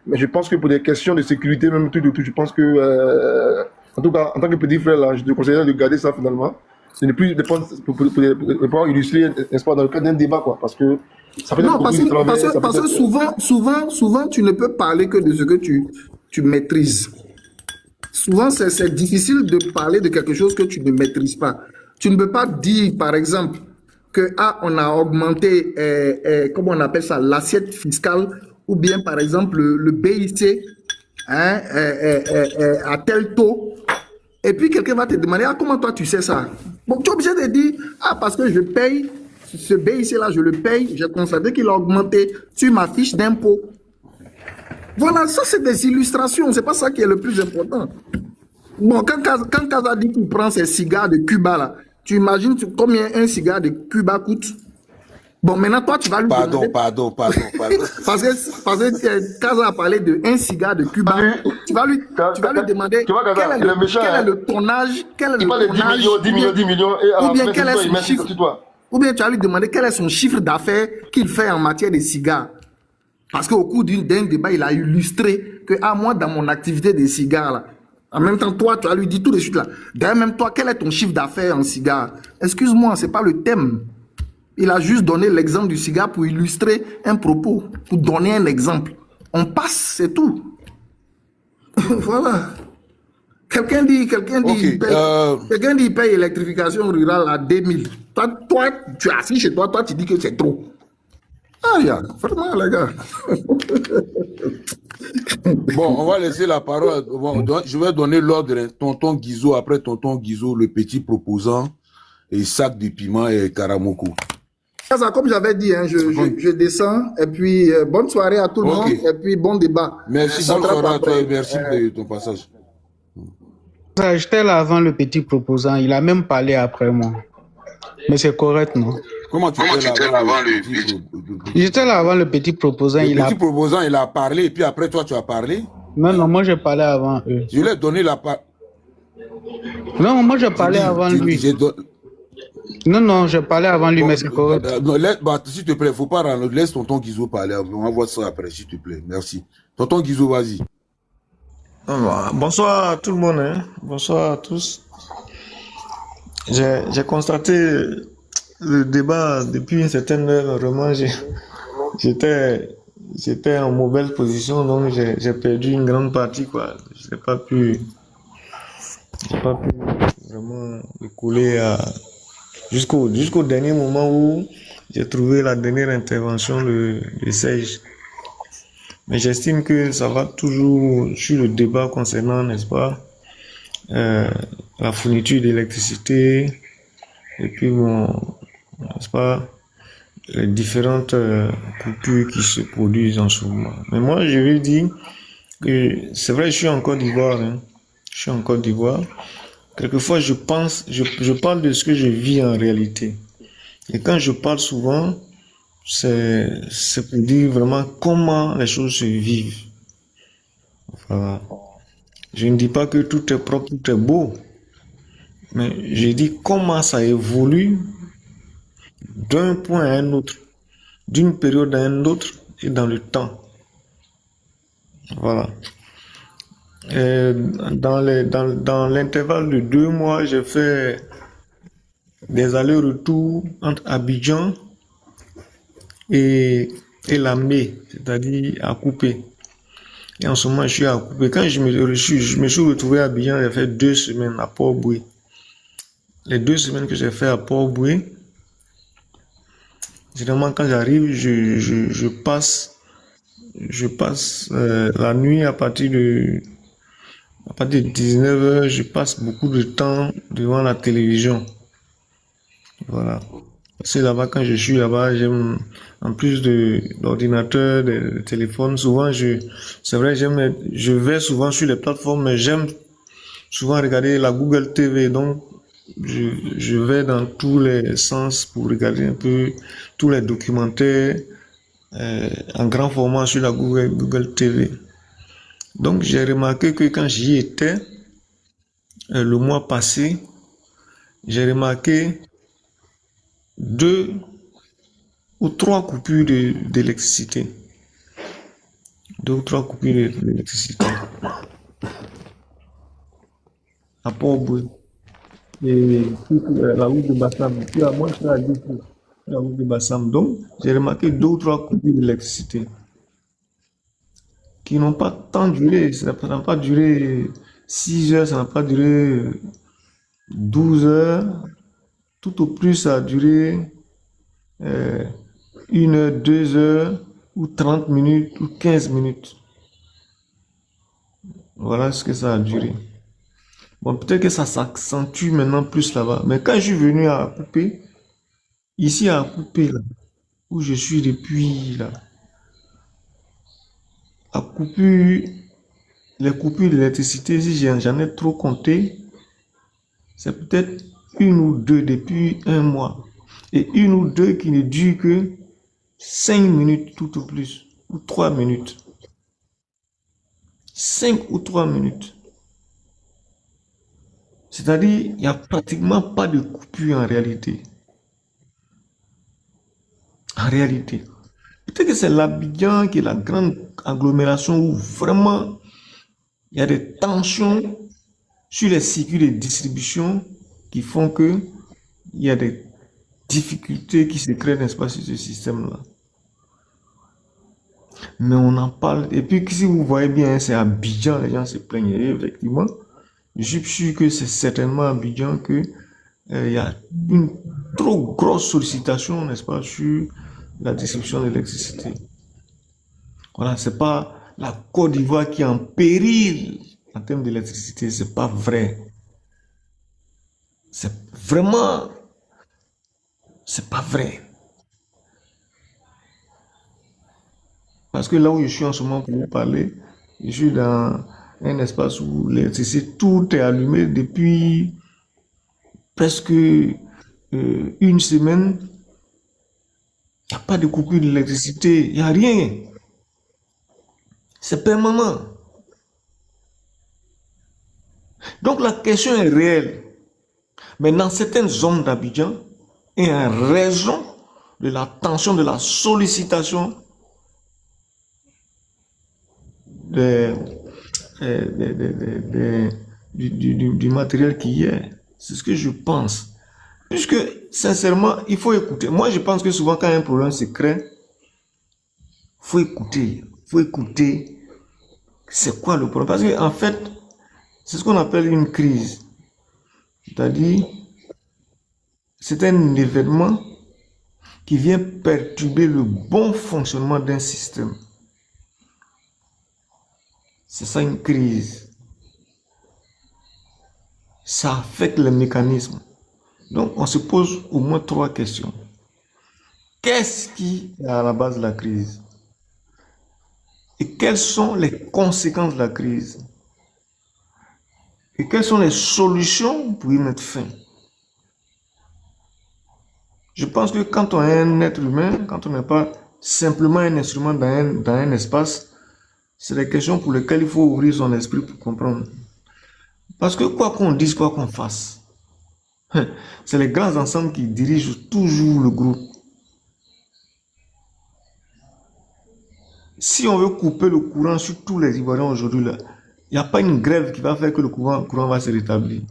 Mais je pense que pour des questions de sécurité, même tout, je pense que, en tout cas, en tant que petit frère, là, je te conseillerais de garder ça finalement. Ce n'est plus pour pouvoir illustrer, n'est-ce pas, dans le cadre d'un débat, quoi, parce que ça peut être parce que souvent, tu ne peux parler que de ce que tu maîtrises. Souvent, c'est difficile de parler de quelque chose que tu ne maîtrises pas. Tu ne peux pas dire, par exemple, que on a augmenté, comment on appelle ça, l'assiette fiscale, ou bien, par exemple, le BIC à tel taux. Et puis quelqu'un va te demander, comment toi tu sais ça? Bon, tu es obligé de dire, parce que je paye, ce BIC-là, je le paye, j'ai constaté qu'il a augmenté sur ma fiche d'impôt. Voilà, ça c'est des illustrations, c'est pas ça qui est le plus important. Bon, quand Kaza dit qu'il prend ses cigares de Cuba, là, tu imagines combien un cigare de Cuba coûte? Bon, maintenant, toi, tu vas lui demander... Pardon. Parce que Kaza a parlé de un cigare de Cuba. Tu vas lui demander quel est le tonnage, il parle de 10 millions, et à la fin, il met sur toi. Ou bien tu vas lui demander quel est son chiffre d'affaires qu'il fait en matière de cigares. Parce qu'au cours d'un débat, il a illustré que, moi, dans mon activité des cigares, là, en même temps, toi, tu vas lui dire tout de suite, là, d'ailleurs, même toi, quel est ton chiffre d'affaires en cigares? Excuse-moi, ce n'est pas le thème. Il a juste donné l'exemple du cigare pour illustrer un propos, pour donner un exemple. On passe, c'est tout. Voilà. Quelqu'un dit, il paye l'électrification rurale à 2000. Toi, tu es assis chez toi, tu dis que c'est trop. Vraiment, les gars. Bon, on va laisser la parole. Bon, je vais donner l'ordre. Tonton Guizot, après Tonton Guizot, le petit proposant, et Sac de Piment et Karamoko. Comme j'avais dit, je descends, et puis bonne soirée à tout le monde, et puis bon débat. Merci, bonne soirée à toi, et merci de ton passage. J'étais là avant le petit proposant, il a même parlé après moi. Mais c'est correct, non? Comment tu étais là avant le petit J'étais là avant le petit proposant. Le petit proposant, il a parlé, et puis après toi, tu as parlé? Non, moi j'ai parlé avant eux. Je lui ai donné la parole. Non, moi j'ai parlé avant lui. Non, je parlais avant lui, mais c'est correct. S'il te plaît, il ne faut pas rendre. Laisse Tonton Guizot parler. On va voir ça après, s'il te plaît. Merci. Tonton Guizot, vas-y. Bonsoir à tout le monde. Bonsoir à tous. J'ai constaté le débat depuis une certaine heure, vraiment, j'étais, j'étais en mauvaise position, donc j'ai perdu une grande partie, quoi. J'ai pas pu vraiment me coller jusqu'au dernier moment où j'ai trouvé la dernière intervention de Serge. Mais j'estime que ça va toujours sur le débat concernant, n'est-ce pas, la fourniture d'électricité et puis bon, n'est-ce pas, les différentes coupures qui se produisent en ce moment. Mais moi, je vais dire que c'est vrai, je suis en Côte d'Ivoire, hein. Je suis en Côte d'Ivoire. Quelquefois, je parle de ce que je vis en réalité. Et quand je parle souvent, c'est pour dire vraiment comment les choses se vivent. Voilà. Je ne dis pas que tout est propre, tout est beau, mais je dis comment ça évolue d'un point à un autre, d'une période à une autre et dans le temps. Voilà. Et dans l'intervalle de 2 mois, j'ai fait des allers-retours entre Abidjan et Lamé, c'est-à-dire à Coupé. Et en ce moment, je suis à Coupé. Quand je me suis retrouvé à Abidjan, j'ai fait 2 semaines à Port-Boué. Les 2 semaines que j'ai fait à Port-Boué, généralement quand j'arrive, je passe la nuit à partir de 19h, je passe beaucoup de temps devant la télévision. Voilà. C'est là-bas, quand je suis là-bas, j'aime, en plus de l'ordinateur, des téléphones, souvent c'est vrai, je vais souvent sur les plateformes, mais j'aime souvent regarder la Google TV, donc je vais dans tous les sens pour regarder un peu tous les documentaires en grand format sur la Google TV. Donc j'ai remarqué que quand j'y étais, le mois passé, j'ai remarqué 2 ou 3 coupures d'électricité. 2 ou 3 coupures d'électricité. À Port-Boué. Et la route de Bassam. Puis à moi, je suis à 10 km. La route de Bassam. Donc, j'ai remarqué 2 ou 3 coupures d'électricité qui n'ont pas tant duré. Ça n'a pas duré 6 heures, ça n'a pas duré 12 heures. Tout au plus, ça a duré 1 heure, 2 heures, ou 30 minutes, ou 15 minutes. Voilà ce que ça a duré. Bon, peut-être que ça s'accentue maintenant plus là-bas. Mais quand je suis venu à Coupé, ici à Coupé, là, où je suis depuis, là, à Coupé, les coupures d'électricité, si j'en ai trop compté, c'est peut-être 1 ou 2 depuis 1 mois. Et 1 ou 2 qui ne durent que 5 minutes tout au plus, ou 3 minutes. 5 ou 3 minutes. C'est-à-dire, il n'y a pratiquement pas de coupure en réalité. En réalité. Peut-être que c'est l'Abidjan qui est la grande agglomération où vraiment il y a des tensions sur les circuits de distribution qui font que il y a des difficultés qui se créent, n'est-ce pas, sur ce système-là. Mais on en parle. Et puis, si vous voyez bien, c'est à Abidjan, les gens se plaignent. Et effectivement, je suis sûr que c'est certainement à Abidjan que il y a une trop grosse sollicitation, n'est-ce pas, sur la distribution d'électricité. Voilà, c'est pas la Côte d'Ivoire qui est en péril en termes d'électricité, c'est pas vrai. C'est vraiment, c'est pas vrai. Parce que là où je suis en ce moment pour vous parler, je suis dans un espace où l'électricité, tout est allumé depuis presque 1 semaine. Il n'y a pas de coupure d'électricité, il n'y a rien. C'est permanent. Donc la question est réelle. Mais dans certaines zones d'Abidjan, et en raison de la tension, de la sollicitation du matériel qui y est, c'est ce que je pense. Puisque, sincèrement, il faut écouter. Moi, je pense que souvent, quand un problème se crée, faut écouter. Faut écouter c'est quoi le problème. Parce qu'en fait, c'est ce qu'on appelle une crise. C'est-à-dire, c'est un événement qui vient perturber le bon fonctionnement d'un système. C'est ça une crise. Ça affecte les mécanismes. Donc, on se pose au moins 3 questions. Qu'est-ce qui est à la base de la crise? Et quelles sont les conséquences de la crise? Et quelles sont les solutions pour y mettre fin? Je pense que quand on est un être humain, quand on n'est pas simplement un instrument dans un espace, c'est des questions pour lesquelles il faut ouvrir son esprit pour comprendre. Parce que quoi qu'on dise, quoi qu'on fasse, c'est les grands ensembles qui dirigent toujours le groupe. Si on veut couper le courant sur tous les Ivoiriens aujourd'hui, il n'y a pas une grève qui va faire que le courant va se rétablir.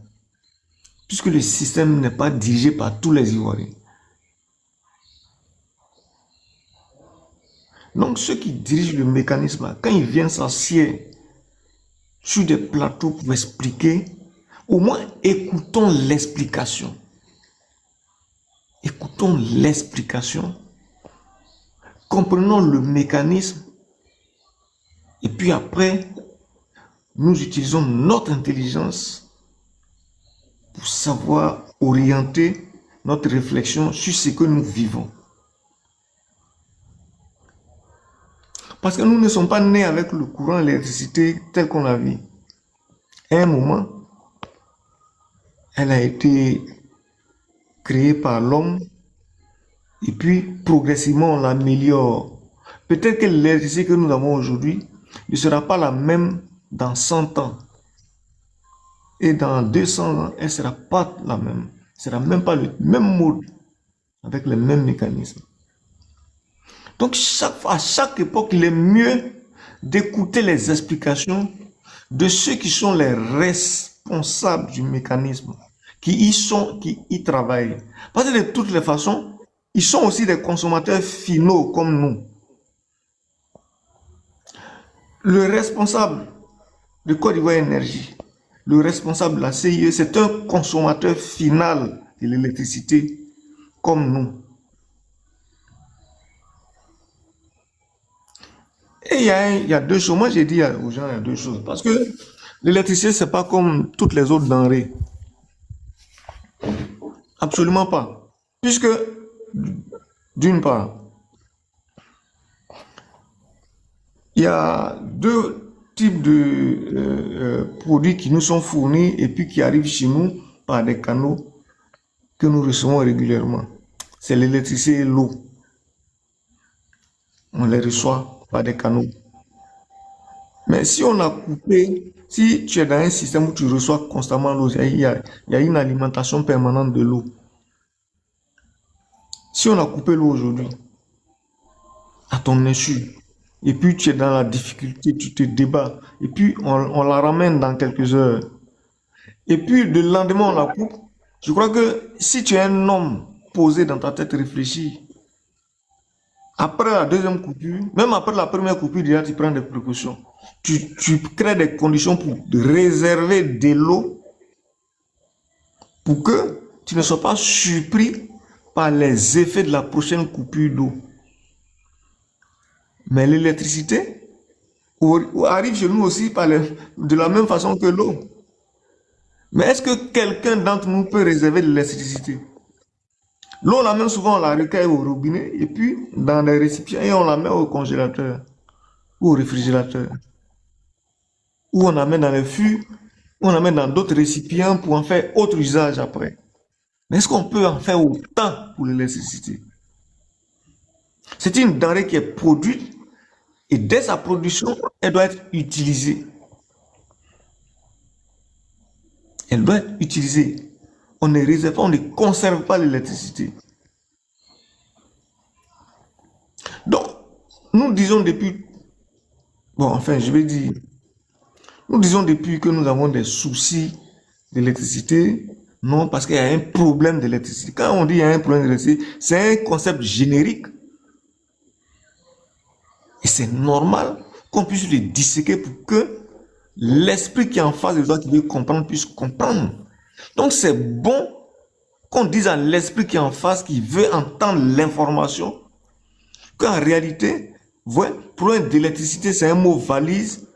Puisque le système n'est pas dirigé par tous les Ivoiriens. Donc ceux qui dirigent le mécanisme, quand ils viennent s'assier sur des plateaux pour expliquer, au moins écoutons l'explication. Écoutons l'explication, comprenons le mécanisme, et puis après, nous utilisons notre intelligence pour savoir orienter notre réflexion sur ce que nous vivons. Parce que nous ne sommes pas nés avec le courant et l'électricité tel qu'on l'a vu. À un moment, elle a été créée par l'homme et puis progressivement on l'améliore. Peut-être que l'électricité que nous avons aujourd'hui ne sera pas la même dans 100 ans. Et dans 200 ans, elle ne sera pas la même. Ce ne sera même pas le même mode avec les mêmes mécanismes. Donc à chaque époque, il est mieux d'écouter les explications de ceux qui sont les responsables du mécanisme, qui y travaillent. Parce que de toutes les façons, ils sont aussi des consommateurs finaux comme nous. Le responsable de Côte d'Ivoire Énergie, le responsable de la CIE, c'est un consommateur final de l'électricité comme nous. Et il y a 2 choses. Moi, j'ai dit aux gens, il y a 2 choses. Parce que l'électricité, ce n'est pas comme toutes les autres denrées. Absolument pas. Puisque, d'une part, il y a 2 types de produits qui nous sont fournis et puis qui arrivent chez nous par des canaux que nous recevons régulièrement. C'est l'électricité et l'eau. On les reçoit par des canaux. Mais si on a coupé, si tu es dans un système où tu reçois constamment l'eau, il y a une alimentation permanente de l'eau. Si on a coupé l'eau aujourd'hui, à ton insu, et puis tu es dans la difficulté, tu te débats, et puis on la ramène dans quelques heures, et puis le lendemain on la coupe, je crois que si tu es un homme posé dans ta tête réfléchi, après la deuxième coupure, même après la première coupure, déjà tu prends des précautions. Tu crées des conditions pour réserver de l'eau pour que tu ne sois pas surpris par les effets de la prochaine coupure d'eau. Mais l'électricité arrive chez nous aussi de la même façon que l'eau. Mais est-ce que quelqu'un d'entre nous peut réserver de l'électricité? L'eau, on la met souvent, on la recueille au robinet et puis dans des récipients et on la met au congélateur ou au réfrigérateur. Ou on la met dans les fûts, ou on la met dans d'autres récipients pour en faire autre usage après. Mais est-ce qu'on peut en faire autant pour l'électricité? C'est une denrée qui est produite et dès sa production, elle doit être utilisée. Elle doit être utilisée. On ne réserve pas, on ne conserve pas l'électricité. Donc, nous disons depuis, nous disons depuis que nous avons des soucis d'électricité, Non, parce qu'il y a un problème d'électricité. Quand on dit qu'il y a un problème d'électricité, c'est un concept générique. Et c'est normal qu'on puisse le disséquer pour que l'esprit qui est en face de toi, qui veut comprendre, puisse comprendre. Donc c'est bon qu'on dise à l'esprit qui est en face, qui veut entendre l'information, qu'en réalité, ouais, problème d'électricité, c'est un mot valise,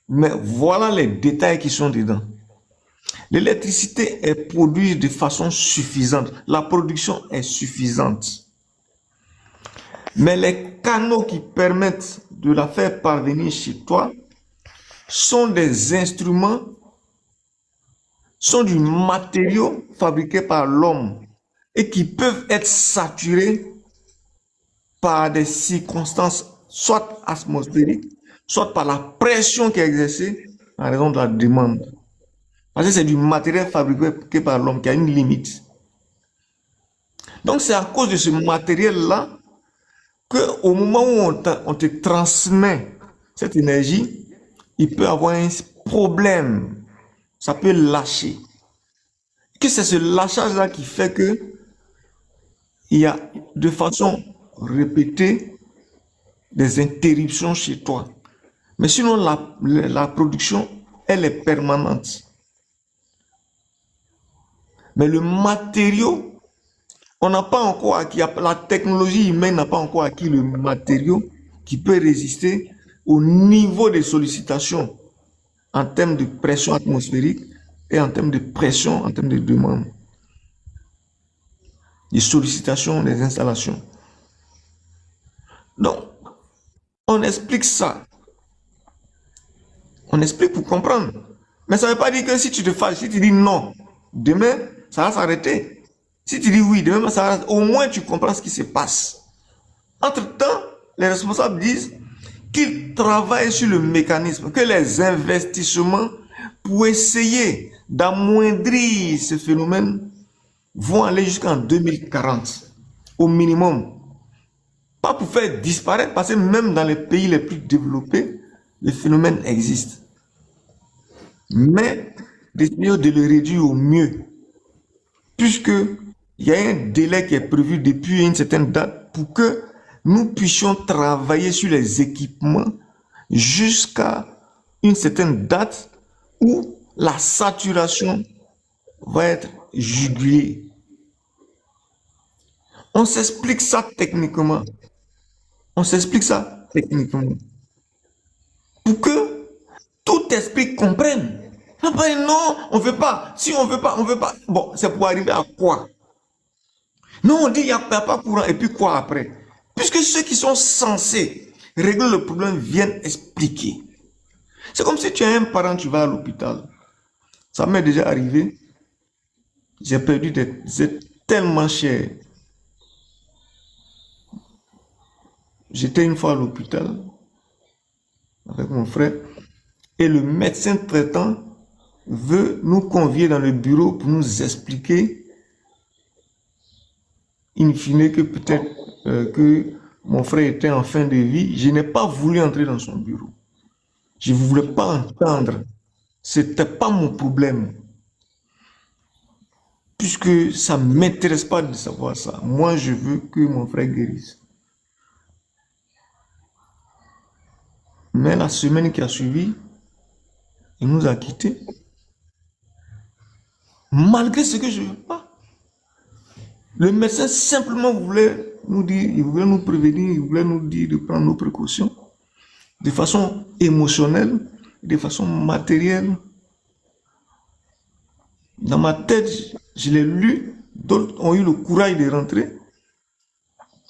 mais voilà les détails qui sont dedans. L'électricité est produite de façon suffisante. La production est suffisante. Mais les canaux qui permettent de la faire parvenir chez toi sont des instruments, sont du matériau fabriqué par l'homme et qui peuvent être saturés par des circonstances soit atmosphériques, soit par la pression qui est exercée en raison de la demande. Parce que c'est du matériel fabriqué par l'homme qui a une limite. Donc c'est à cause de ce matériel-là qu'au moment où on te transmet cette énergie, il peut avoir un problème. Ça peut lâcher. Que c'est ce lâchage-là qui fait que il y a de façon répétée des interruptions chez toi. Mais sinon, la production, elle est permanente. Mais le matériau, on n'a pas encore acquis, la technologie humaine n'a pas encore acquis le matériau qui peut résister au niveau des sollicitations en termes de pression atmosphérique et en termes de pression, en termes de demande. Des sollicitations des installations. Donc, on explique ça. On explique pour comprendre. Mais ça ne veut pas dire que si tu te fâches, si tu dis non, demain, ça va s'arrêter. Si tu dis oui, demain, ça va s'arrêter. Au moins, tu comprends ce qui se passe. Entre-temps, les responsables disent qu'ils travaillent sur le mécanisme, que les investissements pour essayer d'amoindrir ce phénomène vont aller jusqu'en 2040, au minimum. Pas pour faire disparaître, parce que même dans les pays les plus développés, le phénomène existe. Mais d'essayer de le réduire au mieux, puisque il y a un délai qui est prévu depuis une certaine date pour que nous puissions travailler sur les équipements jusqu'à une certaine date où la saturation va être jugulée. On s'explique ça techniquement. On s'explique ça techniquement. Pour que tout esprit comprenne. Non, on ne veut pas. Si on ne veut pas, on ne veut pas. Bon, c'est pour arriver à quoi? Non, on dit qu'il n'y a pas courant. Et puis quoi après? Puisque ceux qui sont censés régler le problème viennent expliquer. C'est comme si tu as un parent, tu vas à l'hôpital. Ça m'est déjà arrivé. J'ai perdu des aides tellement chères. J'étais une fois à l'hôpital avec mon frère et le médecin traitant veut nous convier dans le bureau pour nous expliquer in fine que peut-être que mon frère était en fin de vie. Je n'ai pas voulu entrer dans son bureau. Je ne voulais pas entendre. Ce n'était pas mon problème. Puisque ça ne m'intéresse pas de savoir ça. Moi, je veux que mon frère guérisse. Mais la semaine qui a suivi, il nous a quittés. Malgré ce que je ne veux pas. Le médecin simplement voulait nous dire, il voulait nous prévenir, il voulait nous dire de prendre nos précautions. De façon émotionnelle, de façon matérielle. Dans ma tête, je l'ai lu, d'autres ont eu le courage de rentrer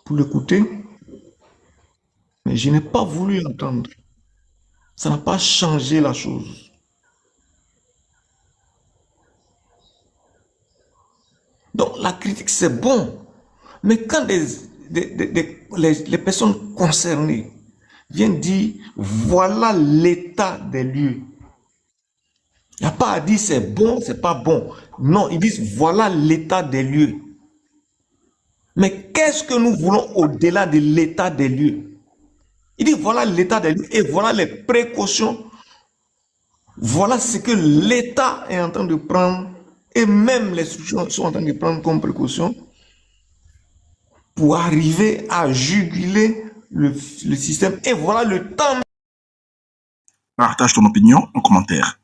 pour l'écouter. Mais je n'ai pas voulu l'entendre. Ça n'a pas changé la chose. Donc la critique c'est bon, mais quand les personnes concernées viennent dire voilà l'état des lieux, il n'y a pas à dire c'est bon, c'est pas bon. Non, ils disent voilà l'état des lieux. Mais qu'est-ce que nous voulons au-delà de l'état des lieux? Il dit voilà l'état des lieux et voilà les précautions. Voilà ce que l'État est en train de prendre Et même les structures sont en train de prendre comme précaution pour arriver à juguler le système. Et voilà le temps. Partage ton opinion en commentaire.